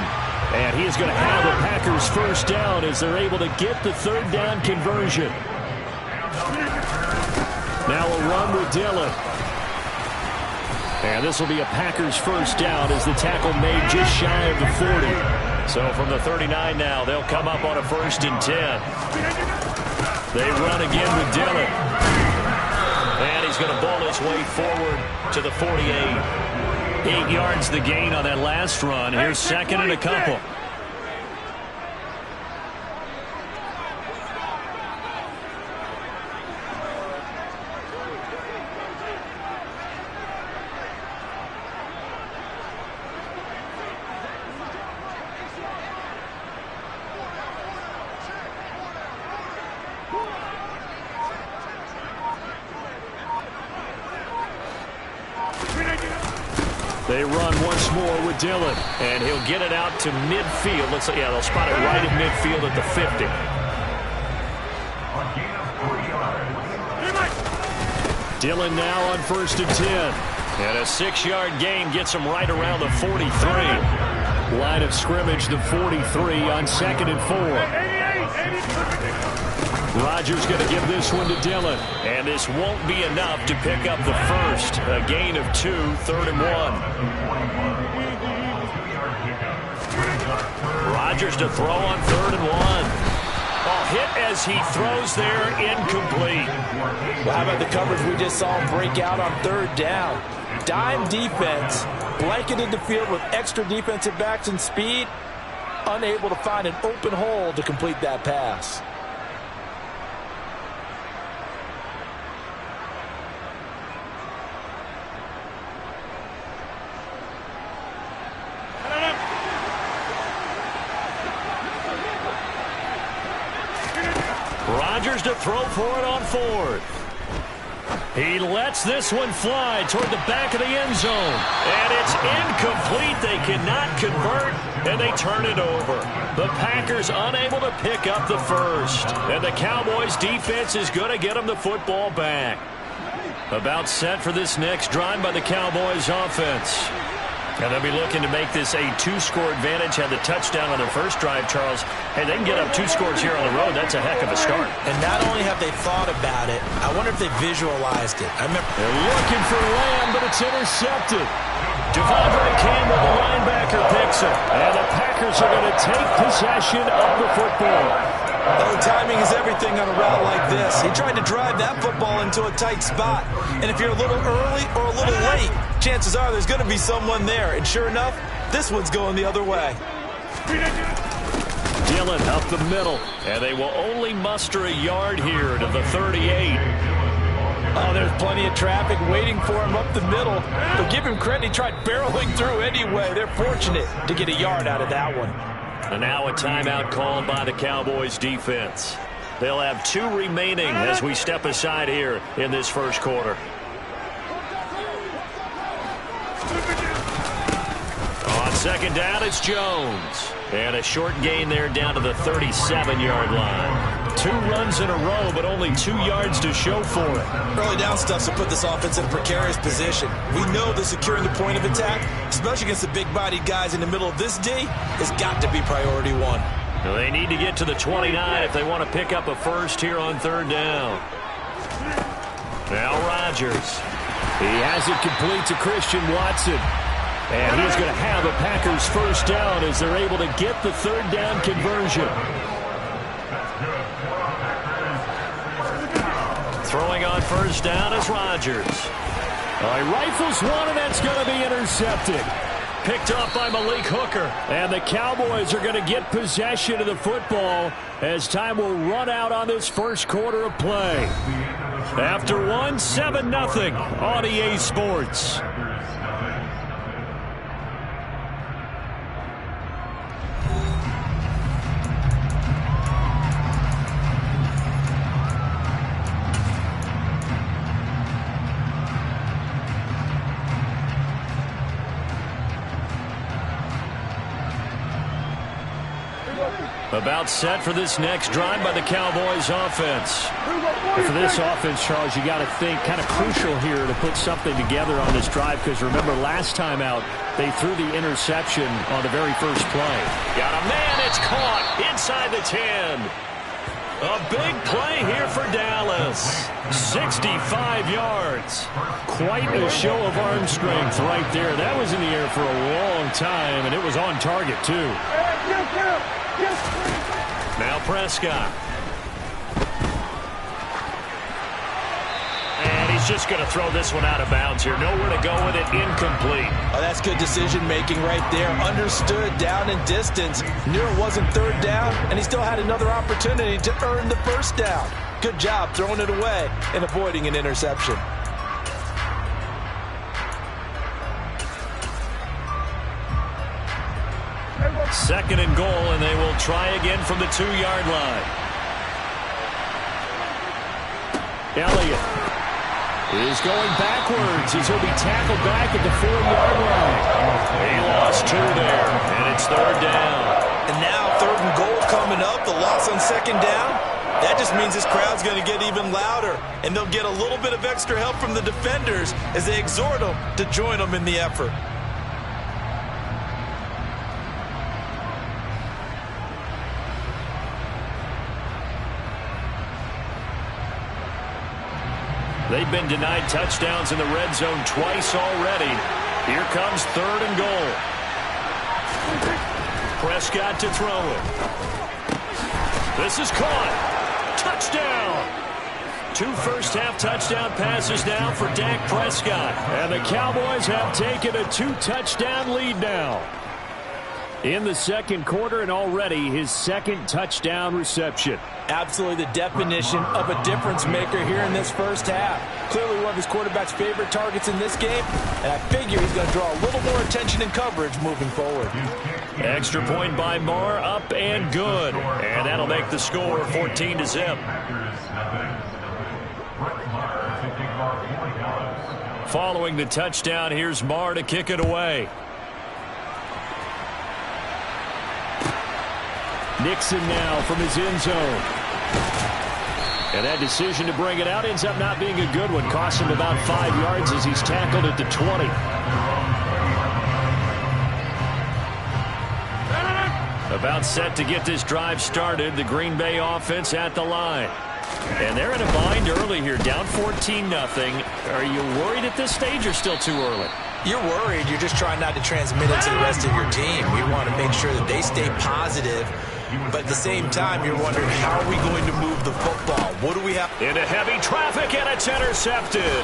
[SPEAKER 1] And he is going to have the Packers 1st down as they're able to get the 3rd down conversion. Now a run with Dillon. And this will be a Packers 1st down as the tackle made just shy of the 40. So from the 39 now, they'll come up on a 1st and 10. They run again with Dillon. And he's going to ball his way forward to the 48. 8 yards the gain on that last run. Here's 2nd and a couple. They run once more with Dillon, and he'll get it out to midfield. Let's say, yeah, they'll spot it right at midfield at the 50. Dillon now on 1st and 10. And a 6-yard gain gets him right around the 43. Line of scrimmage, the 43 on 2nd and 4. Rodgers going to give this one to Dillon. And this won't be enough to pick up the first. A gain of 2, 3rd and 1. Rodgers to throw on 3rd and 1. Hit as he throws there, incomplete.
[SPEAKER 2] Well, how about the coverage we just saw him break out on 3rd down? Dime defense, blanketed the field with extra defensive backs and speed, unable to find an open hole to complete that pass.
[SPEAKER 1] Rodgers to throw for it on 4th. He lets this one fly toward the back of the end zone. And it's incomplete. They cannot convert, and they turn it over. The Packers unable to pick up the first. And the Cowboys defense is going to get them the football back. About set for this next drive by the Cowboys offense. And they'll be looking to make this a 2-score advantage. Had the touchdown on their first drive, Charles. Hey, they can get up 2 scores here on the road. That's a heck of a start.
[SPEAKER 2] And not only have they thought about it, I wonder if they visualized it. I remember
[SPEAKER 1] they're looking for Lamb, but it's intercepted. Devondre Campbell, the linebacker, picks it. And the Packers are going to take possession of the football.
[SPEAKER 2] Oh, timing is everything on a route like this. He tried to drive that football into a tight spot. And if you're a little early or a little late, chances are there's going to be someone there. And sure enough, this one's going the other way.
[SPEAKER 1] Dillon up the middle. And they will only muster a yard here to the 38.
[SPEAKER 2] Oh, there's plenty of traffic waiting for him up the middle. But give him credit, he tried barreling through anyway. They're fortunate to get a yard out of that one.
[SPEAKER 1] And now a timeout called by the Cowboys defense. They'll have 2 remaining as we step aside here in this first quarter. On 2nd down, it's Jones. And a short gain there down to the 37-yard line. 2 runs in a row, but only 2 yards to show for it.
[SPEAKER 2] Early down stuff's to put this offense in a precarious position. We know that securing the point of attack, especially against the big-bodied guys in the middle of this D, has got to be priority 1.
[SPEAKER 1] Well, they need to get to the 29 if they want to pick up a first here on 3rd down. Now Rodgers. He has it complete to Christian Watson. And he's going to have a Packers first down as they're able to get the 3rd down conversion. Throwing on 1st down is Rodgers. He rifles one, and that's going to be intercepted. Picked up by Malik Hooker. And the Cowboys are going to get possession of the football as time will run out on this first quarter of play. After 7-0 on EA Sports. About set for this next drive by the Cowboys offense.
[SPEAKER 4] For this offense, Charles, you got to think kind of crucial here to put something together on this drive, because remember last time out they threw the interception on the very first play.
[SPEAKER 1] Got a man, it's caught inside the 10. A big play here for Dallas. 65 yards.
[SPEAKER 4] Quite a show of arm strength right there. That was in the air for a long time, and it was on target too.
[SPEAKER 1] Now Prescott. And he's just going to throw this one out of bounds here. Nowhere to go with it. Incomplete.
[SPEAKER 2] Oh, that's good decision-making right there. Understood down and distance. Knew it wasn't 3rd down, and he still had another opportunity to earn the first down. Good job throwing it away and avoiding an interception.
[SPEAKER 1] Second and goal, and they will try again from the 2-yard line.
[SPEAKER 4] Elliott is going backwards as he'll be tackled back at the 4-yard line.
[SPEAKER 1] He lost 2 there, and it's 3rd down.
[SPEAKER 2] And now 3rd and goal coming up. The loss on 2nd down. That just means this crowd's going to get even louder, and they'll get a little bit of extra help from the defenders as they exhort them to join them in the effort.
[SPEAKER 1] They've been denied touchdowns in the red zone twice already. Here comes 3rd and goal. Prescott to throw it. This is caught. Touchdown. 2 first-half touchdown passes now for Dak Prescott. And the Cowboys have taken a 2-touchdown lead now. In the second quarter, and already his 2nd touchdown reception.
[SPEAKER 2] Absolutely the definition of a difference maker here in this first half. Clearly one of his quarterback's favorite targets in this game, and I figure he's going to draw a little more attention and coverage moving forward.
[SPEAKER 1] Extra point by Marr, up and good. And that'll make the score 14-0. Following the touchdown, here's Marr to kick it away. Nixon now from his end zone. And that decision to bring it out ends up not being a good one. Costs him about 5 yards as he's tackled at the 20. About set to get this drive started. The Green Bay offense at the line. And they're in a bind early here, down 14-0. Are you worried at this stage or still too early?
[SPEAKER 2] You're worried. You're just trying not to transmit it to the rest of your team. You want to make sure that they stay positive. But at the same time, you're wondering, how are we going to move the football? What do we have?
[SPEAKER 1] Into heavy traffic, and it's intercepted.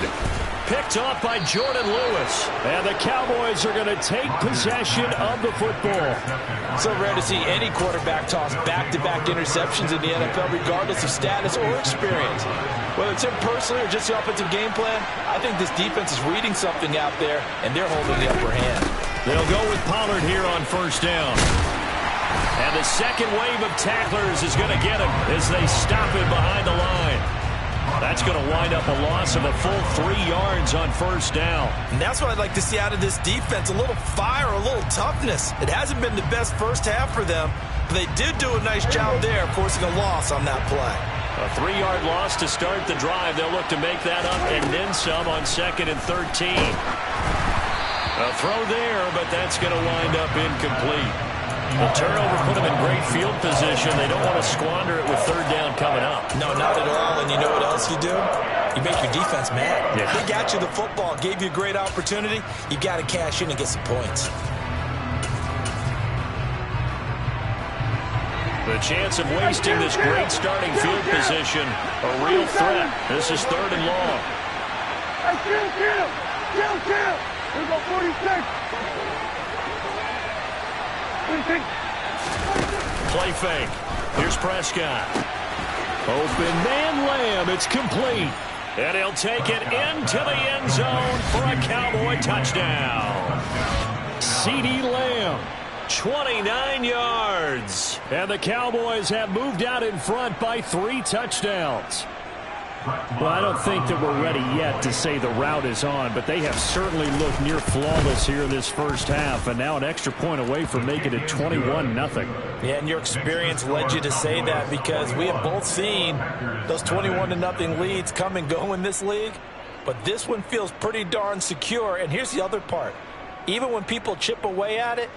[SPEAKER 1] Picked off by Jordan Lewis. And the Cowboys are going to take possession of the football.
[SPEAKER 2] So rare to see any quarterback toss back-to-back interceptions in the NFL, regardless of status or experience. Whether it's him personally or just the offensive game plan, I think this defense is reading something out there, and they're holding the upper hand.
[SPEAKER 1] They'll go with Pollard here on 1st down. And the second wave of tacklers is going to get him as they stop him behind the line. That's going to wind up a loss of a full 3 yards on 1st down.
[SPEAKER 2] And that's what I'd like to see out of this defense, a little fire, a little toughness. It hasn't been the best first half for them, but they did do a nice job there, forcing a loss on that play.
[SPEAKER 1] A 3-yard loss to start the drive. They'll look to make that up and then some on 2nd and 13. A throw there, but that's going to wind up incomplete. The turnover put them in great field position. They don't want to squander it with 3rd down coming up.
[SPEAKER 2] No, not at all. And you know what else you do? You make your defense mad.
[SPEAKER 1] Yeah.
[SPEAKER 2] They got you the football, gave you a great opportunity. You got to cash in and get some points.
[SPEAKER 1] The chance of wasting this great starting field position, a real threat. This is 3rd and long.
[SPEAKER 3] Hey, chill. Here we go, 46.
[SPEAKER 1] Play fake. Here's Prescott. Open man Lamb. It's complete. And he'll take it into the end zone for a Cowboy touchdown. CeeDee Lamb, 29 yards. And the Cowboys have moved out in front by 3 touchdowns.
[SPEAKER 4] Well, I don't think that we're ready yet to say the route is on, but they have certainly looked near flawless here in this first half, and now an extra point away from making it 21-0.
[SPEAKER 2] Yeah, and your experience led you to say that, because we have both seen those 21-0 leads come and go in this league, but this one feels pretty darn secure. And here's the other part. Even when people chip away at it,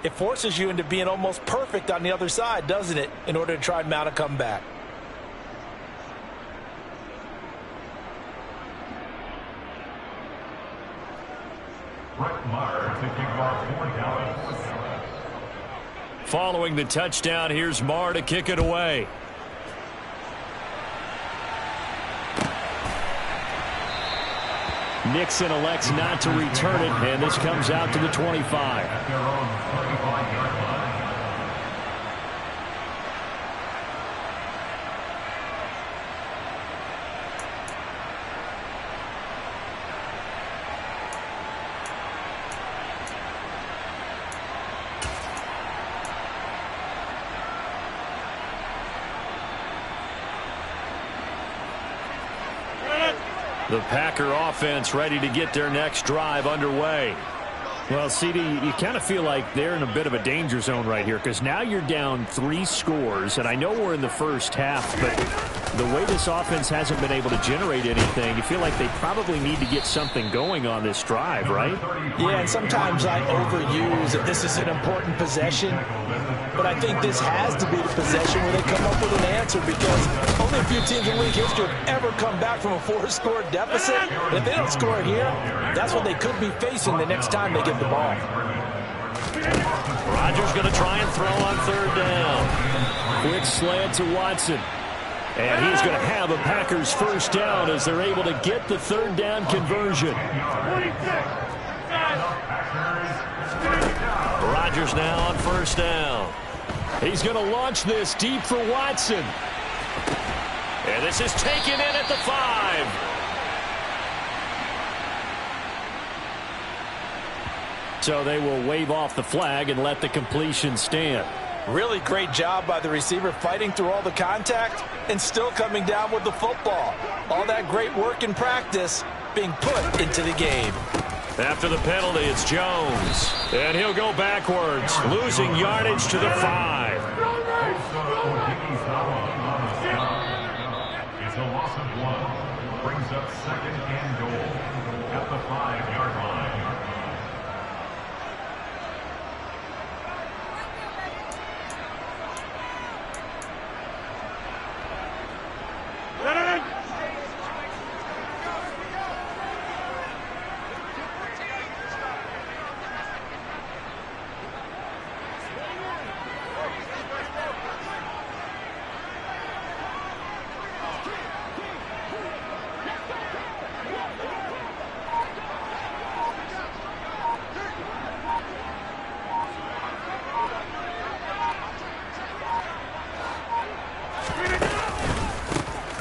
[SPEAKER 2] it forces you into being almost perfect on the other side, doesn't it, in order to try and mount a comeback.
[SPEAKER 1] Following the touchdown, here's Marr to kick it away. Nixon elects not to return it, and this comes out to the 25.
[SPEAKER 6] At their own 25-yard line.
[SPEAKER 1] The Packer offense ready to get their next drive underway.
[SPEAKER 4] Well, CD, you kind of feel like they're in a bit of a danger zone right here, because now you're down 3 scores, and I know we're in the first half, but the way this offense hasn't been able to generate anything, you feel like they probably need to get something going on this drive, right?
[SPEAKER 2] Yeah, and sometimes I overuse that this is an important possession. but I think this has to be the possession where they come up with an answer, because only a few teams in league history have ever come back from a 4-score deficit. And if they don't score here, that's what they could be facing the next time they get the ball.
[SPEAKER 1] Rodgers going to try and throw on third down.
[SPEAKER 4] Quick slant to Watson. And he's going to have a Packers first down as they're able to get the third down conversion.
[SPEAKER 1] Rodgers now on first down.
[SPEAKER 4] He's going to launch this deep for Watson.
[SPEAKER 1] And this is taken in at the 5.
[SPEAKER 4] So they will wave off the flag and let the completion stand.
[SPEAKER 2] Really great job by the receiver, fighting through all the contact and still coming down with the football. All that great work in practice being put into the game.
[SPEAKER 1] After the penalty, it's Jones. And he'll go backwards, losing yardage to the 5.
[SPEAKER 6] It's a loss of 1. Brings up second and goal at the 5-yard line.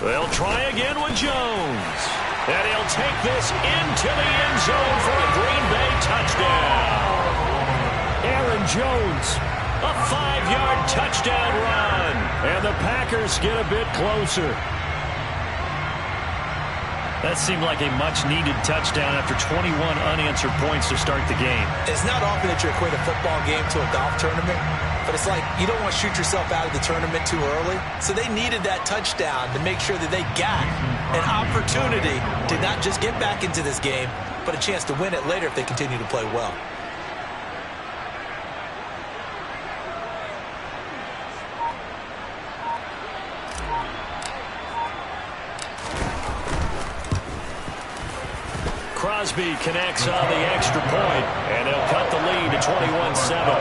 [SPEAKER 1] They'll try again with Jones. And he'll take this into the end zone for a Green Bay touchdown.
[SPEAKER 4] Aaron Jones,
[SPEAKER 1] a 5-yard touchdown run.
[SPEAKER 4] and the Packers get a bit closer.
[SPEAKER 1] That seemed like a much-needed touchdown after 21 unanswered points to start the game.
[SPEAKER 2] It's not often that you equate a football game to a golf tournament, but it's like you don't want to shoot yourself out of the tournament too early. So they needed that touchdown to make sure that they got an opportunity to not just get back into this game, but a chance to win it later if they continue to play well.
[SPEAKER 1] Crosby connects on the extra point, and he'll cut the lead to 21-7.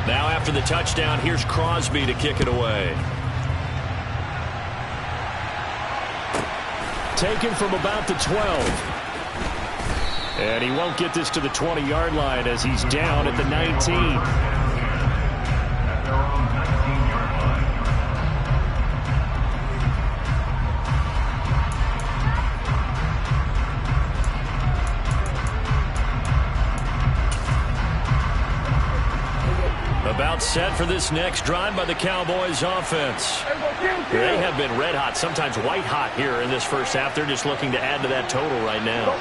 [SPEAKER 1] Now after the touchdown, here's Crosby to kick it away.
[SPEAKER 4] Taken from about the 12. And he won't get this to the 20-yard line as he's down at the 19.
[SPEAKER 6] At their own 19-yard line.
[SPEAKER 1] About set for this next drive by the Cowboys offense. They have been red hot, sometimes white hot here in this first half. They're just looking to add to that total right now.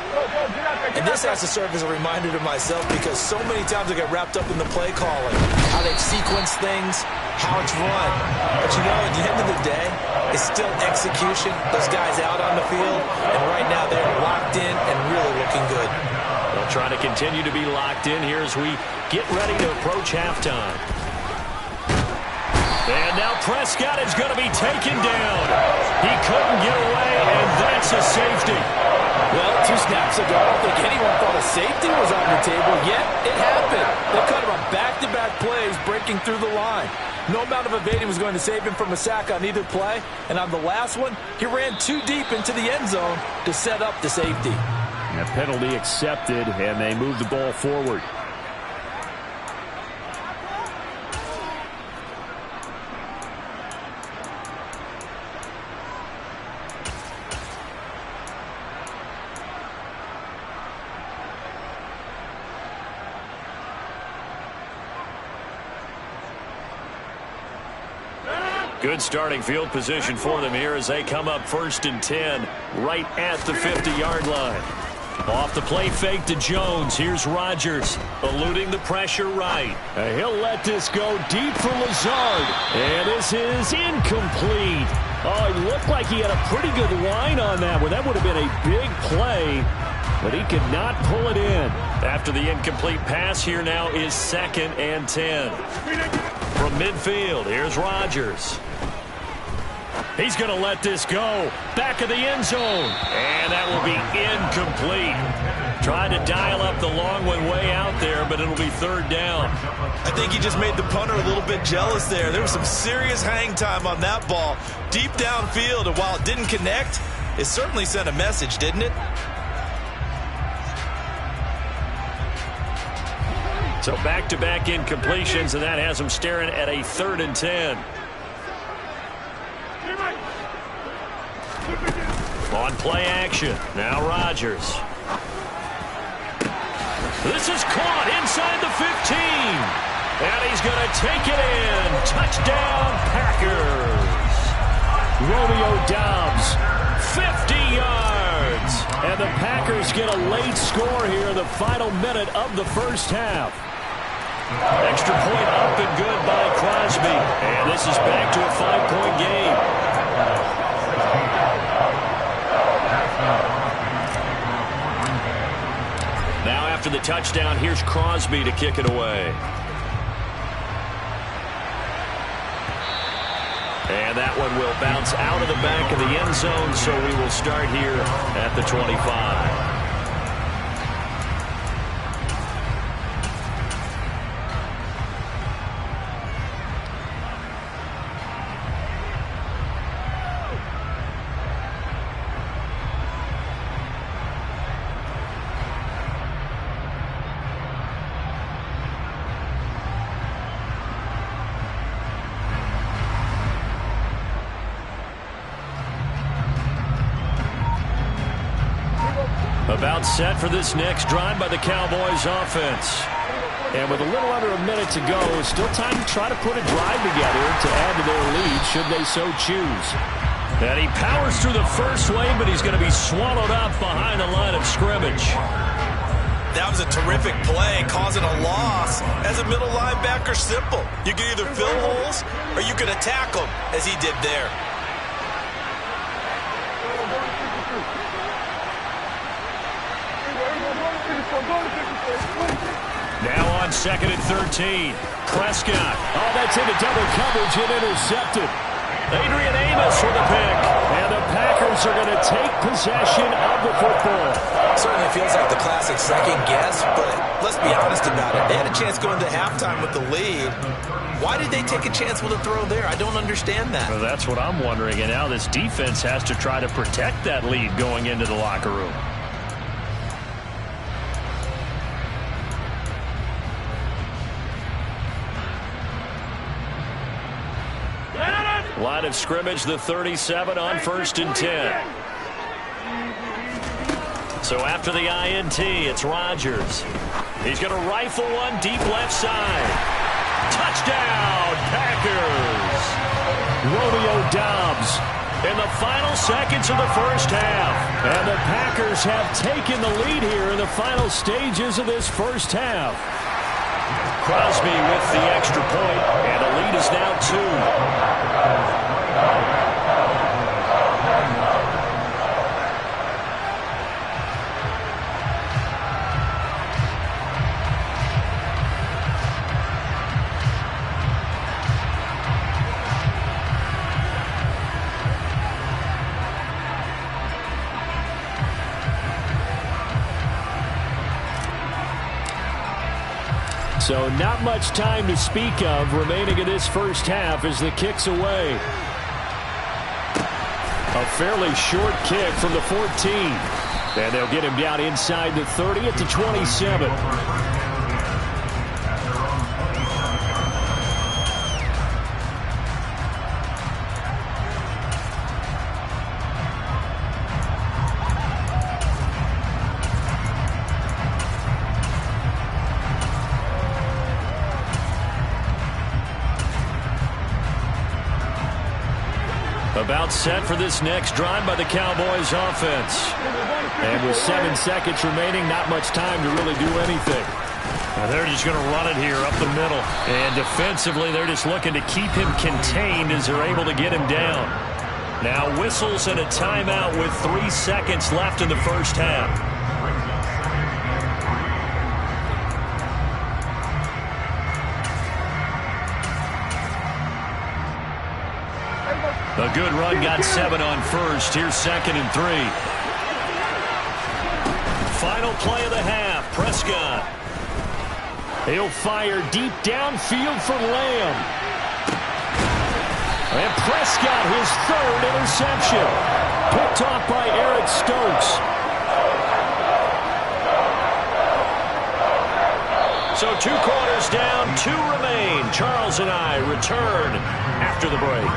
[SPEAKER 2] And this has to serve as a reminder to myself, because so many times I get wrapped up in the play calling, how they've sequenced things, how it's run. But you know, at the end of the day, it's still execution. Those guys out on the field, and right now they're locked in and really looking good.
[SPEAKER 1] They'll try to continue to be locked in here as we get ready to approach halftime. And now Prescott is going to be taken down. He couldn't get away, and that's a safety.
[SPEAKER 2] Well, 2 snaps ago, I don't think anyone thought a safety was on the table, yet it happened. They cut him on back-to-back plays, breaking through the line. No amount of evading was going to save him from a sack on either play, and on the last one, he ran too deep into the end zone to set up the safety.
[SPEAKER 4] And a penalty accepted, and they move the ball forward.
[SPEAKER 1] Good starting field position for them here as they come up 1st and 10 right at the 50-yard line. Off the play fake to Jones. Here's Rodgers eluding the pressure right.
[SPEAKER 4] He'll let this go deep for Lazard. And this is incomplete. Oh, it looked like he had a pretty good line on that one. That would have been a big play, but he could not pull it in.
[SPEAKER 1] After the incomplete pass, here now is 2nd and 10. From midfield, here's Rodgers. He's going to let this go. Back of the end zone. And that will be incomplete. Trying to dial up the long one way out there, but it'll be 3rd down.
[SPEAKER 5] I think he just made the punter a little bit jealous there. There was some serious hang time on that ball. Deep downfield, and while it didn't connect, it certainly sent a message, didn't it?
[SPEAKER 1] So back-to-back incompletions, and that has him staring at a 3rd and 10. On play action. Now Rodgers. This is caught inside the 15. And he's going to take it in. Touchdown, Packers.
[SPEAKER 4] Romeo Doubs,
[SPEAKER 1] 50 yards.
[SPEAKER 4] and the Packers get a late score here in the final minute of the first half.
[SPEAKER 1] Extra point up and good by Crosby. And this is back to a 5-point game. Now after the touchdown, here's Crosby to kick it away. And that one will bounce out of the back of the end zone, so we will start here at the 25. About set for this next drive by the Cowboys offense.
[SPEAKER 4] And with a little under a minute to go, still time to try to put a drive together to add to their lead should they so choose.
[SPEAKER 1] And he powers through the first wave, but he's going to be swallowed up behind the line of scrimmage.
[SPEAKER 5] That was a terrific play, causing a loss. As a middle linebacker, simple. You can either fill holes or you can attack them, as he did there.
[SPEAKER 1] Now on 2nd and 13. Prescott.
[SPEAKER 4] Oh, that's into double coverage and intercepted.
[SPEAKER 1] Adrian Amos for the pick.
[SPEAKER 4] And the Packers are going to take possession of the football.
[SPEAKER 2] Certainly feels like the classic second guess, but let's be honest about it. They had a chance going to halftime with the lead. Why did they take a chance with a throw there? I don't understand that.
[SPEAKER 1] Well, that's what I'm wondering. And now this defense has to try to protect that lead going into the locker room. Line of scrimmage, the 37 on 1st and 10. So after the INT, it's Rodgers. He's going to rifle one deep left side. Touchdown, Packers!
[SPEAKER 4] Romeo Doubs
[SPEAKER 1] In the final seconds of the first half.
[SPEAKER 4] And the Packers have taken the lead here in the final stages of this first half.
[SPEAKER 1] Crosby with the extra point, and the lead is now 2.
[SPEAKER 4] So not much time to speak of remaining in this first half as the kick's away. A fairly short kick from the 14. And they'll get him down inside the 30 at the 27.
[SPEAKER 1] About set for this next drive by the Cowboys offense.
[SPEAKER 4] And with 7 seconds remaining, not much time to really do anything.
[SPEAKER 1] They're just going to run it here up the middle. And defensively, they're just looking to keep him contained as they're able to get him down. Now whistles and a timeout with 3 seconds left in the first half. A good run got 7 on first. Here's 2nd and 3. Final play of the half. Prescott. He'll fire deep downfield for Lamb. And Prescott, his 3rd interception. Picked off by Eric Stokes. So 2 quarters down, 2 remain. Charles and I return after the break.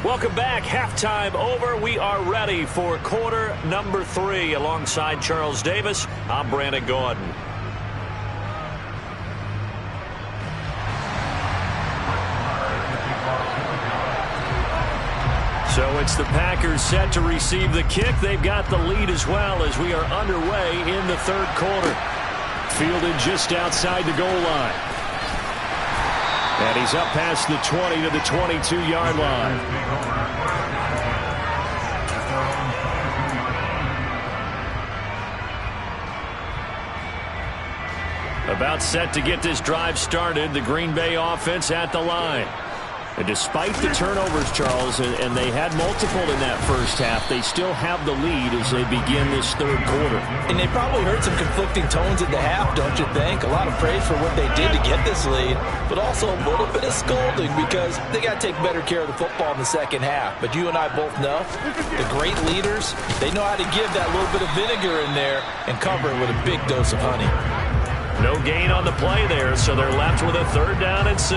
[SPEAKER 1] Welcome back. Halftime over. We are ready for quarter number 3. Alongside Charles Davis, I'm Brandon Gaudin. So it's the Packers set to receive the kick. They've got the lead as well as we are underway in the 3rd quarter. Fielded just outside the goal line. And he's up past the 20 to the 22-yard line. About set to get this drive started. The Green Bay offense at the line. And despite the turnovers, Charles, and they had multiple in that first half, they still have the lead as they begin this 3rd quarter.
[SPEAKER 2] And they probably heard some conflicting tones at the half, don't you think? A lot of praise for what they did to get this lead, but also a little bit of scolding because they got to take better care of the football in the second half. But you and I both know the great leaders, they know how to give that little bit of vinegar in there and cover it with a big dose of honey.
[SPEAKER 1] No gain on the play there, so they're left with a 3rd down and 6.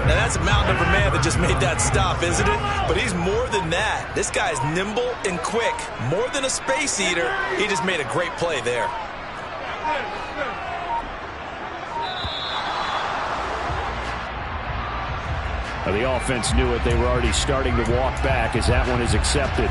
[SPEAKER 5] Now, that's a mountain of a man that just made that stop, isn't it? But he's more than that. This guy's nimble and quick. More than a space eater, he just made a great play there.
[SPEAKER 4] The offense knew it. They were already starting to walk back as that one is accepted.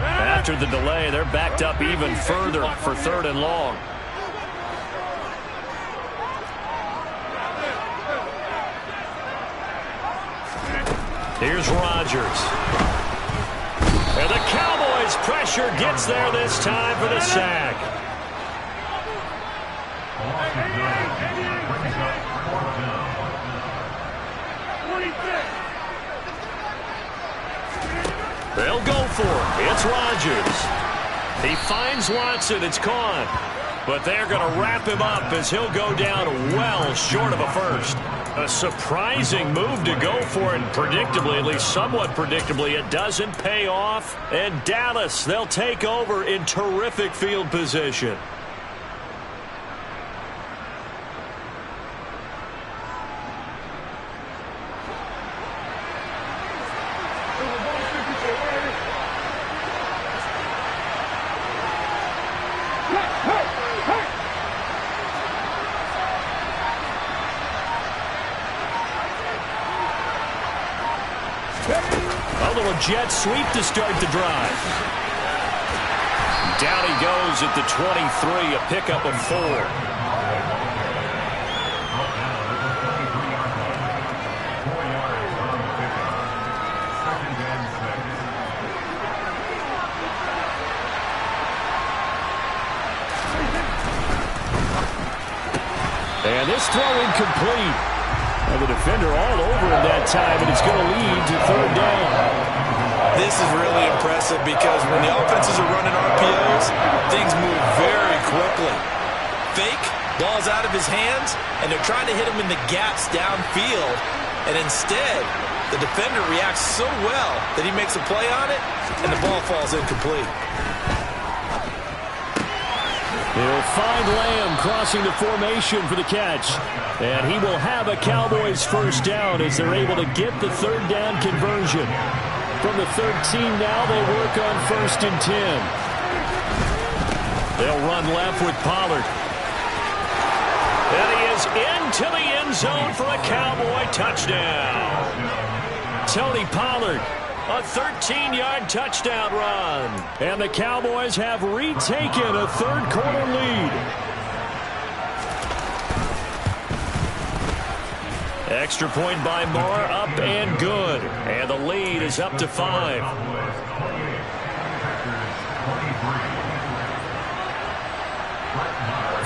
[SPEAKER 1] After the delay, they're backed up even further for 3rd and long. Here's Rodgers. And the Cowboys' pressure gets there this time for the sack. They'll go for it. It's Rodgers. He finds Watson. It's caught. But they're going to wrap him up as he'll go down well short of a first. A surprising move to go for it. Predictably, at least somewhat predictably, it doesn't pay off. And Dallas, they'll take over in terrific field position. A little jet sweep to start the drive. Down he goes at the 23, a pickup of 4. And this throw incomplete. And the defender all over him that time, and it's going to lead to 3rd down.
[SPEAKER 5] This is really impressive because when the offenses are running RPOs, things move very quickly. Fake, ball's out of his hands, and they're trying to hit him in the gaps downfield. And instead, the defender reacts so well that he makes a play on it, and the ball falls incomplete.
[SPEAKER 4] He'll find Lamb crossing the formation for the catch. And he will have a Cowboys first down as they're able to get the third down conversion. From the 13 now, they work on 1st and 10. They'll run left with Pollard.
[SPEAKER 1] And he is into the end zone for a Cowboy touchdown.
[SPEAKER 4] Tony Pollard.
[SPEAKER 1] A 13-yard touchdown run.
[SPEAKER 4] And the Cowboys have retaken a third-quarter lead.
[SPEAKER 1] Extra point by Moore, up and good. And the lead is up to 5.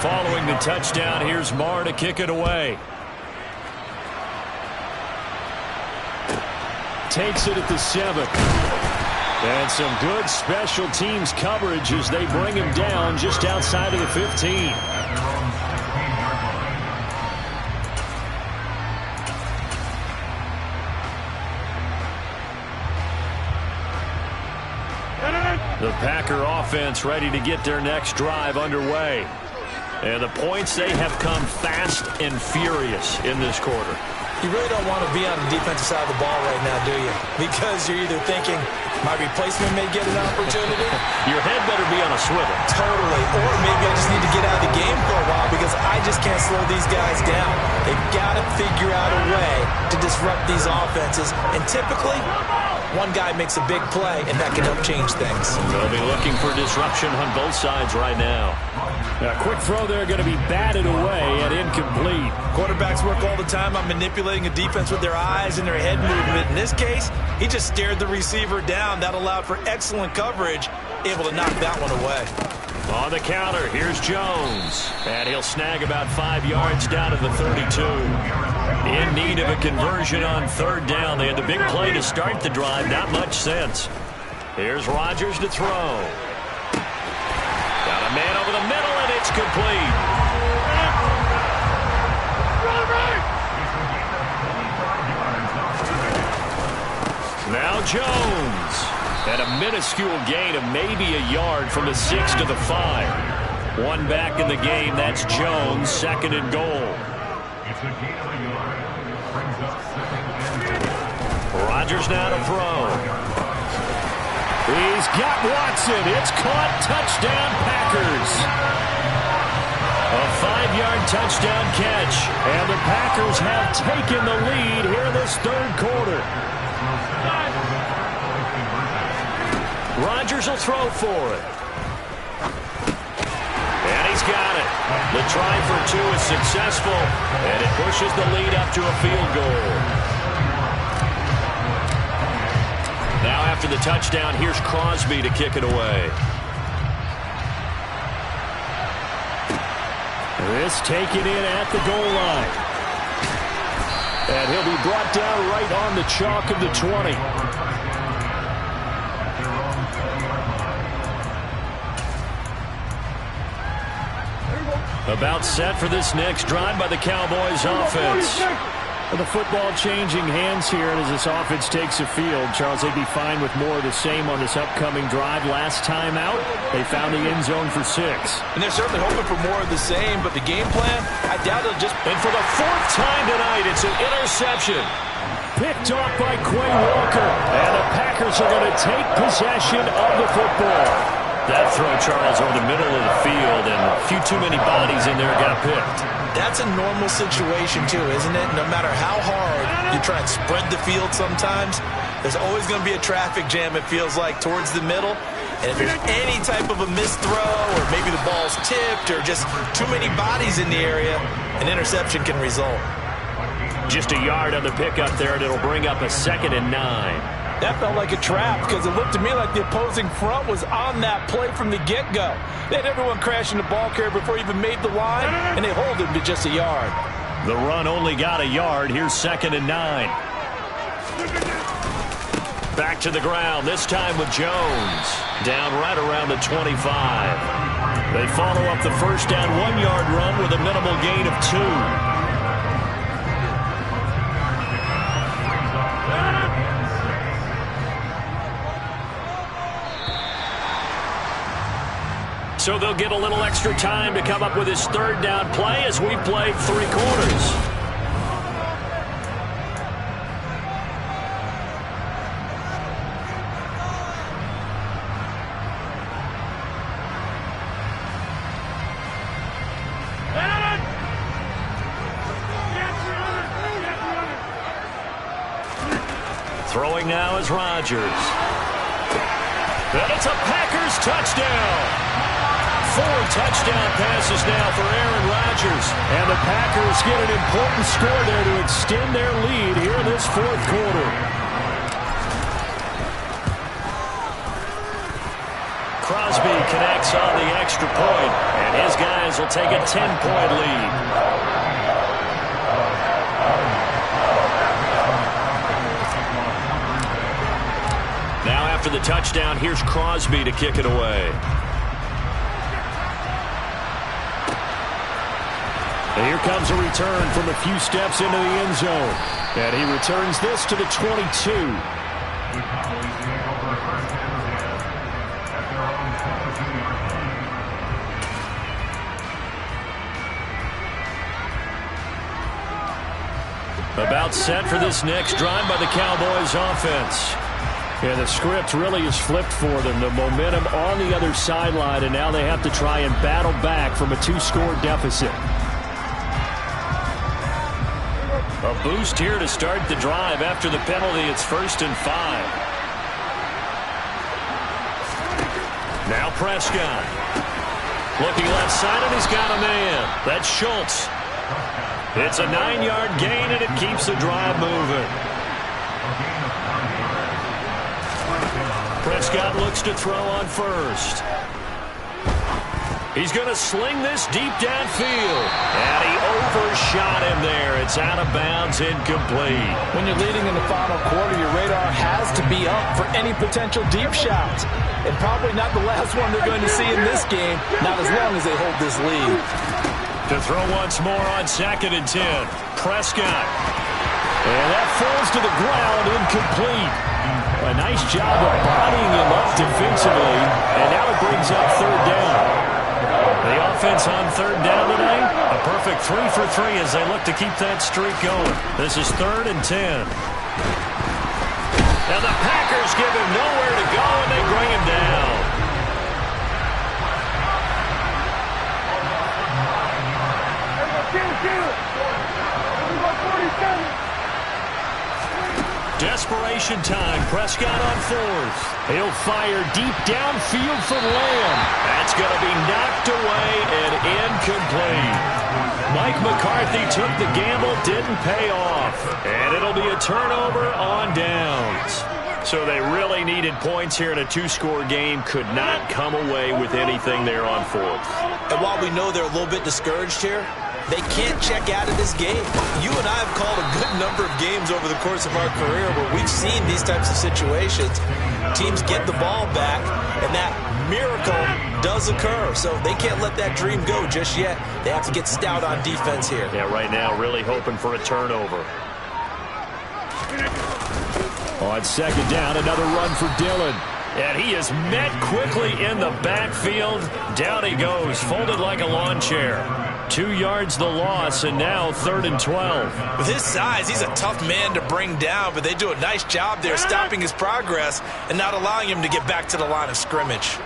[SPEAKER 1] Following the touchdown, here's Moore to kick it away.
[SPEAKER 4] Takes it at the 7. And some good special teams coverage as they bring him down just outside of the 15.
[SPEAKER 1] The Packer offense ready to get their next drive underway. And the points, they have come fast and furious in this quarter.
[SPEAKER 2] You really don't want to be on the defensive side of the ball right now, do you? Because you're either thinking, my replacement may get an opportunity.
[SPEAKER 1] Your head better be on a swivel.
[SPEAKER 2] Totally. Or maybe I just need to get out of the game for a while because I just can't slow these guys down. They've got to figure out a way to disrupt these offenses. And typically, one guy makes a big play, and that can help change things.
[SPEAKER 1] They'll be looking for disruption on both sides right now.
[SPEAKER 4] A quick throw there going to be batted away and incomplete.
[SPEAKER 5] Quarterbacks work all the time on manipulating a defense with their eyes and their head movement. In this case, he just stared the receiver down. That allowed for excellent coverage, able to knock that one away.
[SPEAKER 1] On the counter, here's Jones. And he'll snag about 5 yards down to the 32. In need of a conversion on third down. They had the big play to start the drive. Not much sense. Here's Rodgers to throw. Got a man over the middle, and it's complete. Now Jones. And a minuscule gain of maybe a yard from the 6 to the 5. One back in the game. That's Jones, 2nd and goal. Rodgers now to throw.
[SPEAKER 4] He's got Watson. It's caught. Touchdown, Packers.
[SPEAKER 1] A 5-yard touchdown catch.
[SPEAKER 4] And the Packers have taken the lead here in this third quarter.
[SPEAKER 1] Rodgers will throw for it. And he's got it. The try for 2 is successful. And it pushes the lead up to a field goal. Now after the touchdown, here's Crosby to kick it away.
[SPEAKER 4] This taken in at the goal line. And he'll be brought down right on the chalk of the 20.
[SPEAKER 1] About set for this next drive by the Cowboys offense.
[SPEAKER 4] The football changing hands here as this offense takes the field. Charles, they'd be fine with more of the same on this upcoming drive. Last time out, they found the end zone for 6.
[SPEAKER 5] And they're certainly hoping for more of the same, but the game plan, I doubt it'll just...
[SPEAKER 1] And for the 4th time tonight, it's an interception.
[SPEAKER 4] Picked off by Quay Walker. And the Packers are going to take possession of the football.
[SPEAKER 1] That throw, Charles, over the middle of the field, and a few too many bodies in there got picked.
[SPEAKER 2] That's a normal situation, too, isn't it? No matter how hard you try and spread the field sometimes, there's always going to be a traffic jam, it feels like, towards the middle. And if there's any type of a missed throw, or maybe the ball's tipped, or just too many bodies in the area, an interception can result.
[SPEAKER 1] Just a yard on the pickup there, and it'll bring up a 2nd and 9.
[SPEAKER 7] That felt like a trap because it looked to me like the opposing front was on that play from the get-go. They had everyone crashing the ball carrier before he even made the line, and they hold him to just a yard.
[SPEAKER 1] The run only got a yard. Here's 2nd and 9. Back to the ground, this time with Jones. Down right around the 25. They follow up the first down 1-yard run with a minimal gain of 2. So they'll get a little extra time to come up with his third down play as we play 3 quarters. Throwing now is Rodgers. And it's a Packers touchdown. 4 touchdown passes now for Aaron Rodgers.
[SPEAKER 4] And the Packers get an important score there to extend their lead here in this 4th quarter.
[SPEAKER 1] Crosby connects on the extra point, and his guys will take a 10-point lead. Now after the touchdown, here's Crosby to kick it away.
[SPEAKER 4] And here comes a return from a few steps into the end zone. And he returns this to the 22.
[SPEAKER 1] About set for this next drive by the Cowboys offense.
[SPEAKER 4] Yeah, the script really is flipped for them. The momentum on the other sideline, and now they have to try and battle back from a 2-score deficit.
[SPEAKER 1] A boost here to start the drive after the penalty. It's 1st and 5. Now Prescott. Looking left side, and he's got a man. That's Schultz. It's a 9-yard gain, and it keeps the drive moving. Prescott looks to throw on first. He's going to sling this deep downfield. And he overshot him there. It's out of bounds, incomplete.
[SPEAKER 7] When you're leading in the final quarter, your radar has to be up for any potential deep shots. And probably not the last one they're going to see in this game, not as long as they hold this lead.
[SPEAKER 1] To throw once more on 2nd and 10. Prescott. And that falls to the ground, incomplete.
[SPEAKER 4] A nice job of bodying him up defensively, and now it brings up 3rd down.
[SPEAKER 1] The offense on 3rd down tonight, a perfect 3 for 3 as they look to keep that streak going. This is 3rd and 10. And the Packers give him nowhere to go, and they bring him down. Desperation time. Prescott on 4th.
[SPEAKER 4] He'll fire deep downfield for Lamb.
[SPEAKER 1] That's going to be knocked away and incomplete. Mike McCarthy took the gamble, didn't pay off. And it'll be a turnover on downs. So they really needed points here in a 2-score game. Could not come away with anything there on 4th.
[SPEAKER 2] And while we know they're a little bit discouraged here, they can't check out of this game. You and I have called a good number of games over the course of our career where we've seen these types of situations. Teams get the ball back, and that miracle does occur. So they can't let that dream go just yet. They have to get stout on defense here.
[SPEAKER 1] Yeah, right now really hoping for a turnover.
[SPEAKER 4] On 2nd down, another run for Dillon.
[SPEAKER 1] And he is met quickly in the backfield. Down he goes, folded like a lawn chair. 2 yards the loss, and now 3rd and 12.
[SPEAKER 5] With his size, he's a tough man to bring down, but they do a nice job there stopping his progress and not allowing him to get back to the line of scrimmage.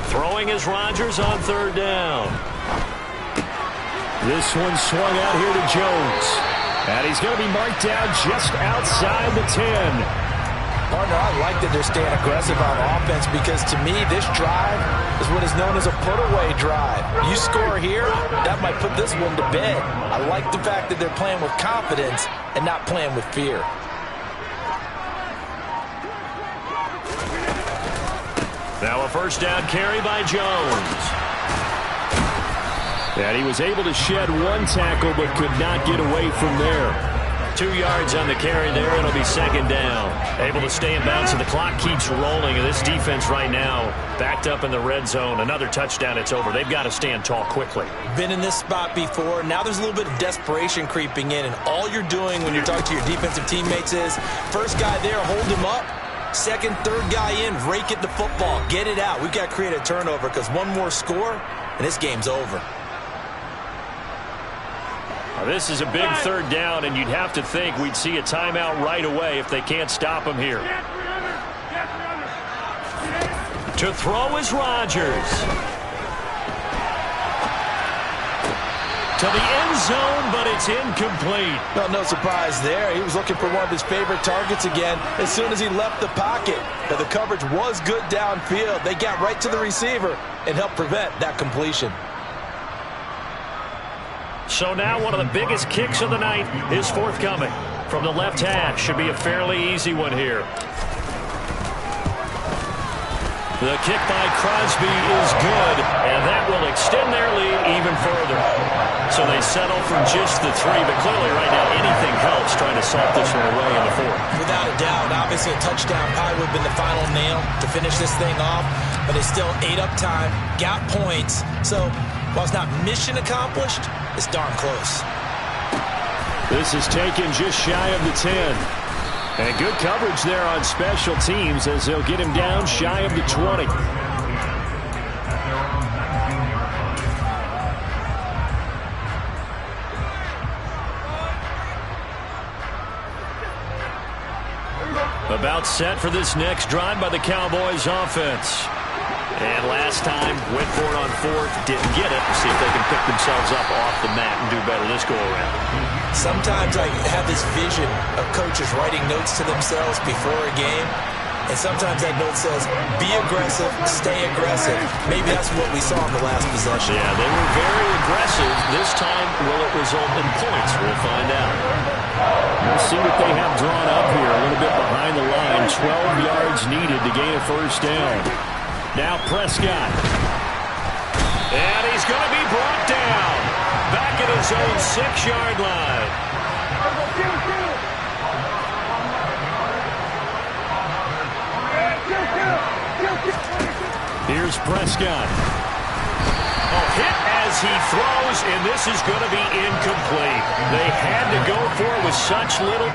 [SPEAKER 1] Throwing is Rodgers on 3rd down.
[SPEAKER 4] This one swung out here to Jones. And he's going to be marked down just outside the 10.
[SPEAKER 7] Partner, I like that they're staying aggressive on offense because, to me, this drive is what is known as a put-away drive. You score here, that might put this one to bed. I like the fact that they're playing with confidence and not playing with fear.
[SPEAKER 1] Now a 1st down carry by Jones.
[SPEAKER 4] And he was able to shed 1 tackle but could not get away from there.
[SPEAKER 1] 2 yards on the carry there. It'll be 2nd down. Able to stay in bounds, and the clock keeps rolling. And this defense right now backed up in the red zone. Another touchdown, it's over. They've got to stand tall quickly.
[SPEAKER 2] Been in this spot before. Now there's a little bit of desperation creeping in, and all you're doing when you're talking to your defensive teammates is, first guy there, hold him up, Second, third guy in, rake at the football. Get it out. We've got to create a turnover because one more score, and this game's over.
[SPEAKER 1] Now, this is a big third down, and you'd have to think we'd see a timeout right away if they can't stop him here. To throw is Rodgers. To the end zone, but it's incomplete.
[SPEAKER 2] No surprise there. He was looking for one of his favorite targets again as soon as he left the pocket. But the coverage was good downfield. They got right to the receiver and helped prevent that completion.
[SPEAKER 1] So now one of the biggest kicks of the night is forthcoming. From the left hash, should be a fairly easy one here. The kick by Crosby is good, and that will extend their lead even further. So they settle for just the 3, but clearly right now anything helps trying to salt this one away in the 4th.
[SPEAKER 2] Without a doubt, obviously a touchdown probably would have been the final nail to finish this thing off, but they still ate up time, got points. So while it's not mission accomplished, it's darn close.
[SPEAKER 1] This is taken just shy of the 10. And good coverage there on special teams as they'll get him down shy of the 20. About set for this next drive by the Cowboys offense. And last time, went for it on 4th, didn't get it. See if they can pick themselves up off the mat and do better this go-around.
[SPEAKER 2] Sometimes I have this vision of coaches writing notes to themselves before a game, and sometimes that note says, be aggressive, stay aggressive. Maybe that's what we saw in the last possession.
[SPEAKER 1] Yeah, they were very aggressive. This time, will it result in points? We'll find out. We'll see what they have drawn up here. A little bit behind the line. 12 yards needed to gain a first down. Now Prescott. And he's going to be brought down. Back at his own 6-yard line. Here's Prescott. Hit as he throws, and this is going to be incomplete. They had to go for it with such little...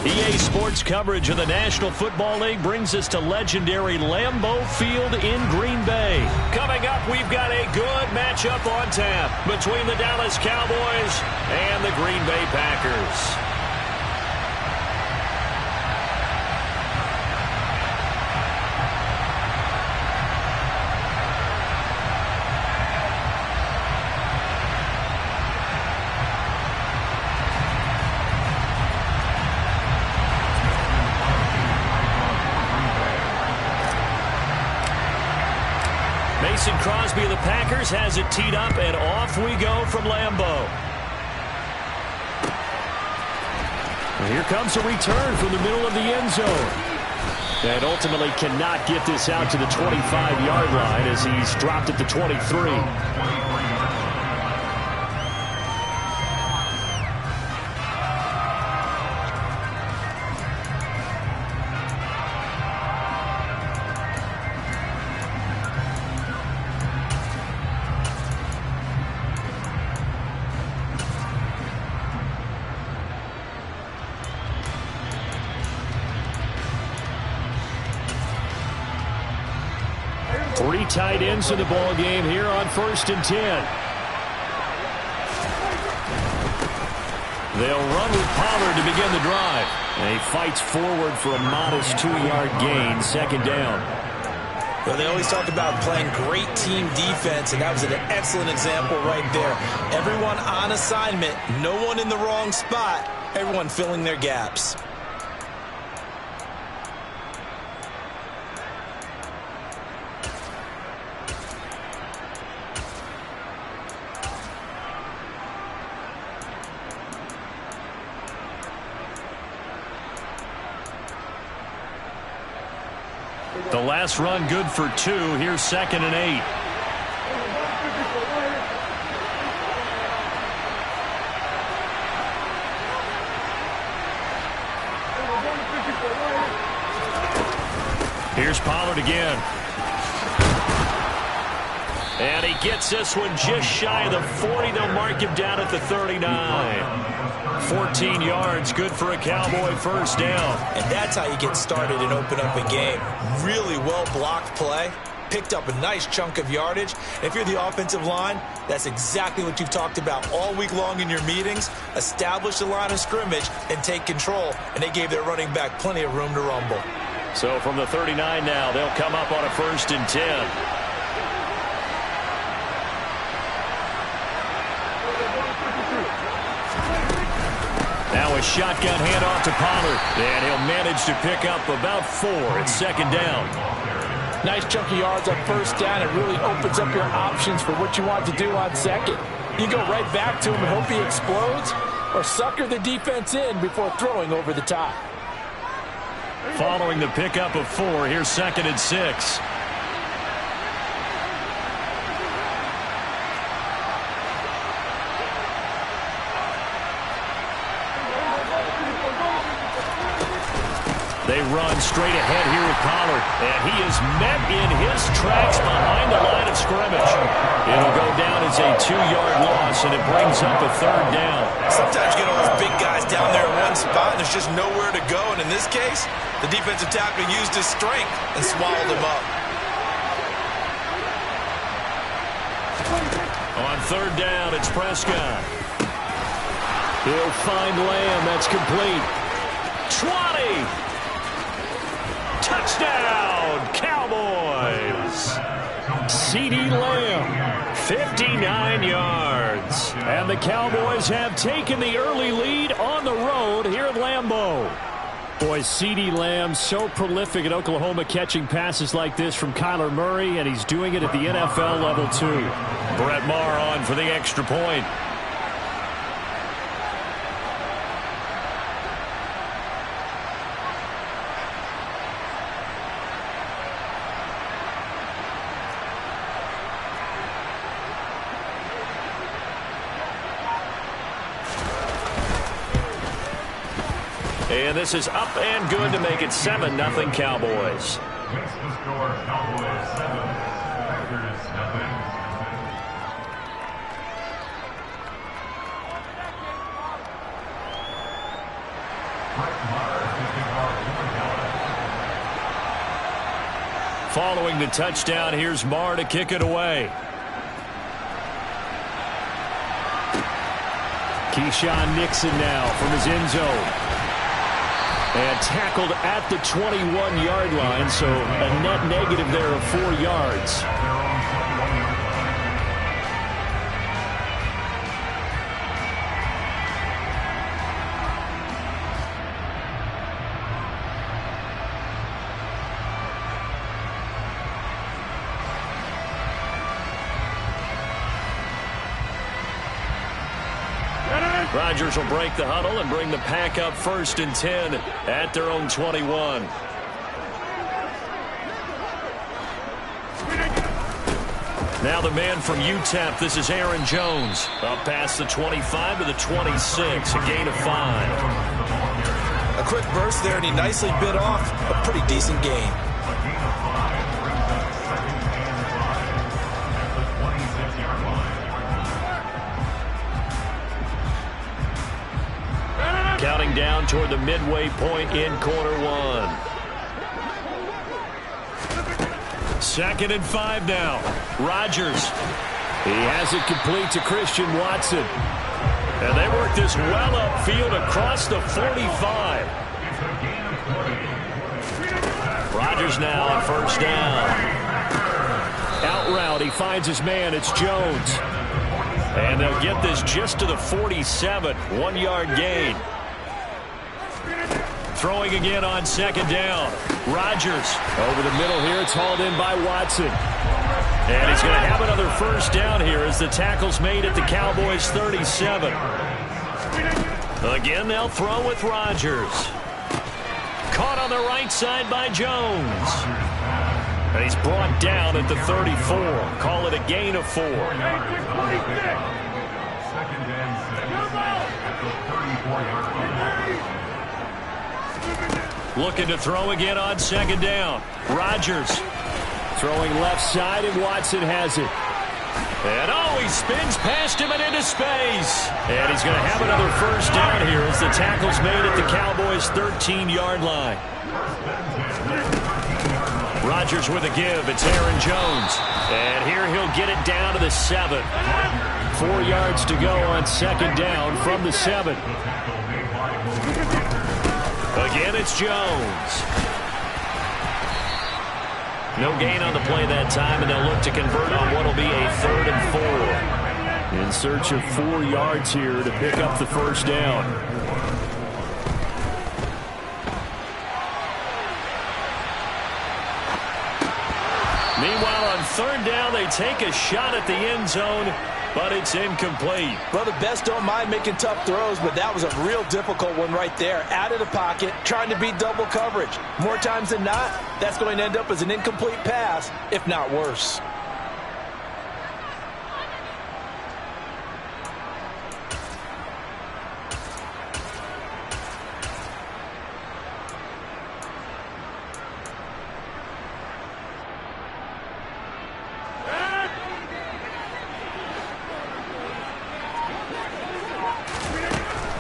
[SPEAKER 1] EA Sports coverage of the National Football League brings us to legendary Lambeau Field in Green Bay. Coming up, we've got a good matchup on tap between the Dallas Cowboys and the Green Bay Packers. Mason Crosby of the Packers has it teed up, and off we go from Lambeau. And here comes a return from the middle of the end zone. And ultimately cannot get this out to the 25-yard line as he's dropped at the 23. Three tight ends in the ball game here on 1st and 10. They'll run with Pollard to begin the drive. And he fights forward for a modest 2-yard gain, 2nd down.
[SPEAKER 2] Well, they always talk about playing great team defense, and that was an excellent example right there. Everyone on assignment, no one in the wrong spot, everyone filling their gaps.
[SPEAKER 1] The last run good for 2. Here's 2nd and 8. Here's Pollard again. And he gets this one just shy of the 40. They'll mark him down at the 39. 14 yards, good for a Cowboy 1st down.
[SPEAKER 2] And that's how you get started and open up a game. Really well-blocked play. Picked up a nice chunk of yardage. If you're the offensive line, that's exactly what you've talked about all week long in your meetings. Establish the line of scrimmage and take control. And they gave their running back plenty of room to rumble.
[SPEAKER 1] So from the 39 now, they'll come up on a 1st and 10. Now a shotgun handoff to Pollard, and he'll manage to pick up about 4. It's 2nd down.
[SPEAKER 7] Nice chunk of yards on 1st down. It really opens up your options for what you want to do on 2nd. You go right back to him and hope he explodes, or sucker the defense in before throwing over the top.
[SPEAKER 1] Following the pickup of 4, here's 2nd and 6. They run straight ahead here with Pollard, and he is met in his tracks behind the line of scrimmage. It'll go down as a 2-yard loss, and it brings up a 3rd down.
[SPEAKER 5] Sometimes you get all those big guys down there in one spot, and there's just nowhere to go. And in this case, the defensive tackle used his strength and swallowed him up.
[SPEAKER 1] On 3rd down, it's Prescott. He'll find Lamb. That's complete. 20! Touchdown, Cowboys! CeeDee Lamb, 59 yards. And the Cowboys have taken the early lead on the road here at Lambeau. Boy, CeeDee Lamb so prolific at Oklahoma catching passes like this from Kyler Murray, and he's doing it at the NFL level too. Brett Maher on for the extra point. And this is up and good to make it 7-0 Cowboys.
[SPEAKER 6] Makes the score Cowboys 7, Packers 0. Brett Maher
[SPEAKER 1] Following the touchdown, here's Marr to kick it away. Keyshawn Nixon now from his end zone. And tackled at the 21-yard line, so a net negative there of 4 yards. Rodgers will break the huddle and bring the pack up 1st and 10 at their own 21. Now the man from UTEP, this is Aaron Jones. Up past the 25 to the 26, a gain of 5.
[SPEAKER 2] A quick burst there, and he nicely bit off a pretty decent gain.
[SPEAKER 1] Counting down toward the midway point in quarter 1. 2nd and 5 now. Rodgers. He has it complete to Christian Watson. And they work this well upfield across the 45. Rodgers now on 1st down. Out route, he finds his man. It's Jones. And they'll get this just to the 47. 1-yard gain. Throwing again on 2nd down. Rodgers over the middle here. It's hauled in by Watson. And he's going to have another 1st down here as the tackle's made at the Cowboys' 37. Again, they'll throw with Rodgers. Caught on the right side by Jones. And he's brought down at the 34. Call it a gain of 4.
[SPEAKER 6] 2nd and 6 at the 34-yard line.
[SPEAKER 1] Looking to throw again on 2nd down. Rodgers throwing left side, and Watson has it. And he spins past him and into space. And he's going to have another 1st down here as the tackle's made at the Cowboys' 13-yard line. Rodgers with a give. It's Aaron Jones. And here he'll get it down to the 7. 4 yards to go on 2nd down from the 7. Again, it's Jones. No gain on the play that time, and they'll look to convert on what will be a 3rd and 4. In search of 4 yards here to pick up the 1st down. Meanwhile, on 3rd down, they take a shot at the end zone, but it's incomplete.
[SPEAKER 2] Well, the best don't mind making tough throws, but that was a real difficult one right there. Out of the pocket, trying to beat double coverage. More times than not, that's going to end up as an incomplete pass, if not worse.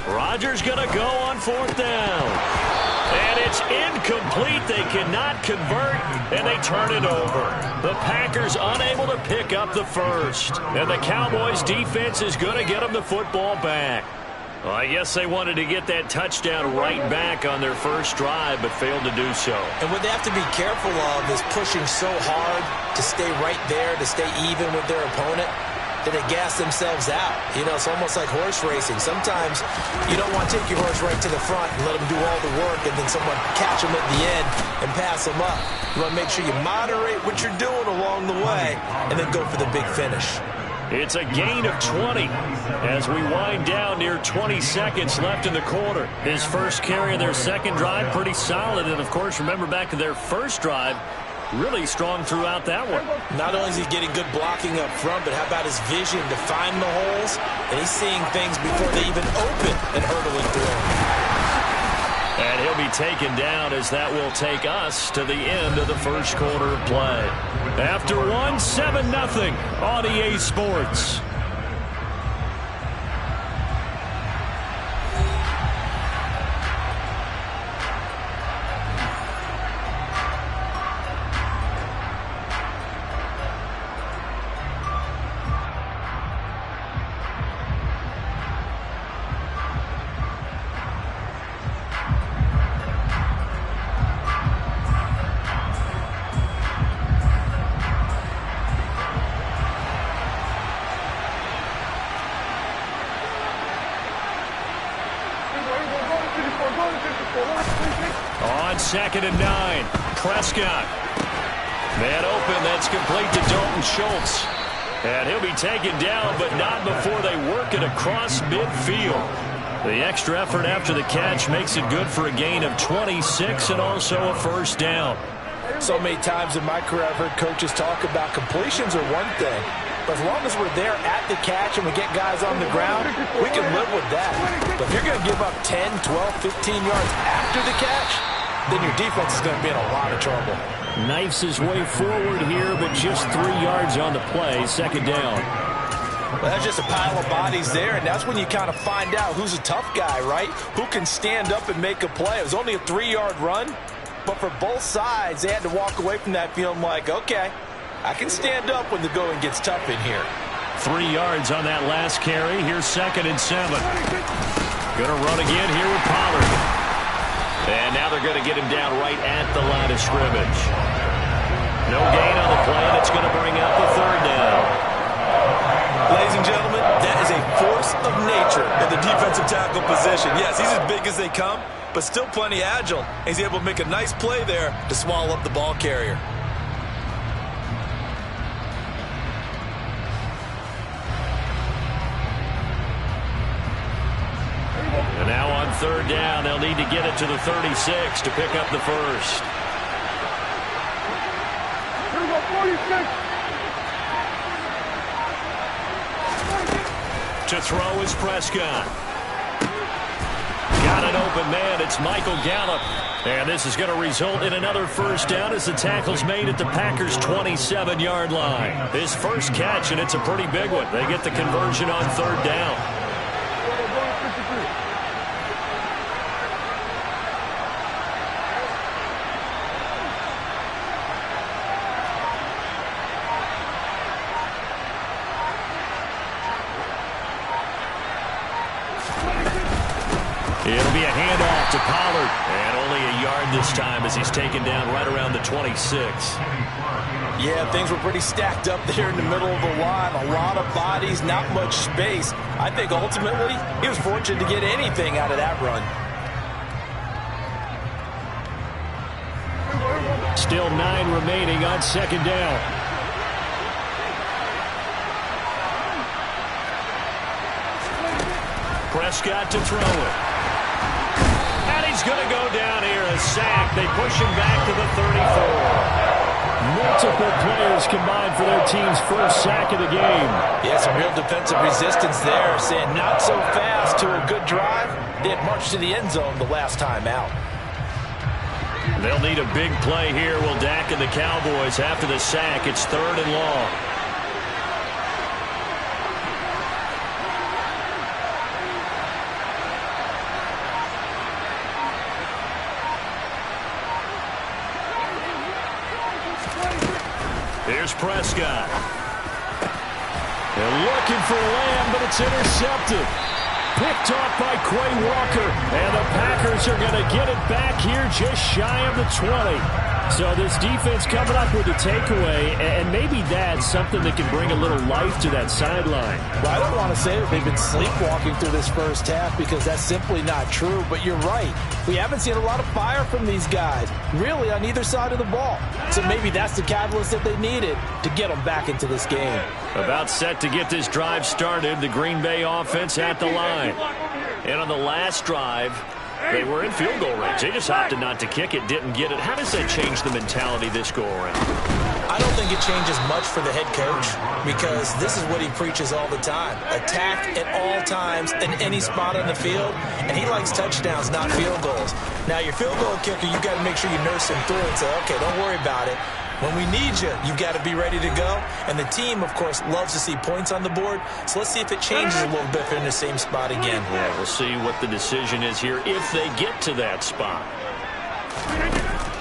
[SPEAKER 1] Rodgers going to go on 4th down. And it's incomplete. They cannot convert, and they turn it over. The Packers unable to pick up the 1st. And the Cowboys defense is going to get them the football back. Well, I guess they wanted to get that touchdown right back on their 1st drive, but failed to do so.
[SPEAKER 2] And what they have to be careful of is pushing so hard to stay right there, to stay even with their opponent, that they gas themselves out. You know, it's almost like horse racing. Sometimes you don't want to take your horse right to the front and let them do all the work and then someone catch them at the end and pass them up. You want to make sure you moderate what you're doing along the way and then go for the big finish.
[SPEAKER 1] It's a gain of 20 as we wind down near 20 seconds left in the quarter. His 1st carry of their 2nd drive, pretty solid. And, of course, remember back to their 1st drive, really strong throughout that one.
[SPEAKER 2] Not only is he getting good blocking up front, but how about his vision to find the holes? And he's seeing things before they even open and hurdling through them.
[SPEAKER 1] And he'll be taken down as that will take us to the end of the 1st quarter of play. After 7-0 on EA Sports. On 2nd and 9, Prescott. Man open, that's complete to Dalton Schultz. And he'll be taken down, but not before they work it across midfield. The extra effort after the catch makes it good for a gain of 26 and also a first down.
[SPEAKER 7] So many times in my career I've heard coaches talk about completions are one thing, but as long as we're there at the catch and we get guys on the ground, we can live with that. But if you're going to give up 10, 12, 15 yards after the catch, then your defense is going to be in a lot of trouble.
[SPEAKER 4] Knifes his way forward here, but just 3 yards on the play. Second down.
[SPEAKER 7] Well, that's just a pile of bodies there, and that's when you kind of find out who's a tough guy, right? Who can stand up and make a play. It was only a 3-yard run, but for both sides, they had to walk away from that feeling like, okay, I can stand up when the going gets tough in here.
[SPEAKER 1] 3 yards on that last carry. Here's 2nd and 7. Going to run again here with Pollard. And now they're going to get him down right at the line of scrimmage. No gain on the play. That's going to bring up the 3rd down.
[SPEAKER 5] Ladies and gentlemen, that is a force of nature in the defensive tackle position. Yes, he's as big as they come, but still plenty agile. He's able to make a nice play there to swallow up the ball carrier.
[SPEAKER 1] And now on 3rd down, they'll need to get it to the 36 to pick up the first.
[SPEAKER 3] Here we go, 46.
[SPEAKER 1] To throw is Prescott. Got an open man. It's Michael Gallup. And this is going to result in another first down as the tackle's made at the Packers' 27-yard line. His first catch, and it's a pretty big one. They get the conversion on 3rd down. It'll be a handoff to Pollard. And only a yard this time as he's taken down right around the 26.
[SPEAKER 7] Yeah, things were pretty stacked up there in the middle of the line. A lot of bodies, not much space. I think ultimately he was fortunate to get anything out of that run.
[SPEAKER 4] Still 9 remaining on 2nd down.
[SPEAKER 1] Prescott to throw it. And he's going to go down here. A sack. They push him back to the 34.
[SPEAKER 4] Multiple players combined for their team's first sack of the game.
[SPEAKER 7] Yeah, some real defensive resistance there, saying not so fast to a good drive. They had marched to the end zone the last time out.
[SPEAKER 1] They'll need a big play here. Will Dak and the Cowboys after the sack. It's 3rd and long. Here's Prescott.
[SPEAKER 4] They're looking for Lamb, but it's intercepted. Picked off by Quay Walker. And the Packers are going to get it back here just shy of the 20. So this defense coming up with a takeaway, and maybe that's something that can bring a little life to that sideline.
[SPEAKER 7] Well, I don't want to say that they've been sleepwalking through this first half because that's simply not true, but you're right. We haven't seen a lot of fire from these guys, really, on either side of the ball. So maybe that's the catalyst that they needed to get them back into this game.
[SPEAKER 1] About set to get this drive started, the Green Bay offense at the line. And on the last drive, they were in field goal range. They just opted not to kick it, didn't get it. How does that change the mentality this go around?
[SPEAKER 2] I don't think it changes much for the head coach because this is what he preaches all the time. Attack at all times in any spot on the field, and he likes touchdowns, not field goals. Now, your field goal kicker, you've got to make sure you nurse him through and say, okay, don't worry about it. When we need you, you've got to be ready to go. And the team, of course, loves to see points on the board. So let's see if it changes a little bit if they're in the same spot again.
[SPEAKER 1] Yeah, we'll see what the decision is here if they get to that spot.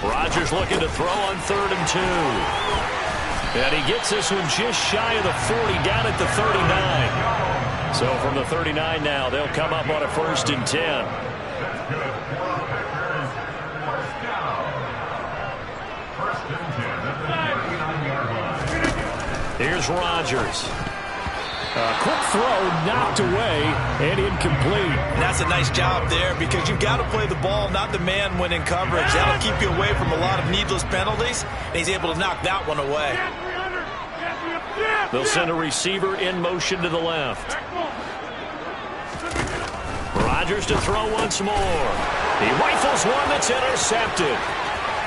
[SPEAKER 1] Rodgers looking to throw on 3rd and 2. And he gets this one just shy of the 40, down at the 39. So from the 39 now, they'll come up on a 1st and 10. Here's Rodgers.
[SPEAKER 4] Quick throw knocked away and incomplete.
[SPEAKER 2] And that's a nice job there because you've got to play the ball, not the man when in coverage. That'll keep you away from a lot of needless penalties, and he's able to knock that one away.
[SPEAKER 1] They'll send a receiver in motion to the left. Rodgers to throw once more. He rifles one that's intercepted.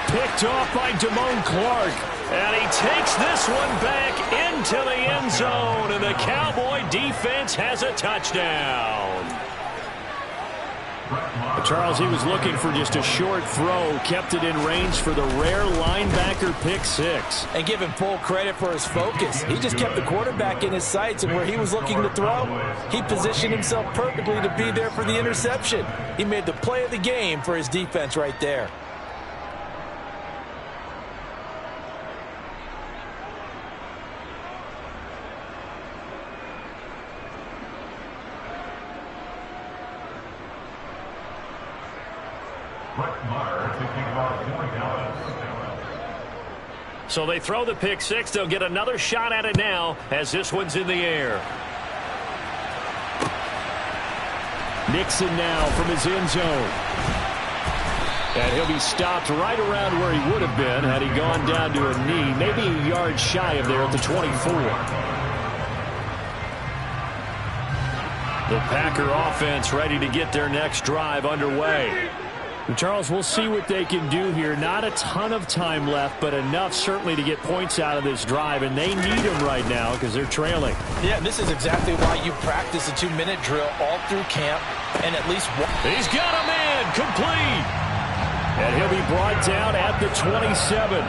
[SPEAKER 4] Picked off by Damone Clark.
[SPEAKER 1] And he takes this one back into the end zone, and the Cowboy defense has a touchdown.
[SPEAKER 4] Charles, he was looking for just a short throw, kept it in range for the rare linebacker pick six.
[SPEAKER 7] And give him full credit for his focus. He just kept the quarterback in his sights, and where he was looking to throw, he positioned himself perfectly to be there for the interception. He made the play of the game for his defense right there.
[SPEAKER 1] So they throw the pick six. They'll get another shot at it now as this one's in the air.
[SPEAKER 4] Nixon now from his end zone. And he'll be stopped right around where he would have been had he gone down to a knee, maybe a yard shy of there at the 24.
[SPEAKER 1] The Packer offense ready to get their next drive underway.
[SPEAKER 4] Charles, we'll see what they can do here. Not a ton of time left, but enough certainly to get points out of this drive, and they need them right now because they're trailing.
[SPEAKER 7] Yeah, this is exactly why you practice a 2-minute drill all through camp, and at least one.
[SPEAKER 1] He's got a man complete.
[SPEAKER 4] And he'll be brought down at the 27.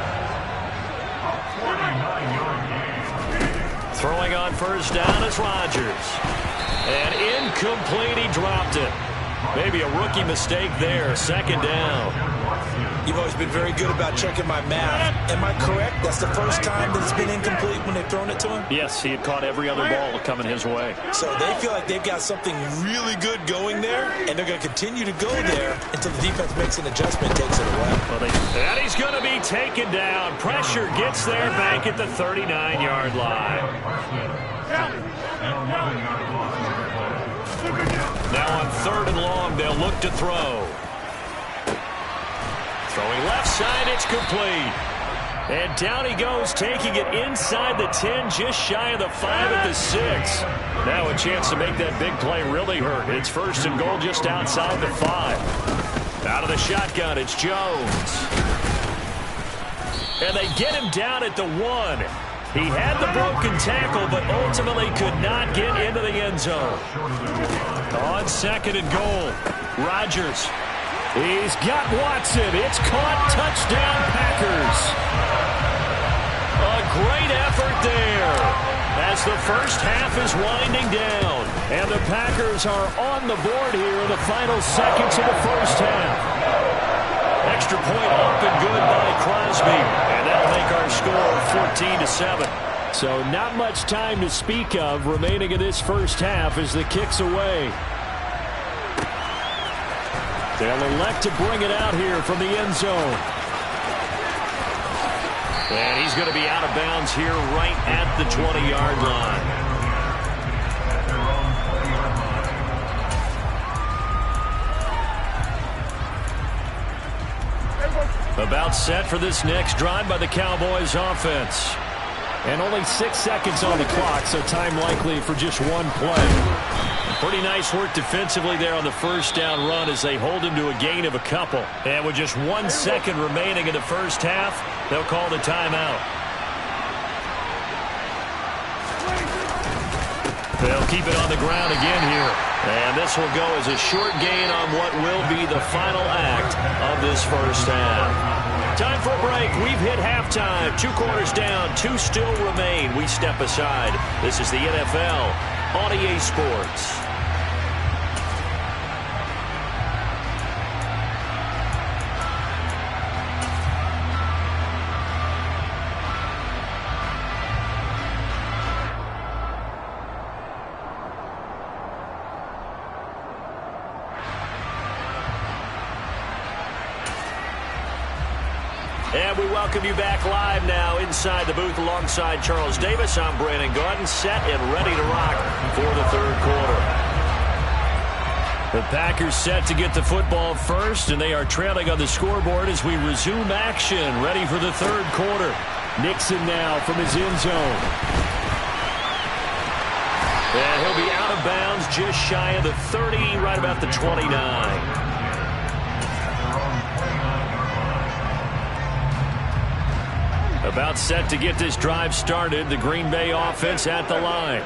[SPEAKER 1] Throwing on first down is Rodgers. And incomplete, he dropped it. Maybe a rookie mistake there. Second down.
[SPEAKER 2] You've always been very good about checking my math. Am I correct? That's the first time that it's been incomplete when they've thrown it to him?
[SPEAKER 1] Yes, he had caught every other ball coming his way.
[SPEAKER 2] So they feel like they've got something really good going there, and they're going to continue to go there until the defense makes an adjustment and takes it away.
[SPEAKER 1] And he's going to be taken down. Pressure gets there back at the 39-yard line. Now on third and long, they'll look to throw. Throwing left side, it's complete. And down he goes, taking it inside the 10, just shy of the 5 at the 6. Now a chance to make that big play really hurt. It's first and goal just outside the 5. Out of the shotgun, it's Jones. And they get him down at the 1. He had the broken tackle, but ultimately could not get into the end zone. On second and goal, Rodgers. He's got Watson. It's caught. Touchdown, Packers. A great effort there as the first half is winding down. And the Packers are on the board here in the final seconds of the first half. Extra point up and good by Crosby. And that'll make our score 14-7.
[SPEAKER 4] So not much time to speak of remaining in this first half as the kick's away. They'll elect to bring it out here from the end zone.
[SPEAKER 1] And he's going to be out of bounds here right at the 20-yard line. About set for this next drive by the Cowboys offense.
[SPEAKER 4] And only 6 seconds on the clock, so time likely for just one play.
[SPEAKER 1] Pretty nice work defensively there on the first down run as they hold him to a gain of a couple. And with just 1 second remaining in the first half, they'll call the timeout. They'll keep it on the ground again here. And this will go as a short gain on what will be the final act of this first half. Time for a break. We've hit halftime. 2 quarters down. 2 still remain. We step aside. This is the NFL on EA Sports. And we welcome you back live now inside the booth alongside Charles Davis. I'm Brandon Gaudin, set and ready to rock for the third quarter. The Packers set to get the football first, and they are trailing on the scoreboard as we resume action, ready for the third quarter. Nixon now from his end zone. And he'll be out of bounds just shy of the 30, right about the 29. About set to get this drive started. The Green Bay offense at the line.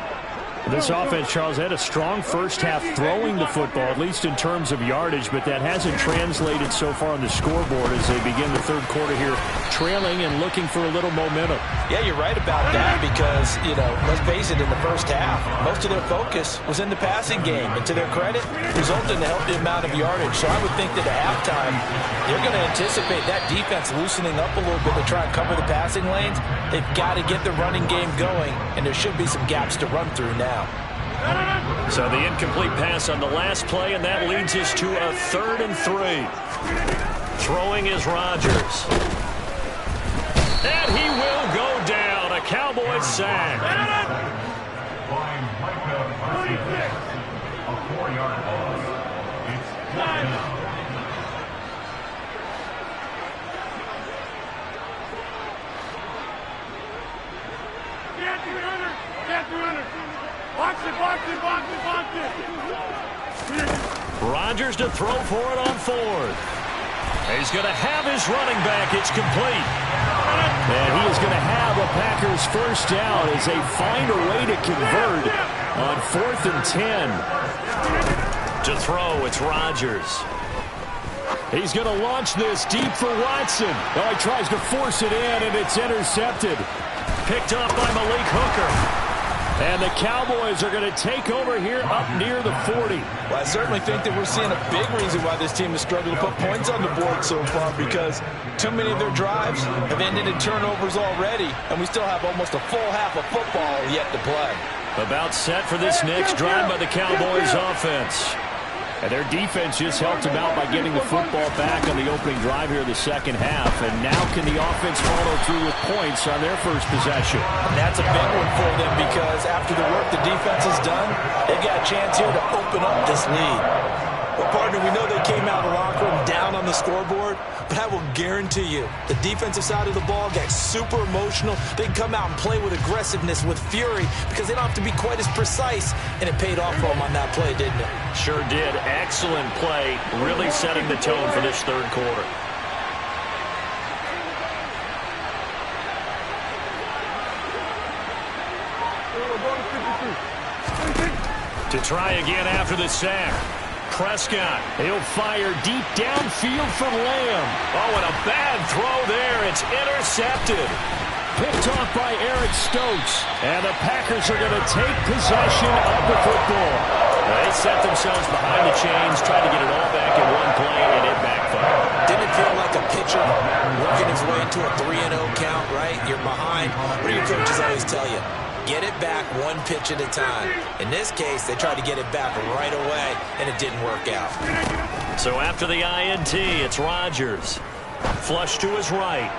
[SPEAKER 4] This offense, Charles, had a strong first half throwing the football, at least in terms of yardage, but that hasn't translated so far on the scoreboard as they begin the third quarter here, trailing and looking for a little momentum.
[SPEAKER 7] Yeah, you're right about that because, let's face it, in the first half, most of their focus was in the passing game. And to their credit, resulted in a healthy amount of yardage. So I would think that at halftime, they're going to anticipate that defense loosening up a little bit to try and cover the passing lanes. They've got to get the running game going, and there should be some gaps to run through now.
[SPEAKER 1] So the incomplete pass on the last play, and that leads us to a 3rd and 3. Throwing is Rodgers. And he will go down. A Cowboys sack.
[SPEAKER 6] Flying Micah Parsons, a 4-yard loss. It's 4th down.
[SPEAKER 1] Rodgers to throw for it on 4th. He's going to have his running back. It's complete.
[SPEAKER 4] And he is going to have a Packers first down as they find a way to convert on 4th and 10.
[SPEAKER 1] To throw, it's Rodgers.
[SPEAKER 4] He's going to launch this deep for Watson. Oh, he tries to force it in, and it's intercepted.
[SPEAKER 1] Picked up by Malik Hooker.
[SPEAKER 4] And the Cowboys are going to take over here up near the 40.
[SPEAKER 7] Well, I certainly think that we're seeing a big reason why this team has struggled to put points on the board so far, because too many of their drives have ended in turnovers already, and we still have almost a full half of football yet to play.
[SPEAKER 1] About set for this next drive by the Cowboys offense.
[SPEAKER 4] And their defense just helped them out by getting the football back on the opening drive here in the second half. And now can the offense follow through with points on their first possession?
[SPEAKER 7] And that's a big one for them because after the work the defense has done, they've got a chance here to open up this lead. Well, partner, we know they came out of the locker room down on the scoreboard, but I will guarantee you the defensive side of the ball got super emotional. They can come out and play with aggressiveness, with fury, because they don't have to be quite as precise, and it paid off for them on that play, didn't it?
[SPEAKER 1] Sure did. Excellent play, really setting the tone for this third quarter. To try again after the sack. Prescott.
[SPEAKER 4] He'll fire deep downfield for Lamb.
[SPEAKER 1] Oh, and a bad throw there. It's intercepted.
[SPEAKER 4] Picked off by Eric Stokes. And the Packers are going to take possession of the football.
[SPEAKER 1] They set themselves behind the chains, tried to get it all back in one play, and it backfired.
[SPEAKER 2] Didn't it feel like a pitcher working his way into a 3-0 count, right? You're behind. What do your coaches always tell you? Get it back one pitch at a time. In this case, they tried to get it back right away, and it didn't work out.
[SPEAKER 1] So after the INT, it's Rodgers. Flush to his right.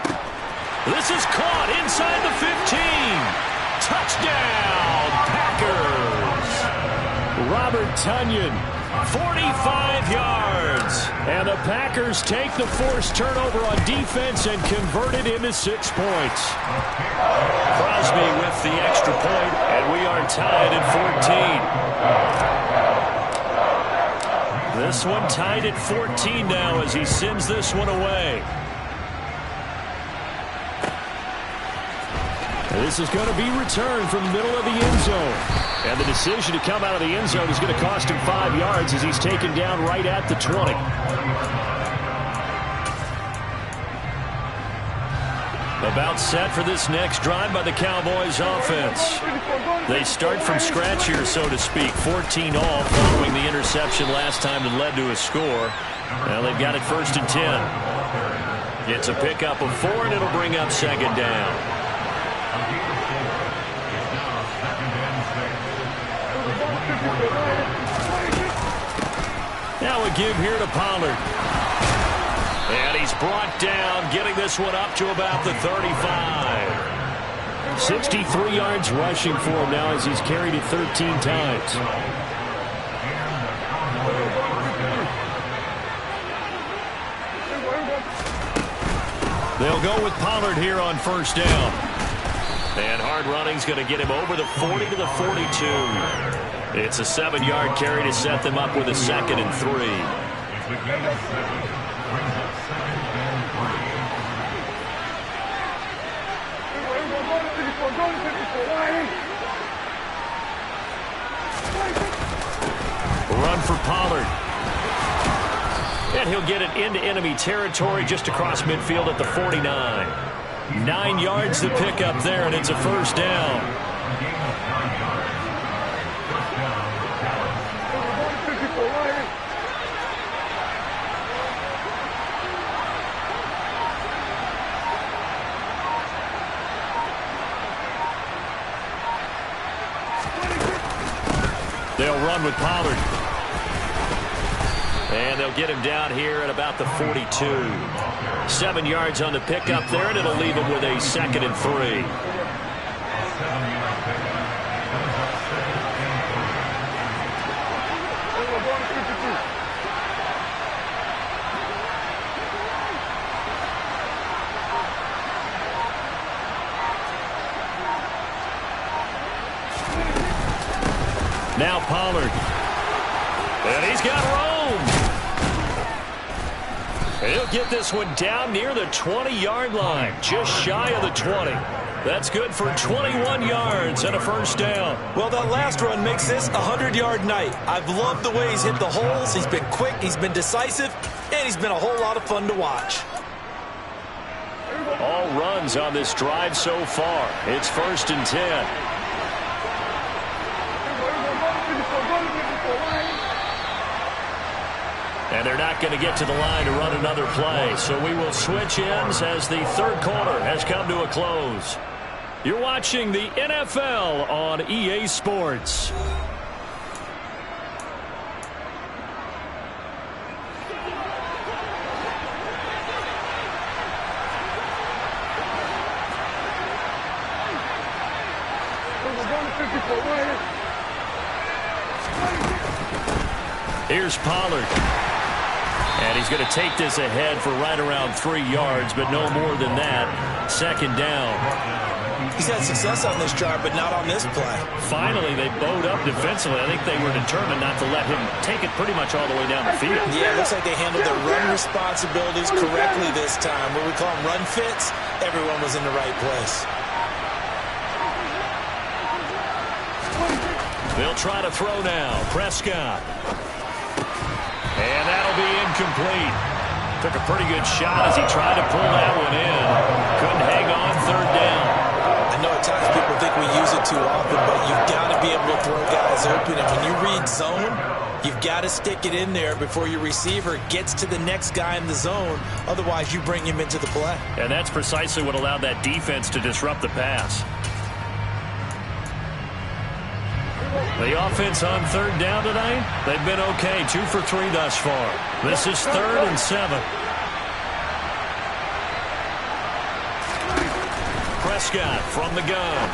[SPEAKER 1] This is caught inside the 15. Touchdown, Packers.
[SPEAKER 4] Robert Tonyan.
[SPEAKER 1] 45 yards.
[SPEAKER 4] And the Packers take the forced turnover on defense and convert it into 6 points.
[SPEAKER 1] Crosby with the extra point, and we are tied at 14. This one tied at 14 now as he sends this one away.
[SPEAKER 4] This is going to be returned from the middle of the end zone. And the decision to come out of the end zone is going to cost him 5 yards as he's taken down right at the 20.
[SPEAKER 1] About set for this next drive by the Cowboys offense. They start from scratch here, so to speak. 14 all following the interception last time that led to a score. Well, they've got it 1st and 10. It's a pickup of 4, and it'll bring up 2nd down. Now a give here to Pollard. And he's brought down, getting this one up to about the 35.
[SPEAKER 4] 63 yards rushing for him now as he's carried it 13 times.
[SPEAKER 1] They'll go with Pollard here on first down. And hard running's going to get him over the 40 to the 42. It's a 7-yard carry to set them up with a 2nd and 3.
[SPEAKER 6] It's the gain of 7. Brings up 2nd and 3.
[SPEAKER 1] Run for Pollard. And he'll get it into enemy territory just across midfield at the 49. 9 yards to pick up there, and it's a first down. They'll run with Pollard. And they'll get him down here at about the 42. 7 yards on the pickup there, and it'll leave him with a 2nd and 3. Now Pollard. And he's got room. He'll get this one down near the 20-yard line, just shy of the 20. That's good for 21 yards and a first down.
[SPEAKER 2] Well, that last run makes this a 100-yard night. I've loved the way he's hit the holes. He's been quick, he's been decisive, and he's been a whole lot of fun to watch.
[SPEAKER 1] All runs on this drive so far. It's 1st and 10. And they're not going to get to the line to run another play. So we will switch ends as the third quarter has come to a close. You're watching the NFL on EA Sports. Here's Pollard. And he's going to take this ahead for right around 3 yards, but no more than that. 2nd down.
[SPEAKER 2] He's had success on this drive, but not on this play.
[SPEAKER 1] Finally, they bowed up defensively. I think they were determined not to let him take it pretty much all the way down the field.
[SPEAKER 2] Yeah, it looks like they handled their run responsibilities correctly this time. What we call them run fits, everyone was in the right place.
[SPEAKER 1] They'll try to throw now. Prescott. And that'll be incomplete. Took a pretty good shot as he tried to pull that one in. Couldn't hang on 3rd down.
[SPEAKER 2] I know at times people think we use it too often, but you've got to be able to throw guys open. And when you read zone, you've got to stick it in there before your receiver gets to the next guy in the zone. Otherwise, you bring him into the play.
[SPEAKER 1] And that's precisely what allowed that defense to disrupt the pass. The offense on 3rd down tonight, they've been okay. 2 for 3 thus far. This is 3rd and 7. Prescott from the gun.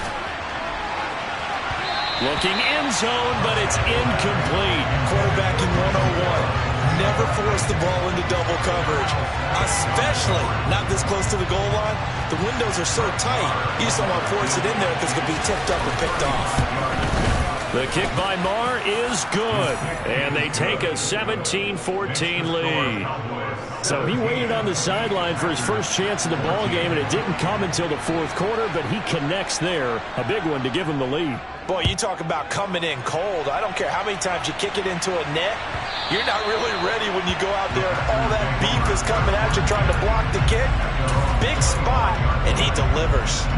[SPEAKER 1] Looking end zone, but it's incomplete.
[SPEAKER 2] Quarterbacking 101. Never force the ball into double coverage, especially not this close to the goal line. The windows are so tight, you just don't want to force it in there because it could be tipped up and picked off.
[SPEAKER 1] The kick by Marr is good, and they take a 17-14 lead.
[SPEAKER 4] So he waited on the sideline for his first chance in the ball game, and it didn't come until the 4th quarter, but he connects there. A big one to give him the lead.
[SPEAKER 2] Boy, you talk about coming in cold. I don't care how many times you kick it into a net. You're not really ready when you go out there and all that beef is coming at you trying to block the kick. Big spot, and he delivers.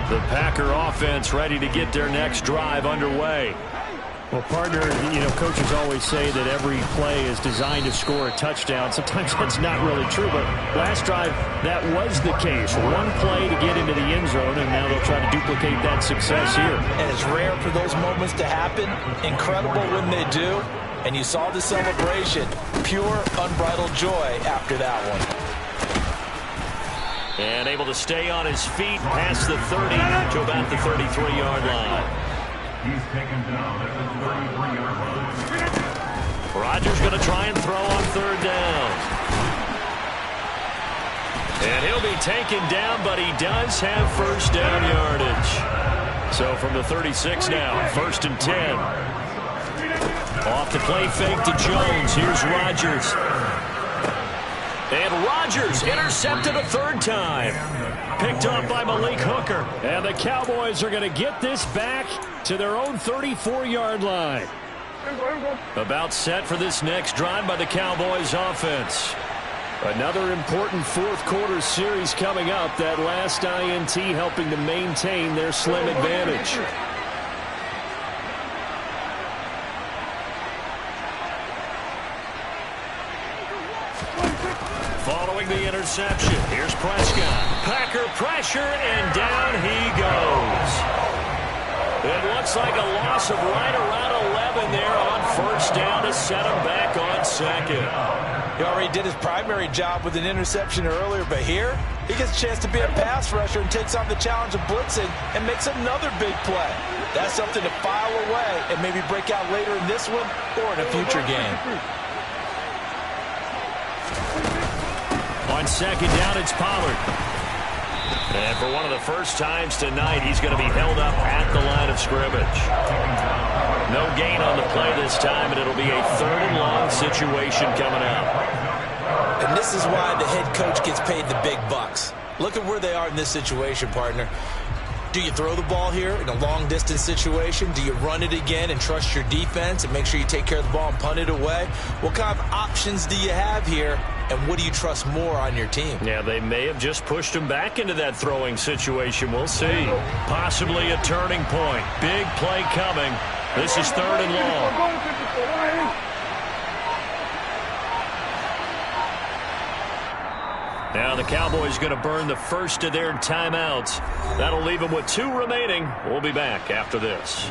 [SPEAKER 1] The Packer offense ready to get their next drive underway.
[SPEAKER 4] Well, partner, coaches always say that every play is designed to score a touchdown. Sometimes that's not really true, but last drive, that was the case. One play to get into the end zone, and now they'll try to duplicate that success here.
[SPEAKER 7] And it's rare for those moments to happen. Incredible when they do. And you saw the celebration. Pure, unbridled joy after that one.
[SPEAKER 1] And able to stay on his feet past the 30 to about the 33-yard line.
[SPEAKER 6] He's taken down at the 33-yard line.
[SPEAKER 1] Rodgers going to try and throw on third down. And he'll be taken down, but he does have first down yardage. So from the 36 now, 1st and 10. Off the play fake to Jones. Here's Rodgers. And Rodgers intercepted a third time. Picked up by Malik Hooker.
[SPEAKER 4] And the Cowboys are going to get this back to their own 34-yard line.
[SPEAKER 1] About set for this next drive by the Cowboys offense.
[SPEAKER 4] Another important fourth quarter series coming up. That last INT helping to maintain their slim advantage.
[SPEAKER 1] Following the interception, here's Prescott. Packer pressure, and down he goes. It looks like a loss of right around 11 there on first down to set him back on second.
[SPEAKER 7] He already did his primary job with an interception earlier, but here he gets a chance to be a pass rusher and takes on the challenge of blitzing and makes another big play. That's something to file away and maybe break out later in this one or in a future game.
[SPEAKER 1] On second down, it's Pollard. And for one of the first times tonight, he's going to be held up at the line of scrimmage. No gain on the play this time, and it'll be a 3rd and long situation coming up.
[SPEAKER 7] And this is why the head coach gets paid the big bucks. Look at where they are in this situation, partner. Do you throw the ball here in a long-distance situation? Do you run it again and trust your defense and make sure you take care of the ball and punt it away? What kind of options do you have here, and what do you trust more on your team?
[SPEAKER 1] Yeah, they may have just pushed him back into that throwing situation. We'll see. Possibly a turning point. Big play coming. This is 3rd and long. Now the Cowboys going to burn the first of their timeouts. That'll leave them with 2 remaining. We'll be back after this.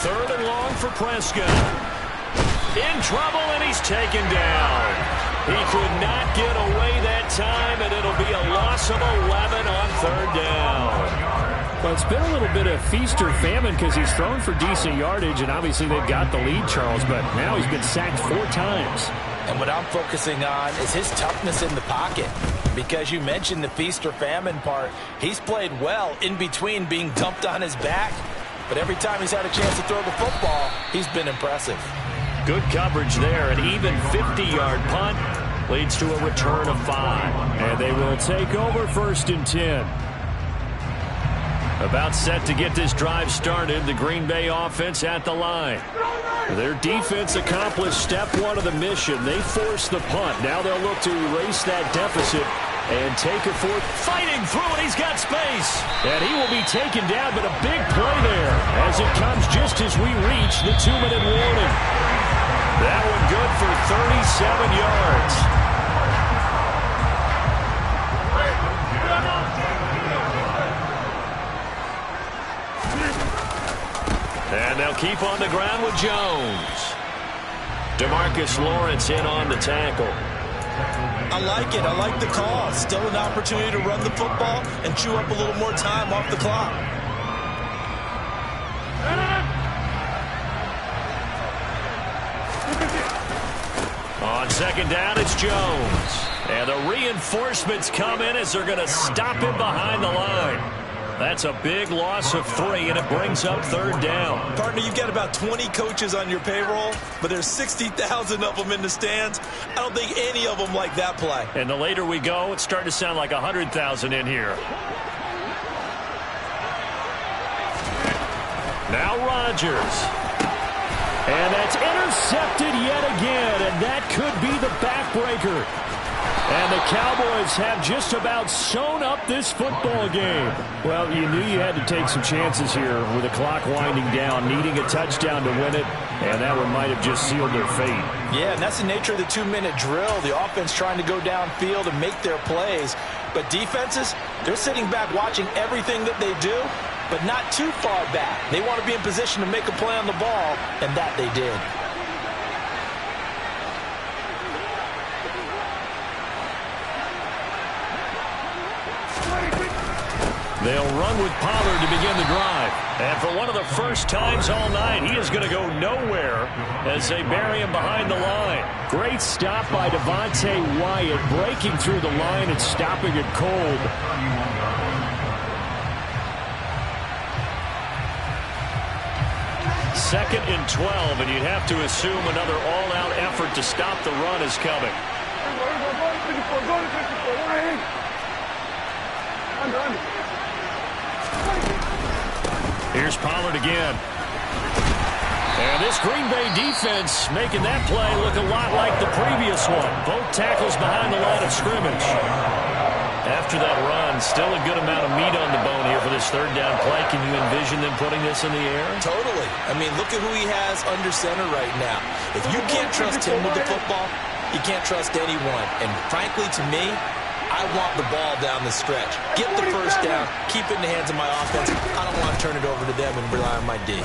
[SPEAKER 1] Third and long for Prescott. In trouble, and he's taken down. He could not get away that time, and it'll be a loss of 11 on third down.
[SPEAKER 4] Well, it's been a little bit of feast or famine because he's thrown for decent yardage, and obviously they've got the lead, Charles, but now he's been sacked 4 times.
[SPEAKER 7] And what I'm focusing on is his toughness in the pocket. Because you mentioned the feast or famine part, he's played well in between being dumped on his back. But every time he's had a chance to throw the football, he's been impressive.
[SPEAKER 1] Good coverage there. An even 50-yard punt leads to a return of 5.
[SPEAKER 4] And they will take over 1st and 10.
[SPEAKER 1] About set to get this drive started, the Green Bay offense at the line.
[SPEAKER 4] Their defense accomplished step 1 of the mission. They forced the punt. Now they'll look to erase that deficit and take it forward.
[SPEAKER 1] Fighting through it, he's got space.
[SPEAKER 4] And he will be taken down, but a big play there as it comes just as we reach the 2-minute warning.
[SPEAKER 1] That one good for 37 yards. And they'll keep on the ground with Jones. DeMarcus Lawrence in on the tackle.
[SPEAKER 2] I like it. I like the call. Still an opportunity to run the football and chew up a little more time off the clock.
[SPEAKER 1] On second down, it's Jones. And the reinforcements come in as they're going to stop him behind the line. That's a big loss of 3, and it brings up third down.
[SPEAKER 2] Partner, you've got about 20 coaches on your payroll, but there's 60,000 of them in the stands. I don't think any of them like that play.
[SPEAKER 1] And the later we go, it's starting to sound like 100,000 in here. Now Rodgers.
[SPEAKER 4] And that's intercepted yet again, and that could be the backbreaker. And the Cowboys have just about sewn up this football game. Well, you knew you had to take some chances here with the clock winding down, needing a touchdown to win it, and that one might have just sealed their fate.
[SPEAKER 7] Yeah, and that's the nature of the 2-minute drill. The offense trying to go downfield and make their plays. But defenses, they're sitting back watching everything that they do, but not too far back. They want to be in position to make a play on the ball, and that they did.
[SPEAKER 1] They'll run with Pollard to begin the drive. And for one of the first times all night, he is going to go nowhere as they bury him behind the line.
[SPEAKER 4] Great stop by Devontae Wyatt, breaking through the line and stopping it cold.
[SPEAKER 1] Second and 12, and you'd have to assume another all-out effort to stop the run is coming. Here's Pollard again. And this Green Bay defense making that play look a lot like the previous one. Both tackles behind the line of scrimmage. After that run, still a good amount of meat on the bone here for this third down play. Can you envision them putting this in the air?
[SPEAKER 2] Totally. I mean, look at who he has under center right now. If you can't trust him with the football, you can't trust anyone. And frankly, to me, I want the ball down the stretch. Get the first down, keep it in the hands of my offense. I don't want to turn it over to them and rely on my D.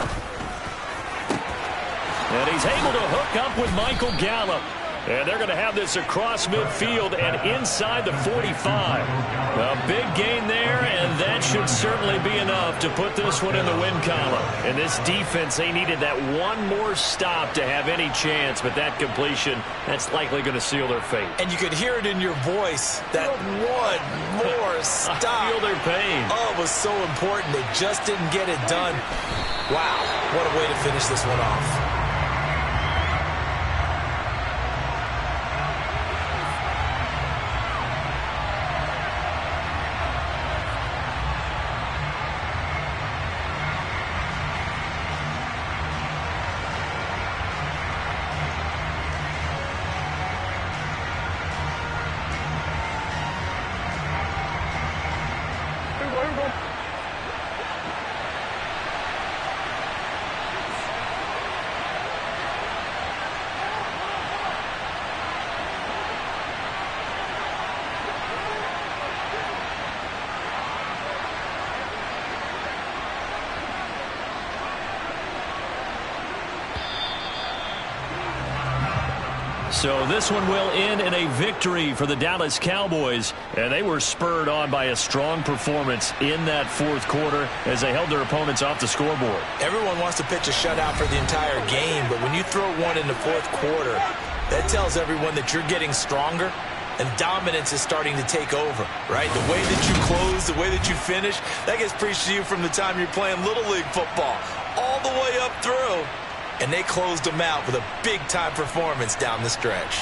[SPEAKER 1] And he's able to hook up with Michael Gallup. And they're going to have this across midfield and inside the 45. A big gain there, and that should certainly be enough to put this one in the win column. And this defense, they needed that one more stop to have any chance, but that completion, that's likely going to seal their fate.
[SPEAKER 2] And you could hear it in your voice, that one more stop.
[SPEAKER 1] I feel their pain.
[SPEAKER 2] Oh, it was so important. They just didn't get it done. Wow, what a way to finish this one off.
[SPEAKER 1] So this one will end in a victory for the Dallas Cowboys, and they were spurred on by a strong performance in that fourth quarter as they held their opponents off the scoreboard.
[SPEAKER 2] Everyone wants to pitch a shutout for the entire game, but when you throw one in the fourth quarter, that tells everyone that you're getting stronger and dominance is starting to take over, right? The way that you close, the way that you finish, that gets preached to you from the time you're playing Little League football all the way up through. And they closed them out with a big-time performance down the stretch.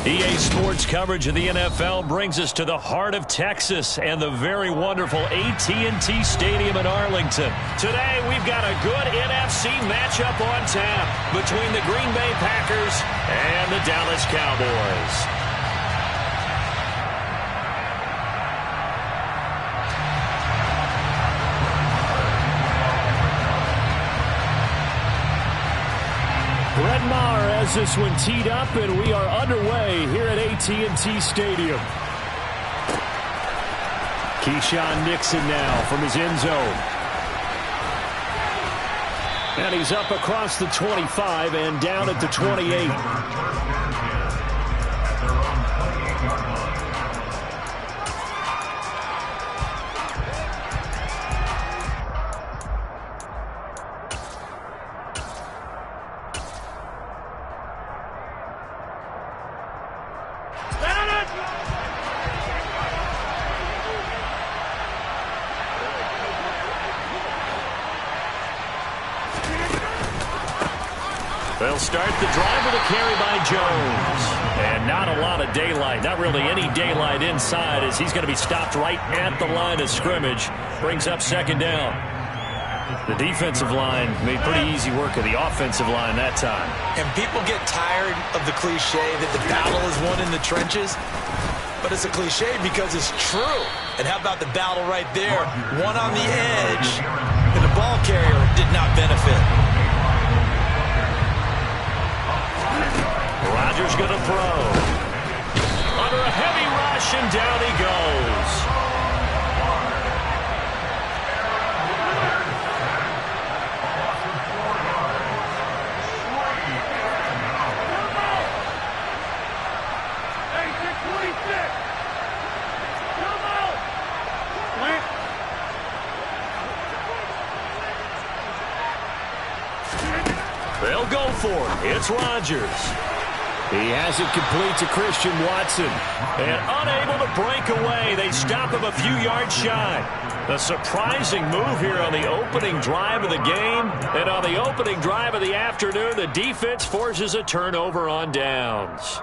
[SPEAKER 1] EA Sports coverage of the NFL brings us to the heart of Texas and the very wonderful AT&T Stadium in Arlington. Today, we've got a good NFC matchup on tap between the Green Bay Packers and the Dallas Cowboys. Brett Maher has this one teed up, and we are underway here at AT&T Stadium. Keyshawn Nixon now from his end zone. And he's up across the 25 and down at the 28. They'll start the drive with a carry by Jones. And not a lot of daylight, not really any daylight inside, as he's going to be stopped right at the line of scrimmage. Brings up second down. The defensive line made pretty easy work of the offensive line that time.
[SPEAKER 2] And people get tired of the cliche that the battle is won in the trenches. But it's a cliche because it's true. And how about the battle right there? One on the edge, and the ball carrier did not benefit.
[SPEAKER 1] Rodgers going to throw. Under a heavy rush, and down he goes. They'll go for it. It's Rodgers. He has it complete to Christian Watson. And unable to break away. They stop him a few yards shy. A surprising move here on the opening drive of the game. And on the opening drive of the afternoon, the defense forces a turnover on downs.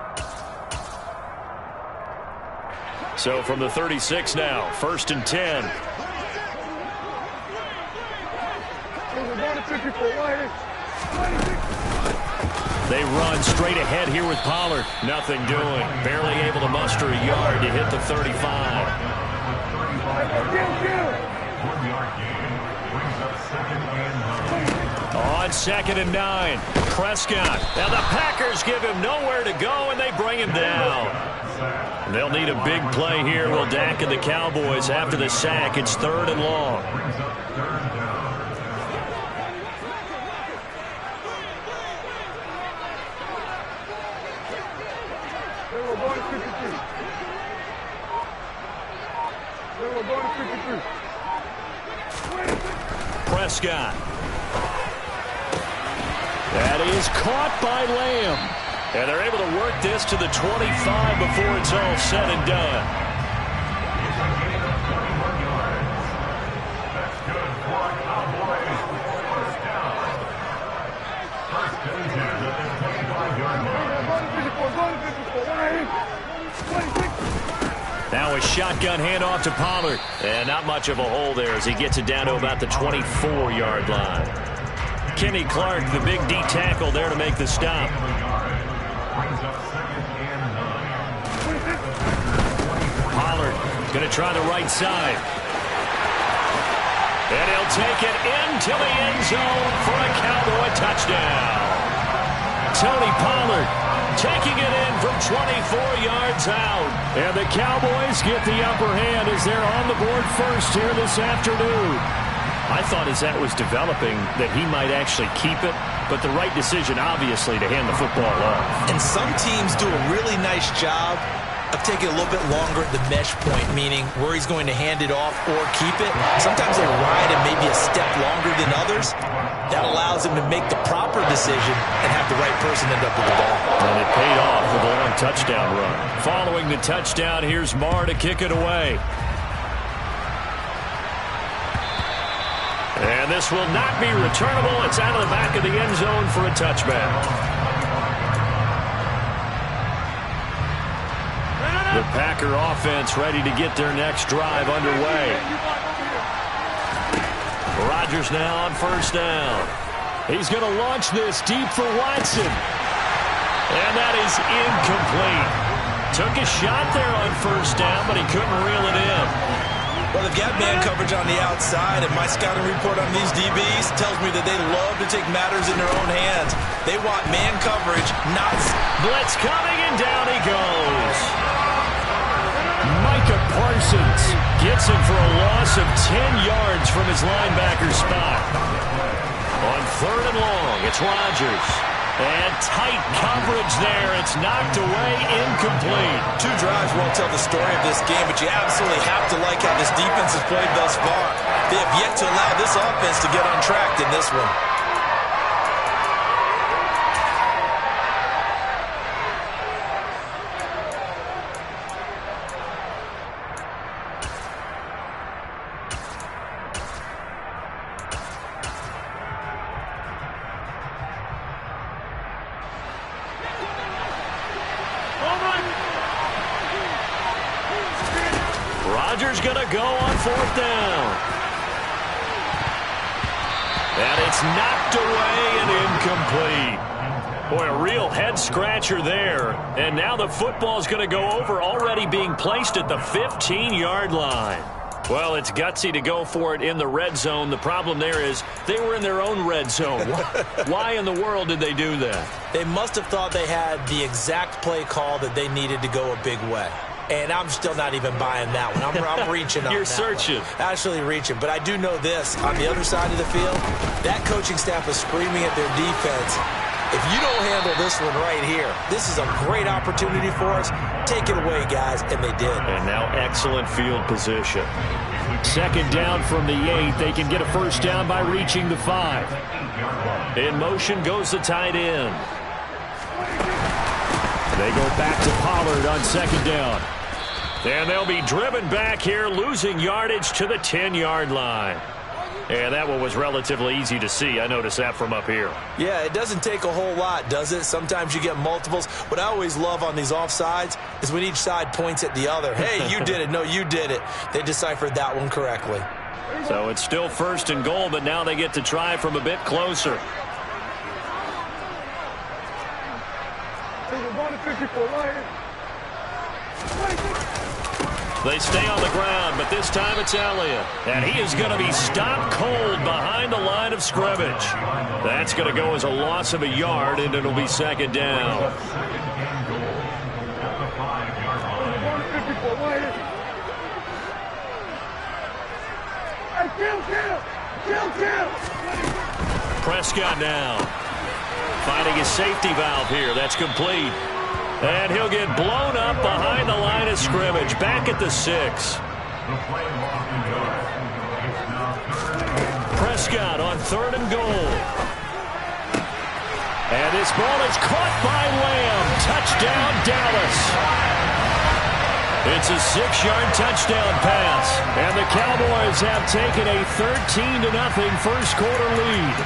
[SPEAKER 1] So from the 36 now, 1st and 10. They run straight ahead here with Pollard. Nothing doing. Barely able to muster a yard to hit the 35. On 2nd and 9. Prescott. Now the Packers give him nowhere to go, and they bring him down. They'll need a big play here, will Dak and the Cowboys after the sack. It's 3rd and long. Prescott. That is caught by Lamb. And they're able to work this to the 25 before it's all said and done. Now a shotgun handoff to Pollard. And not much of a hole there as he gets it down to about the 24-yard line. Kenny Clark, the big D tackle there to make the stop. Pollard going to try the right side. And he'll take it into the end zone for a Cowboy touchdown. Tony Pollard taking it in from 24 yards out. And the Cowboys get the upper hand as they're on the board first here this afternoon. I thought as that was developing that he might actually keep it, but the right decision, obviously, to hand the football off.
[SPEAKER 2] And some teams do a really nice job of taking a little bit longer at the mesh point, meaning where he's going to hand it off or keep it. Sometimes they ride him maybe a step longer than others. That allows him to make the proper decision and have the right person end up with the ball.
[SPEAKER 1] And it paid off with a long touchdown run. Following the touchdown, here's Maher to kick it away. And this will not be returnable. It's out of the back of the end zone for a touchback.
[SPEAKER 4] The Packer offense ready to get their next drive underway. Rodgers now on first down. He's going to launch this deep for Watson. And that is incomplete. Took a shot there on first down, but he couldn't reel it in.
[SPEAKER 5] Well, they've got man coverage on the outside, and my scouting report on these DBs tells me that they love to take matters in their own hands. They want man coverage, not...
[SPEAKER 4] Blitz coming, and down he goes. Micah Parsons gets him for a loss of 10 yards from his linebacker spot. On third and long, it's Rodgers. And tight coverage there. It's knocked away, incomplete.
[SPEAKER 5] 2 drives won't tell the story of this game, but you absolutely have to like how this defense has played thus far. They have yet to allow this offense to get on track in this one.
[SPEAKER 4] Rodgers going to go on fourth down. And it's knocked away and incomplete. Boy, a real head-scratcher there. And now the football's going to go over, already being placed at the 15-yard line. Well, it's gutsy to go for it in the red zone. The problem there is they were in their own red zone. Why in the world did they do that?
[SPEAKER 2] They must have thought they had the exact play call that they needed to go a big way. And I'm still not even buying that one. I'm reaching on
[SPEAKER 4] You're
[SPEAKER 2] that
[SPEAKER 4] searching.
[SPEAKER 2] one. Actually reaching. But I do know this. On the other side of the field, that coaching staff is screaming at their defense. If you don't handle this one right here, this is a great opportunity for us. Take it away, guys. And they did.
[SPEAKER 4] And now excellent field position. Second down from the 8. They can get a first down by reaching the 5. In motion goes the tight end. They go back to Pollard on second down. And they'll be driven back here, losing yardage to the 10-yard line. And that one was relatively easy to see. I noticed that from up here.
[SPEAKER 2] Yeah, it doesn't take a whole lot, does it? Sometimes you get multiples. What I always love on these offsides is when each side points at the other. Hey, you did it. No, you did it. They deciphered that one correctly.
[SPEAKER 4] So it's still first and goal, but now they get to try from a bit closer. They stay on the ground, but this time it's Elliott. And he is going to be stopped cold behind the line of scrimmage. That's going to go as a loss of a yard, and it'll be second down. Prescott now finding his safety valve here. That's complete. And he'll get blown up behind the line of scrimmage. Back at the 6. Prescott on third and goal. And this ball is caught by Lamb. Touchdown, Dallas. It's a 6-yard touchdown pass. And the Cowboys have taken a 13-0 first quarter lead.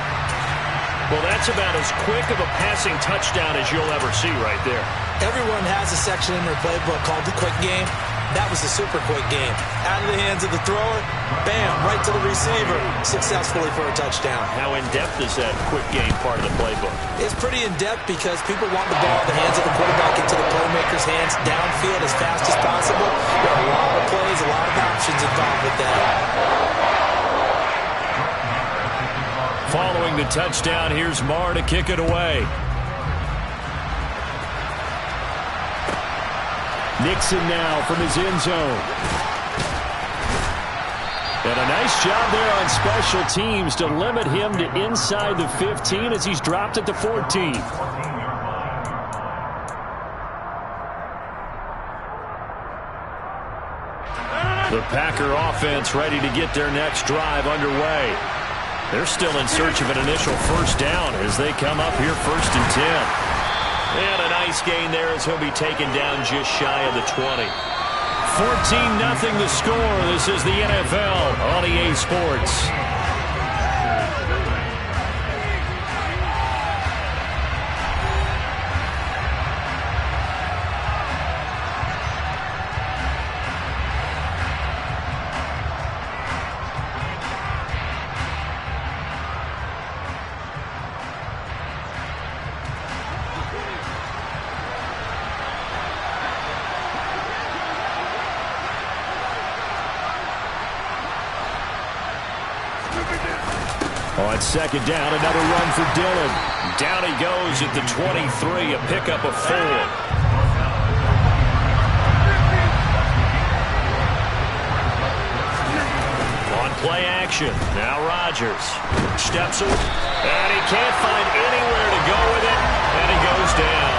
[SPEAKER 4] Well, that's about as quick of a passing touchdown as you'll ever see right there.
[SPEAKER 2] Everyone has a section in their playbook called the quick game. That was the super quick game. Out of the hands of the thrower, bam, right to the receiver, successfully for a touchdown.
[SPEAKER 4] How in-depth is that quick game part of the playbook?
[SPEAKER 2] It's pretty in-depth because people want the ball in the hands of the quarterback into the playmaker's hands downfield as fast as possible. There are a lot of plays, a lot of options involved with that.
[SPEAKER 4] Following the touchdown, here's Marr to kick it away. Nixon now from his end zone. And a nice job there on special teams to limit him to inside the 15 as he's dropped at the 14. The Packer offense ready to get their next drive underway. They're still in search of an initial first down as they come up here first and 10. And a nice gain there as he'll be taken down just shy of the 20. 14-0 the score. This is the NFL on EA Sports. On second down, another run for Dillon. Down he goes at the 23, a pickup of 4. On play action, now Rodgers steps up, and he can't find anywhere to go with it, and he goes down.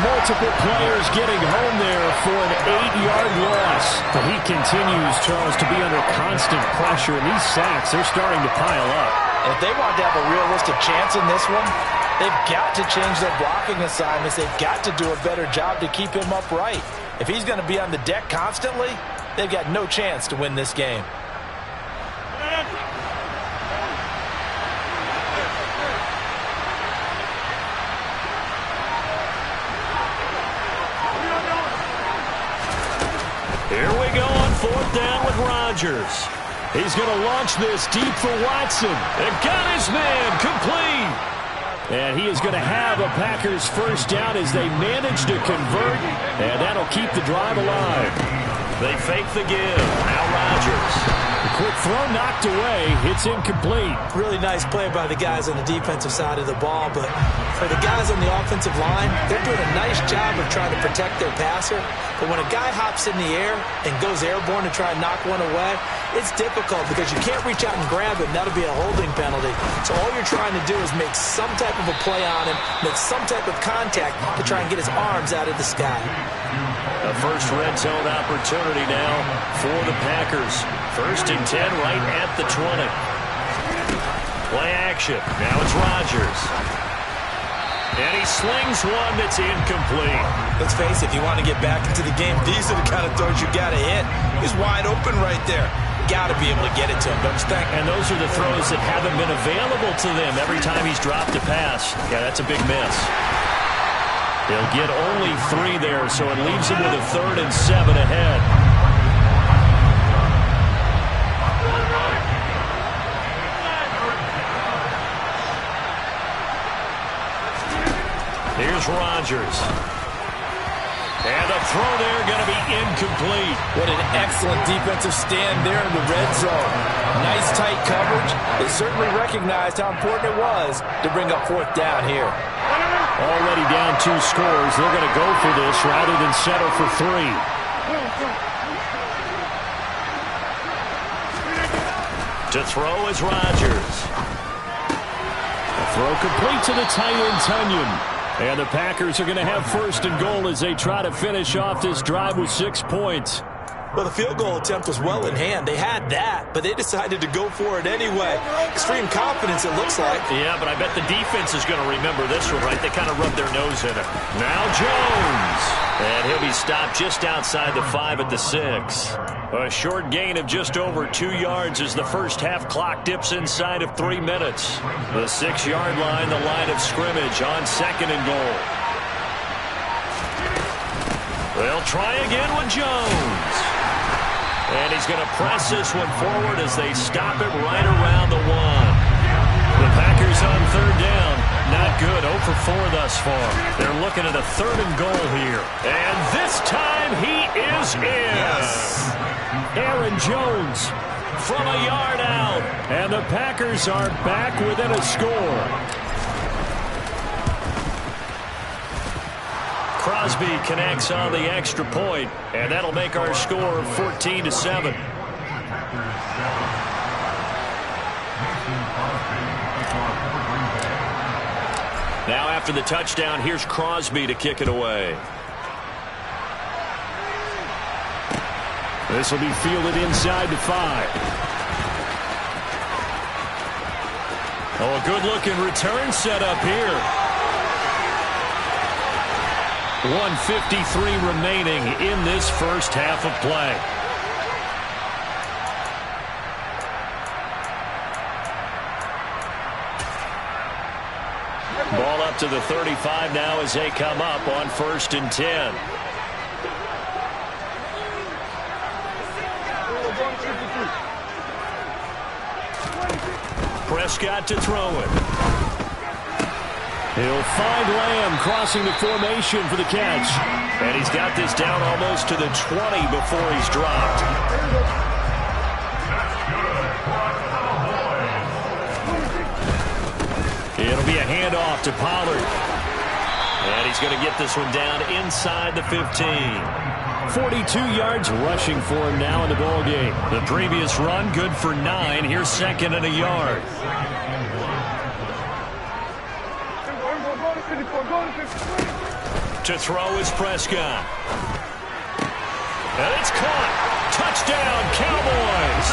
[SPEAKER 4] Multiple players getting home there for an 8-yard loss. But he continues, Charles, to be under constant pressure, and these sacks, they're starting to pile up.
[SPEAKER 7] If they want to have a realistic chance in this one, they've got to change their blocking assignments. They've got to do a better job to keep him upright. If he's going to be on the deck constantly, they've got no chance to win this game.
[SPEAKER 4] Here we go on 4th down with Rodgers. He's going to launch this deep for Watson. And got his man complete. And he is going to have a Packers first down as they manage to convert. And that'll keep the drive alive. They fake the give. Now Rodgers. The quick throw knocked away. It's incomplete.
[SPEAKER 2] Really nice play by the guys on the defensive side of the ball, but for the guys on the offensive line, they're doing a nice job of trying to protect their passer. But when a guy hops in the air and goes airborne to try and knock one away, it's difficult because you can't reach out and grab him. That'll be a holding penalty. So all you're trying to do is make some type of a play on him, make some type of contact to try and get his arms out of the sky.
[SPEAKER 4] A first red zone opportunity now for the Packers. 1st and 10 right at the 20. Play action. Now it's Rodgers. And he slings one that's incomplete.
[SPEAKER 5] Let's face it, if you want to get back into the game, these are the kind of throws you got to hit. He's wide open right there. Got to be able to get it to him, don't you think?
[SPEAKER 4] And those are the throws that haven't been available to them every time he's dropped a pass. Yeah, that's a big miss. They'll get only 3 there, so it leaves him with a 3rd and 7 ahead. Here's Rodgers. And the throw there going to be incomplete.
[SPEAKER 7] What an excellent defensive stand there in the red zone. Nice tight coverage. They certainly recognized how important it was to bring up 4th down here.
[SPEAKER 4] Already down 2 scores. They're going to go for this rather than settle for 3. To throw is Rodgers. A throw complete to the tight end, Tunyon. And the Packers are going to have 1st and goal as they try to finish off this drive with 6 points.
[SPEAKER 2] Well, the field goal attempt was well in hand. They had that, but they decided to go for it anyway. Extreme confidence, it looks like.
[SPEAKER 4] Yeah, but I bet the defense is going to remember this one, right? They kind of rubbed their nose in it. Now Jones. And he'll be stopped just outside the 5 at the 6. A short gain of just over 2 yards as the first half clock dips inside of 3 minutes. The 6-yard line, the line of scrimmage on 2nd and goal. They'll try again with Jones. And he's going to press this one forward as they stop it right around the 1. The Packers on 3rd down. Not good. 0 for 4 thus far. They're looking at a 3rd and goal here. And this time he is in. Yes. Aaron Jones from a yard out. And the Packers are back within a score. Crosby connects on the extra point, and that'll make our score 14-7. Now after the touchdown, here's Crosby to kick it away. This will be fielded inside the 5. Oh, a good-looking return set up here. 1:53 remaining in this first half of play. Ball up to the 35 now as they come up on 1st and 10. Prescott to throw it. He'll find Lamb crossing the formation for the catch. And he's got this down almost to the 20 before he's dropped.
[SPEAKER 1] It'll be a handoff to Pollard. And he's going to get this one down inside the 15.
[SPEAKER 4] 42 yards rushing for him now in the ball game.
[SPEAKER 1] The previous run good for 9. Here's second and a yard. To throw is Prescott. And it's caught. Touchdown, Cowboys.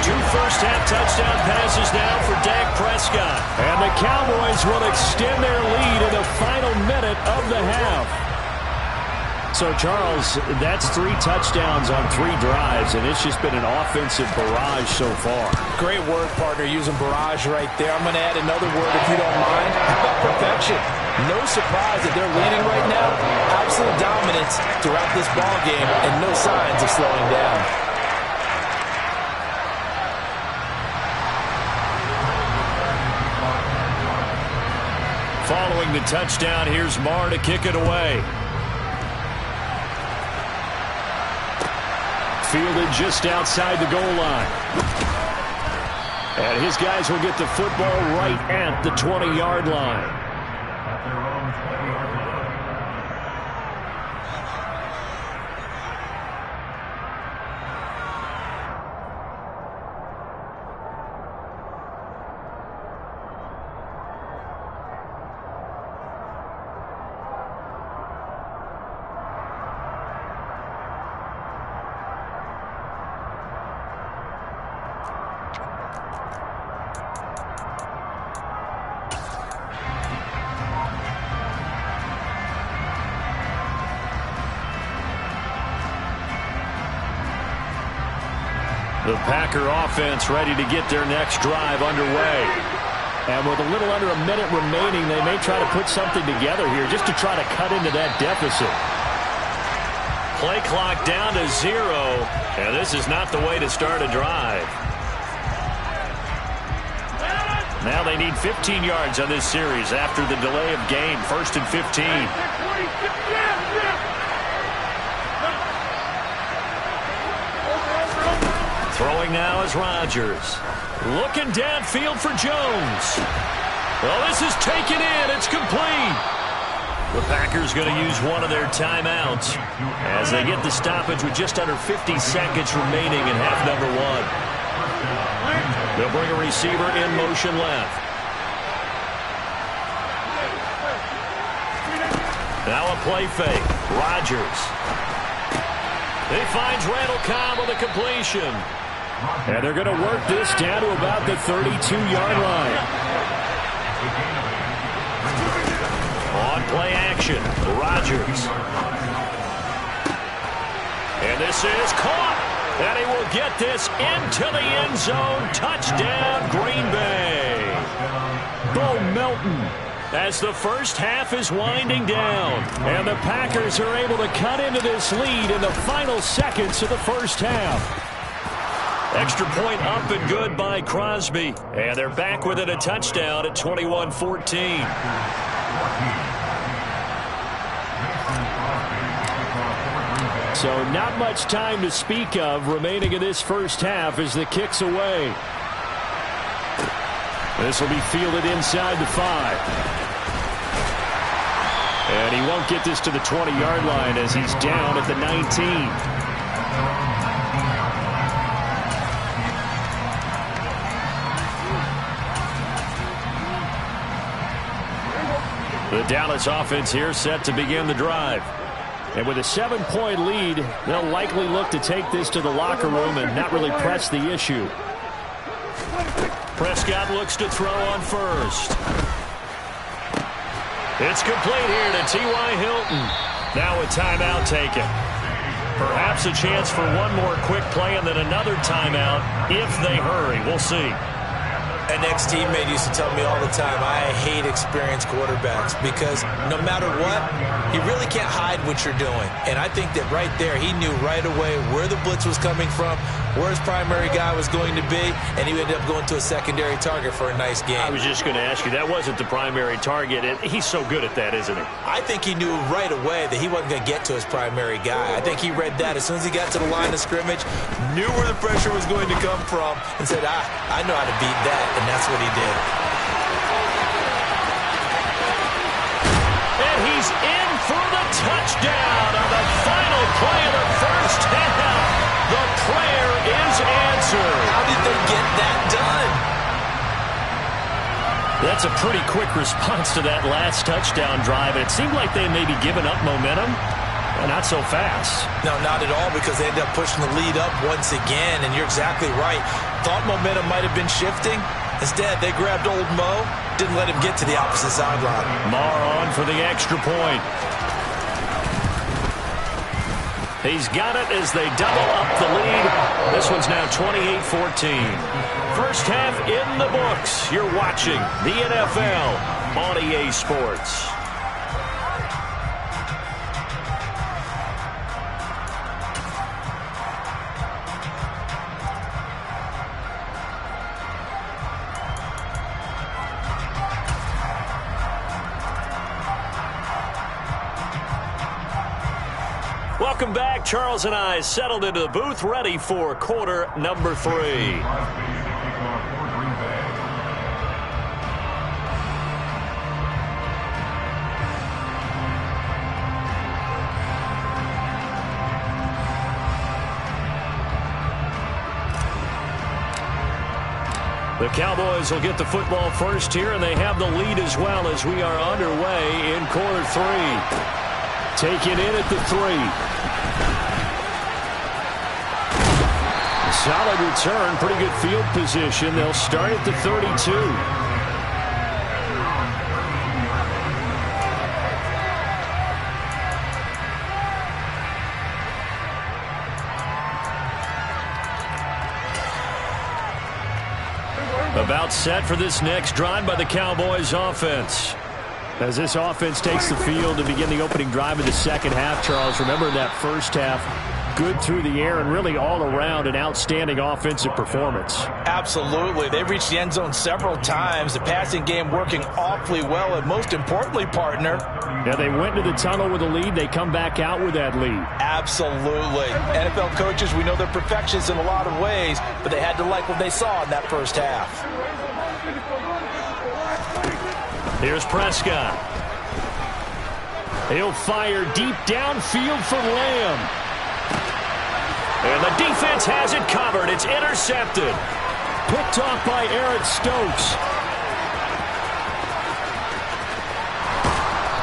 [SPEAKER 1] 2 first-half touchdown passes now for Dak Prescott.
[SPEAKER 4] And the Cowboys will extend their lead in the final minute of the half. So, Charles, that's 3 touchdowns on 3 drives, and it's just been an offensive barrage so far.
[SPEAKER 7] Great word, partner, using barrage right there. I'm going to add another word, if you don't mind. How about perfection? No surprise that they're leading right now. Absolute dominance throughout this ball game, and no signs of slowing down.
[SPEAKER 1] Following the touchdown, here's Marr to kick it away. Fielded just outside the goal line. And his guys will get the football right at the 20-yard line. The Packer offense ready to get their next drive underway.
[SPEAKER 4] And with a little under a minute remaining, they may try to put something together here just to try to cut into that deficit.
[SPEAKER 1] Play clock down to 0, and this is not the way to start a drive. Now they need 15 yards on this series after the delay of game. 1st and 15. Throwing now is Rodgers. Looking downfield for Jones. Well, this is taken in. It's complete. The Packers going to use one of their timeouts as they get the stoppage with just under 50 seconds remaining in half number 1. They'll bring a receiver in motion left. Now a play fake. Rodgers. He finds Randall Cobb on the completion.
[SPEAKER 4] And they're going to work this down to about the 32-yard line.
[SPEAKER 1] On play action, Rodgers. And this is caught. And he will get this into the end zone. Touchdown, Green Bay.
[SPEAKER 4] Bo Melton.
[SPEAKER 1] As the first half is winding down.
[SPEAKER 4] And the Packers are able to cut into this lead in the final seconds of the first half.
[SPEAKER 1] Extra point up and good by Crosby. And they're back within a touchdown at 21-14.
[SPEAKER 4] So not much time to speak of remaining in this first half as the kick's away. This will be fielded inside the 5. And he won't get this to the 20-yard line as he's down at the 19.
[SPEAKER 1] The Dallas offense here set to begin the drive.
[SPEAKER 4] And with a 7-point lead, they'll likely look to take this to the locker room and not really press the issue.
[SPEAKER 1] Prescott looks to throw on first. It's complete here to T.Y. Hilton. Now a timeout taken. Perhaps a chance for one more quick play and then another timeout if they hurry. We'll see.
[SPEAKER 2] An ex-teammate used to tell me all the time, I hate experienced quarterbacks because no matter what, you really can't hide what you're doing. And I think that right there, he knew right away where the blitz was coming from, where his primary guy was going to be, and he ended up going to a secondary target for a nice game.
[SPEAKER 1] I was just going to ask you, that wasn't the primary target, and he's so good at that, isn't he?
[SPEAKER 2] I think he knew right away that he wasn't going to get to his primary guy. I think he read that as soon as he got to the line of scrimmage, knew where the pressure was going to come from, and said, I know how to beat that. And that's what he did.
[SPEAKER 1] He's in for the touchdown on the final play of the first half. The prayer is answered.
[SPEAKER 2] How did they get that done?
[SPEAKER 1] That's a pretty quick response to that last touchdown drive. And it seemed like they may be giving up momentum. Not so fast.
[SPEAKER 2] No, not at all, because they ended up pushing the lead up once again, and you're exactly right. Thought momentum might have been shifting. Instead, they grabbed old Mo, didn't let him get to the opposite sideline.
[SPEAKER 1] Maher on for the extra point. He's got it as they double up the lead. This one's now 28-14. First half in the books. You're watching the NFL on EA Sports. Welcome back. Charles and I settled into the booth, ready for quarter number 3. The Cowboys will get the football first here, and they have the lead as well as we are underway in quarter 3. Taken in at the 3. Solid return, pretty good field position. They'll start at the 32. About set for this next drive by the Cowboys offense. As this offense takes the field to begin the opening drive of the second half, Charles, remember that first half, good through the air and really all around an outstanding offensive performance.
[SPEAKER 2] Absolutely. They've reached the end zone several times. The passing game working awfully well, and most importantly, partner.
[SPEAKER 1] Yeah, they went to the tunnel with a lead. They come back out with that lead.
[SPEAKER 2] Absolutely. NFL coaches, we know they're perfectionists in a lot of ways, but they had to like what they saw in that first half.
[SPEAKER 1] Here's Prescott. He'll fire deep downfield for Lamb. And the defense has it covered. It's intercepted. Picked off by Eric Stokes.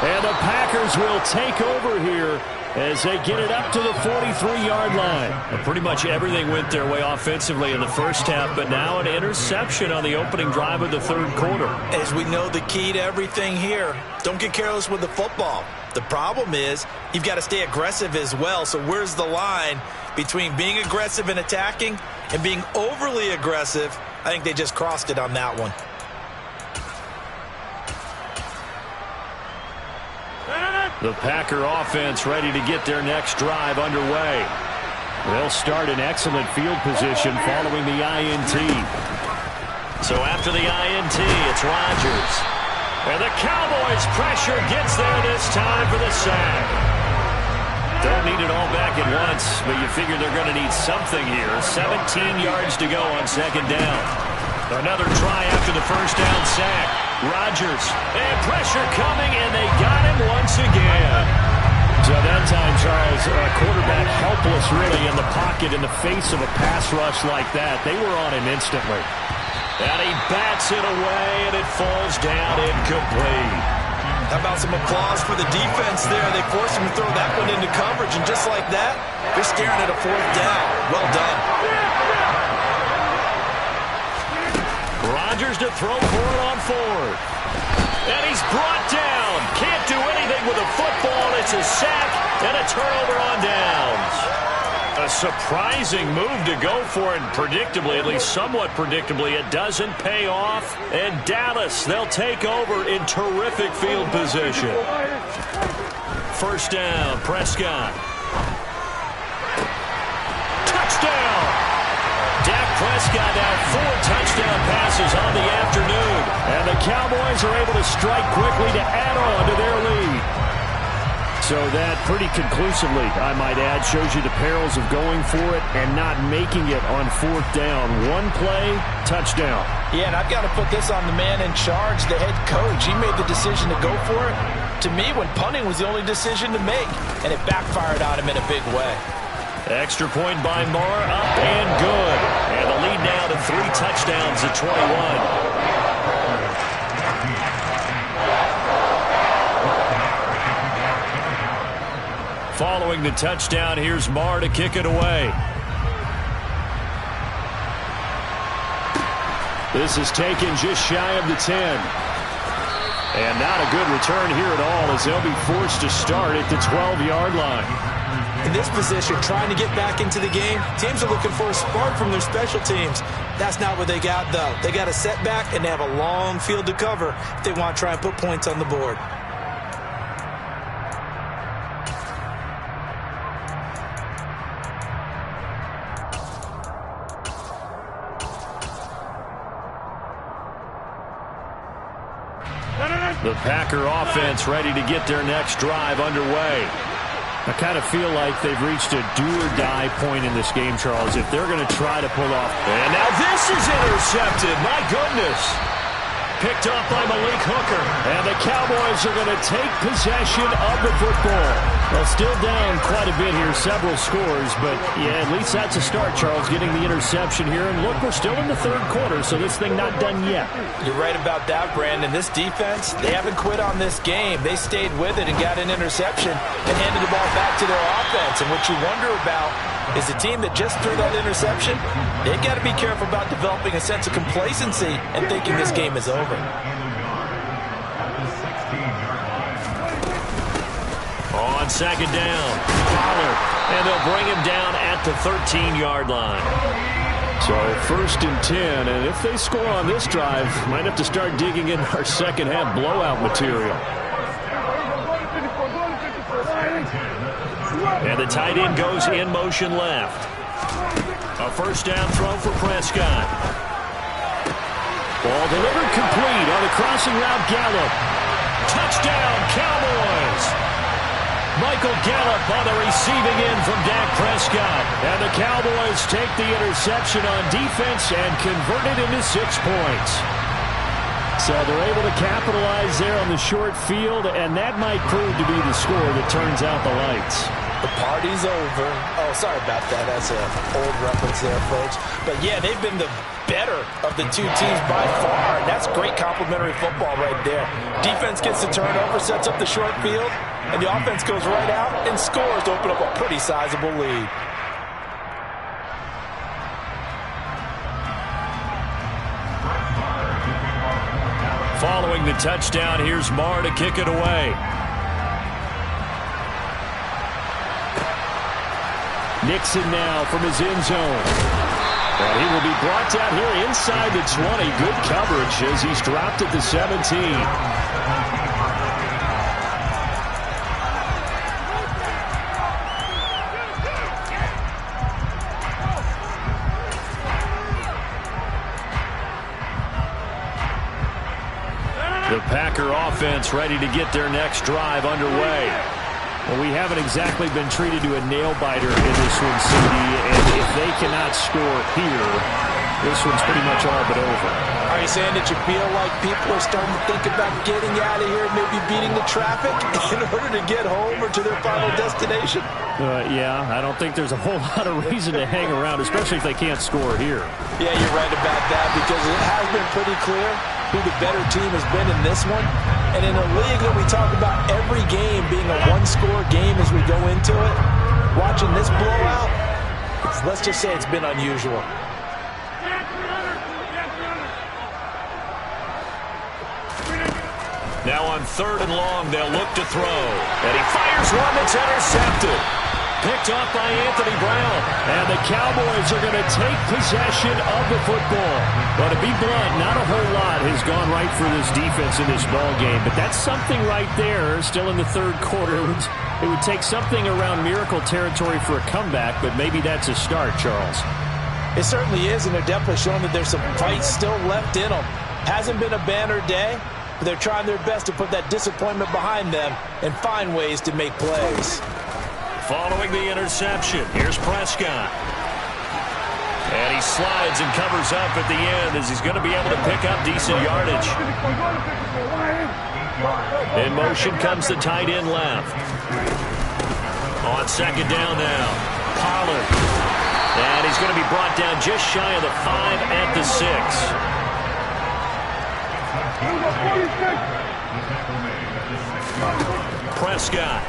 [SPEAKER 1] And the Packers will take over here as they get it up to the 43-yard line. And pretty much everything went their way offensively in the first half, but now an interception on the opening drive of the third quarter.
[SPEAKER 2] As we know, the key to everything here, don't get careless with the football. The problem is you've got to stay aggressive as well. So where's the line between being aggressive and attacking and being overly aggressive? I think they just crossed it on that one.
[SPEAKER 1] The Packer offense ready to get their next drive underway. They'll start in excellent field position following the INT. So after the INT, it's Rodgers. And the Cowboys' pressure gets there this time for the sack. Don't need it all back at once, but you figure they're going to need something here. 17 yards to go on second down. Another try after the first down sack. Rodgers, and pressure coming, and they got him once again. So that time, Charles, quarterback helpless really in the pocket in the face of a pass rush like that. They were on him instantly. And he bats it away, and it falls down incomplete.
[SPEAKER 2] How about some applause for the defense there? They forced him to throw that one into coverage, and just like that, they're staring at a fourth down. Well done.
[SPEAKER 1] Rodgers to throw for it on fourth. And he's brought down. Can't do anything with a football. It's a sack and a turnover on downs. A surprising move to go for it, and predictably, at least somewhat predictably, it doesn't pay off. And Dallas, they'll take over in terrific field position. First down, Prescott. Touchdown! Dak Prescott now 4 touchdown passes on the afternoon. And the Cowboys are able to strike quickly to add on to their lead.
[SPEAKER 4] So that pretty conclusively, I might add, shows you the perils of going for it and not making it on fourth down. One play, touchdown.
[SPEAKER 7] Yeah, and I've got to put this on the man in charge, the head coach. He made the decision to go for it. To me, when punting was the only decision to make, and it backfired on him in a big way.
[SPEAKER 1] Extra point by Marr, up and good. And the lead now to 3 touchdowns at 21. Following the touchdown, here's Marr to kick it away. This is taken just shy of the 10. And not a good return here at all as they'll be forced to start at the 12-yard line.
[SPEAKER 2] In this position, trying to get back into the game, teams are looking for a spark from their special teams. That's not what they got, though. They got a setback, and they have a long field to cover if they want to try and put points on the board.
[SPEAKER 1] The Packer offense ready to get their next drive underway.
[SPEAKER 4] I kind of feel like they've reached a do-or-die point in this game, Charles, if they're going to try to pull off.
[SPEAKER 1] And now this is intercepted. My goodness. Picked up by Malik Hooker. And the Cowboys are going to take possession of the football.
[SPEAKER 4] Well, still down quite a bit here, several scores, but yeah, at least that's a start, Charles, getting the interception here. And look, we're still in the third quarter, so this thing not done yet.
[SPEAKER 7] You're right about that, Brandon. This defense, they haven't quit on this game. They stayed with it and got an interception and handed the ball back to their offense. And what you wonder about is the team that just threw that interception, they've got to be careful about developing a sense of complacency and thinking this game is over.
[SPEAKER 1] On second down, Pollard, and they'll bring him down at the 13-yard line.
[SPEAKER 4] So 1st and 10, and if they score on this drive, might have to start digging in our second half blowout material.
[SPEAKER 1] And the tight end goes in motion left. A first down throw for Prescott. Ball delivered complete on the crossing route, Gallup. Touchdown, Cowboys! Michael Gallup on the receiving end from Dak Prescott. And the Cowboys take the interception on defense and convert it into 6 points.
[SPEAKER 4] So they're able to capitalize there on the short field, and that might prove to be the score that turns out the lights.
[SPEAKER 7] The party's over. Oh, sorry about that. That's an old reference there, folks. But, yeah, they've been the better of the two teams by far. And that's great complimentary football right there. Defense gets the turnover, sets up the short field, and the offense goes right out and scores to open up a pretty sizable lead.
[SPEAKER 1] Following the touchdown, here's Marr to kick it away.
[SPEAKER 4] Nixon now from his end zone.
[SPEAKER 1] And he will be brought down here inside the 20. Good coverage as he's dropped at the 17. The Packer offense ready to get their next drive underway.
[SPEAKER 4] Well, we haven't exactly been treated to a nail-biter in this one, Cindy, and if they cannot score here, this one's pretty much all but over.
[SPEAKER 7] Are you saying that you feel like people are starting to think about getting out of here, maybe beating the traffic in order to get home or to their final destination?
[SPEAKER 4] Yeah, I don't think there's a whole lot of reason to hang around, especially if they can't score here.
[SPEAKER 7] Yeah, you're right about that, because it has been pretty clear who the better team has been in this one. And in a league that we talk about every game being a one-score game as we go into it, watching this blowout, let's just say it's been unusual.
[SPEAKER 1] Now on 3rd and long, they'll look to throw. And he fires one that's intercepted. Picked up by Anthony Brown. And the Cowboys are going to take possession of the football. But to be blunt, not a whole lot has gone right for this defense in this ball game. But that's something right there, still in the third quarter. It would take something around miracle territory for a comeback, but maybe that's a start, Charles.
[SPEAKER 7] It certainly is, and they're definitely showing that there's some fight still left in them. Hasn't been a banner day, but they're trying their best to put that disappointment behind them and find ways to make plays.
[SPEAKER 1] Following the interception, here's Prescott. And he slides and covers up at the end as he's going to be able to pick up decent yardage. In motion comes the tight end left. On second down now, Pollard. And he's going to be brought down just shy of the 5 at the 6. Prescott.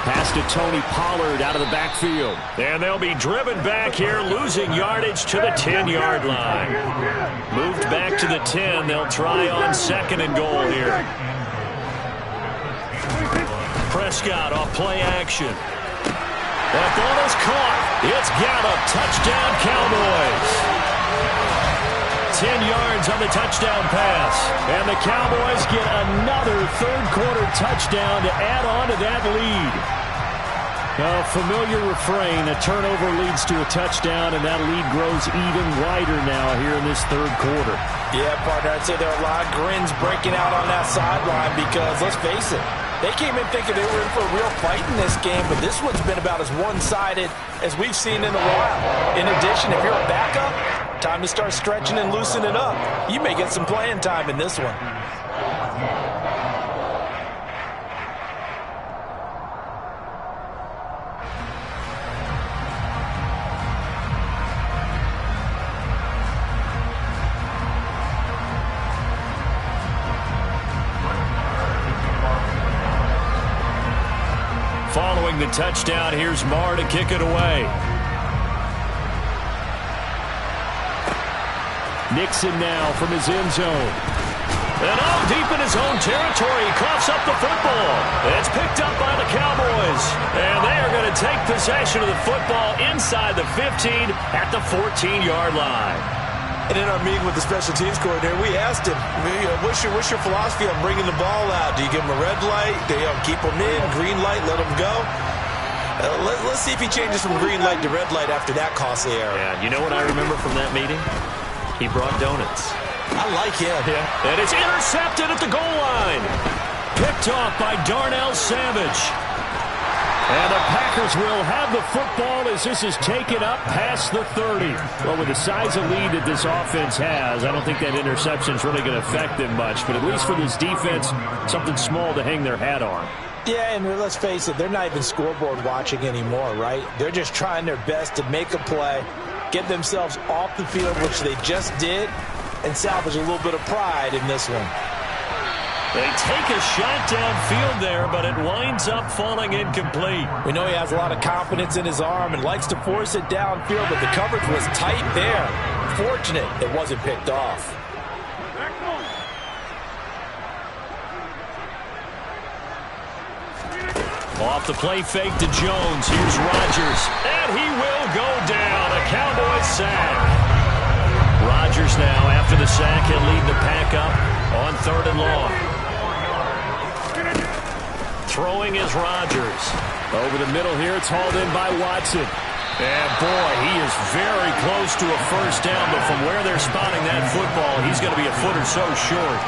[SPEAKER 1] Pass to Tony Pollard out of the backfield. And they'll be driven back here, losing yardage to the 10-yard line. Moved back to the 10. They'll try on second and goal here. Prescott off play action. That ball is caught. It's Gallup. Touchdown, Cowboys. 10 yards on the touchdown pass. And the Cowboys get another third-quarter touchdown to add on to that lead. A familiar refrain, a turnover leads to a touchdown, and that lead grows even wider now here in this third quarter.
[SPEAKER 7] Yeah, partner, I'd say there are a lot of grins breaking out on that sideline because, let's face it, they came in thinking they were in for a real fight in this game, but this one's been about as one-sided as we've seen in a while. In addition, if you're a backup, time to start stretching and loosening up. You may get some playing time in this one.
[SPEAKER 1] Following the touchdown, here's Marr to kick it away.
[SPEAKER 4] Nixon now from his end zone.
[SPEAKER 1] And all deep in his own territory, he coughs up the football. It's picked up by the Cowboys. And they are going to take possession of the football inside the 15 at the 14-yard line.
[SPEAKER 2] And in our meeting with the special teams coordinator, we asked him, what's your philosophy on bringing the ball out? Do you give him a red light? Do you keep him in? Green light, let him go? Let's see if he changes from green light to red light after that costly error.
[SPEAKER 1] Yeah, you know what I remember from that meeting? He brought donuts.
[SPEAKER 2] I like him.
[SPEAKER 1] Yeah. And it's intercepted at the goal line. Picked off by Darnell Savage. And the Packers will have the football as this is taken up past the 30. Well, with the size of lead that this offense has, I don't think that interception is really going to affect them much. But at least for this defense, something small to hang their hat on.
[SPEAKER 7] Yeah, and let's face it, they're not even scoreboard watching anymore, right? They're just trying their best to make a play, get themselves off the field, which they just did, and salvage a little bit of pride in this one.
[SPEAKER 1] They take a shot downfield there, but it winds up falling incomplete.
[SPEAKER 7] We know he has a lot of confidence in his arm and likes to force it downfield, but the coverage was tight there. Fortunate it wasn't picked off.
[SPEAKER 1] Off the play fake to Jones. Here's Rodgers. And he will go down. A Cowboys sack. Rodgers now, after the sack, he'll lead the pack up on 3rd and long. Throwing is Rodgers.
[SPEAKER 4] Over the middle here, it's hauled in by Watson.
[SPEAKER 1] And boy, he is very close to a first down, but from where they're spotting that football, he's going to be a foot or so short.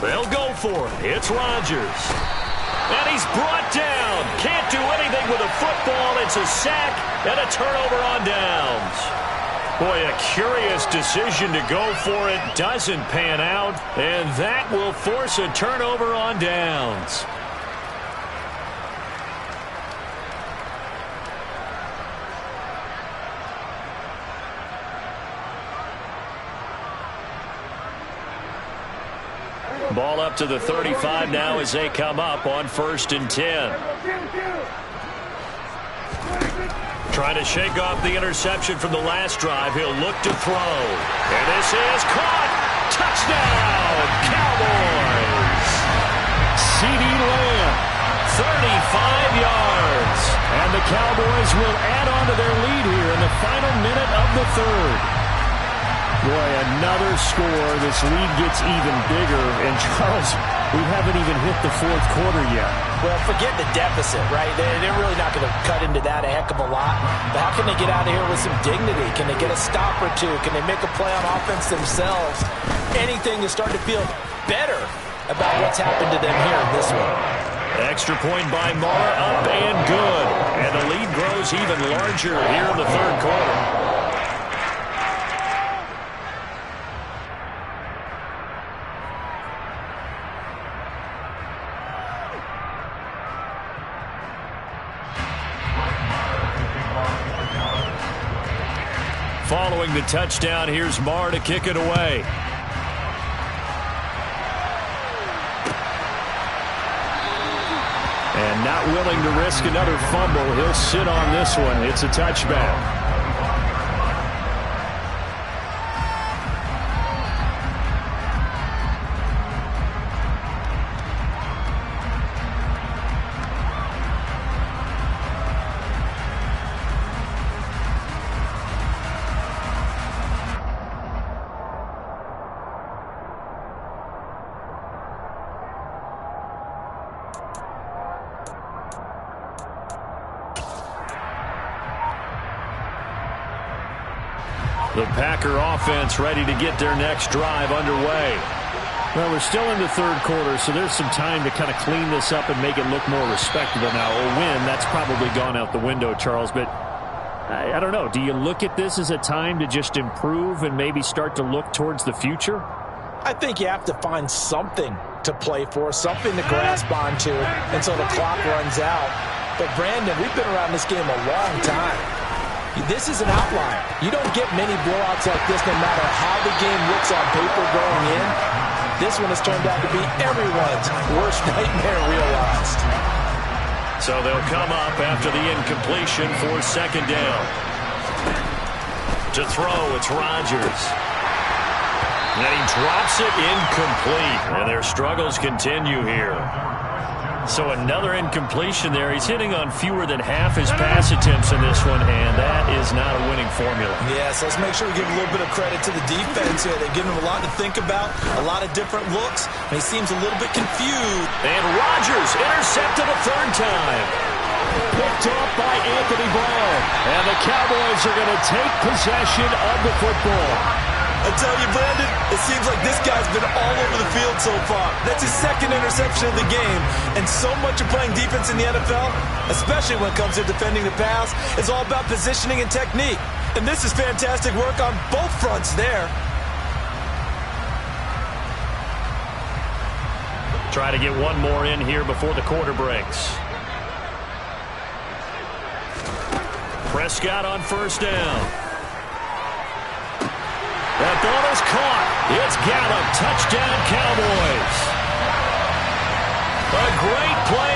[SPEAKER 1] They'll go for it. It's Rodgers. And he's brought down. Can't do anything with a football. It's a sack and a turnover on downs. Boy, a curious decision to go for it. Doesn't pan out. And that will force a turnover on downs. Ball up to the 35 now as they come up on 1st and 10. Trying to shake off the interception from the last drive. He'll look to throw. And this is caught. Touchdown, Cowboys. CeeDee Lamb, 35 yards. And the Cowboys will add on to their lead here in the final minute of the 3rd. Boy, another score. This lead gets even bigger. And Charles,
[SPEAKER 4] We haven't even hit the fourth quarter yet.
[SPEAKER 7] Well, forget the deficit, right? They're really not going to cut into that a heck of a lot. But how can they get out of here with some dignity? Can they get a stop or two? Can they make a play on offense themselves? Anything to start to feel better about what's happened to them here in this one.
[SPEAKER 1] Extra point by Mara, up and good. And the lead grows even larger here in the third quarter. Following the touchdown, here's Marr to kick it away. And not willing to risk another fumble. He'll sit on this one. It's a touchback. The Packer offense ready to get their next drive underway.
[SPEAKER 4] Well, we're still in the third quarter, so there's some time to kind of clean this up and make it look more respectable. Now, a win, that's probably gone out the window, Charles, but I don't know. Do you look at this as a time to just improve and maybe start to look towards the future?
[SPEAKER 7] I think you have to find something to play for, something to grasp onto until the clock runs out. But, Brandon, we've been around this game a long time. This is an outlier. You don't get many blowouts like this no matter how the game looks on paper going in. This one has turned out to be everyone's worst nightmare realized.
[SPEAKER 1] So they'll come up after the incompletion for second down. To throw, it's Rodgers. And he drops it incomplete. And their struggles continue here. So another incompletion there. He's hitting on fewer than half his pass attempts in this one, and that is not a winning formula.
[SPEAKER 2] Yes, let's make sure we give a little bit of credit to the defense here. They're giving him a lot to think about, a lot of different looks, and he seems a little bit confused.
[SPEAKER 1] And Rodgers intercepted a third time. Picked off by Anthony Brown. And the Cowboys are going to take possession of the football.
[SPEAKER 2] I tell you, Brandon, it seems like this guy's been all over the field so far. That's his second interception of the game. And so much of playing defense in the NFL, especially when it comes to defending the pass, is all about positioning and technique. And this is fantastic work on both fronts there.
[SPEAKER 1] Try to get one more in here before the quarter breaks. Prescott on first down. That ball is caught. It's Gallup. Touchdown, Cowboys. A great play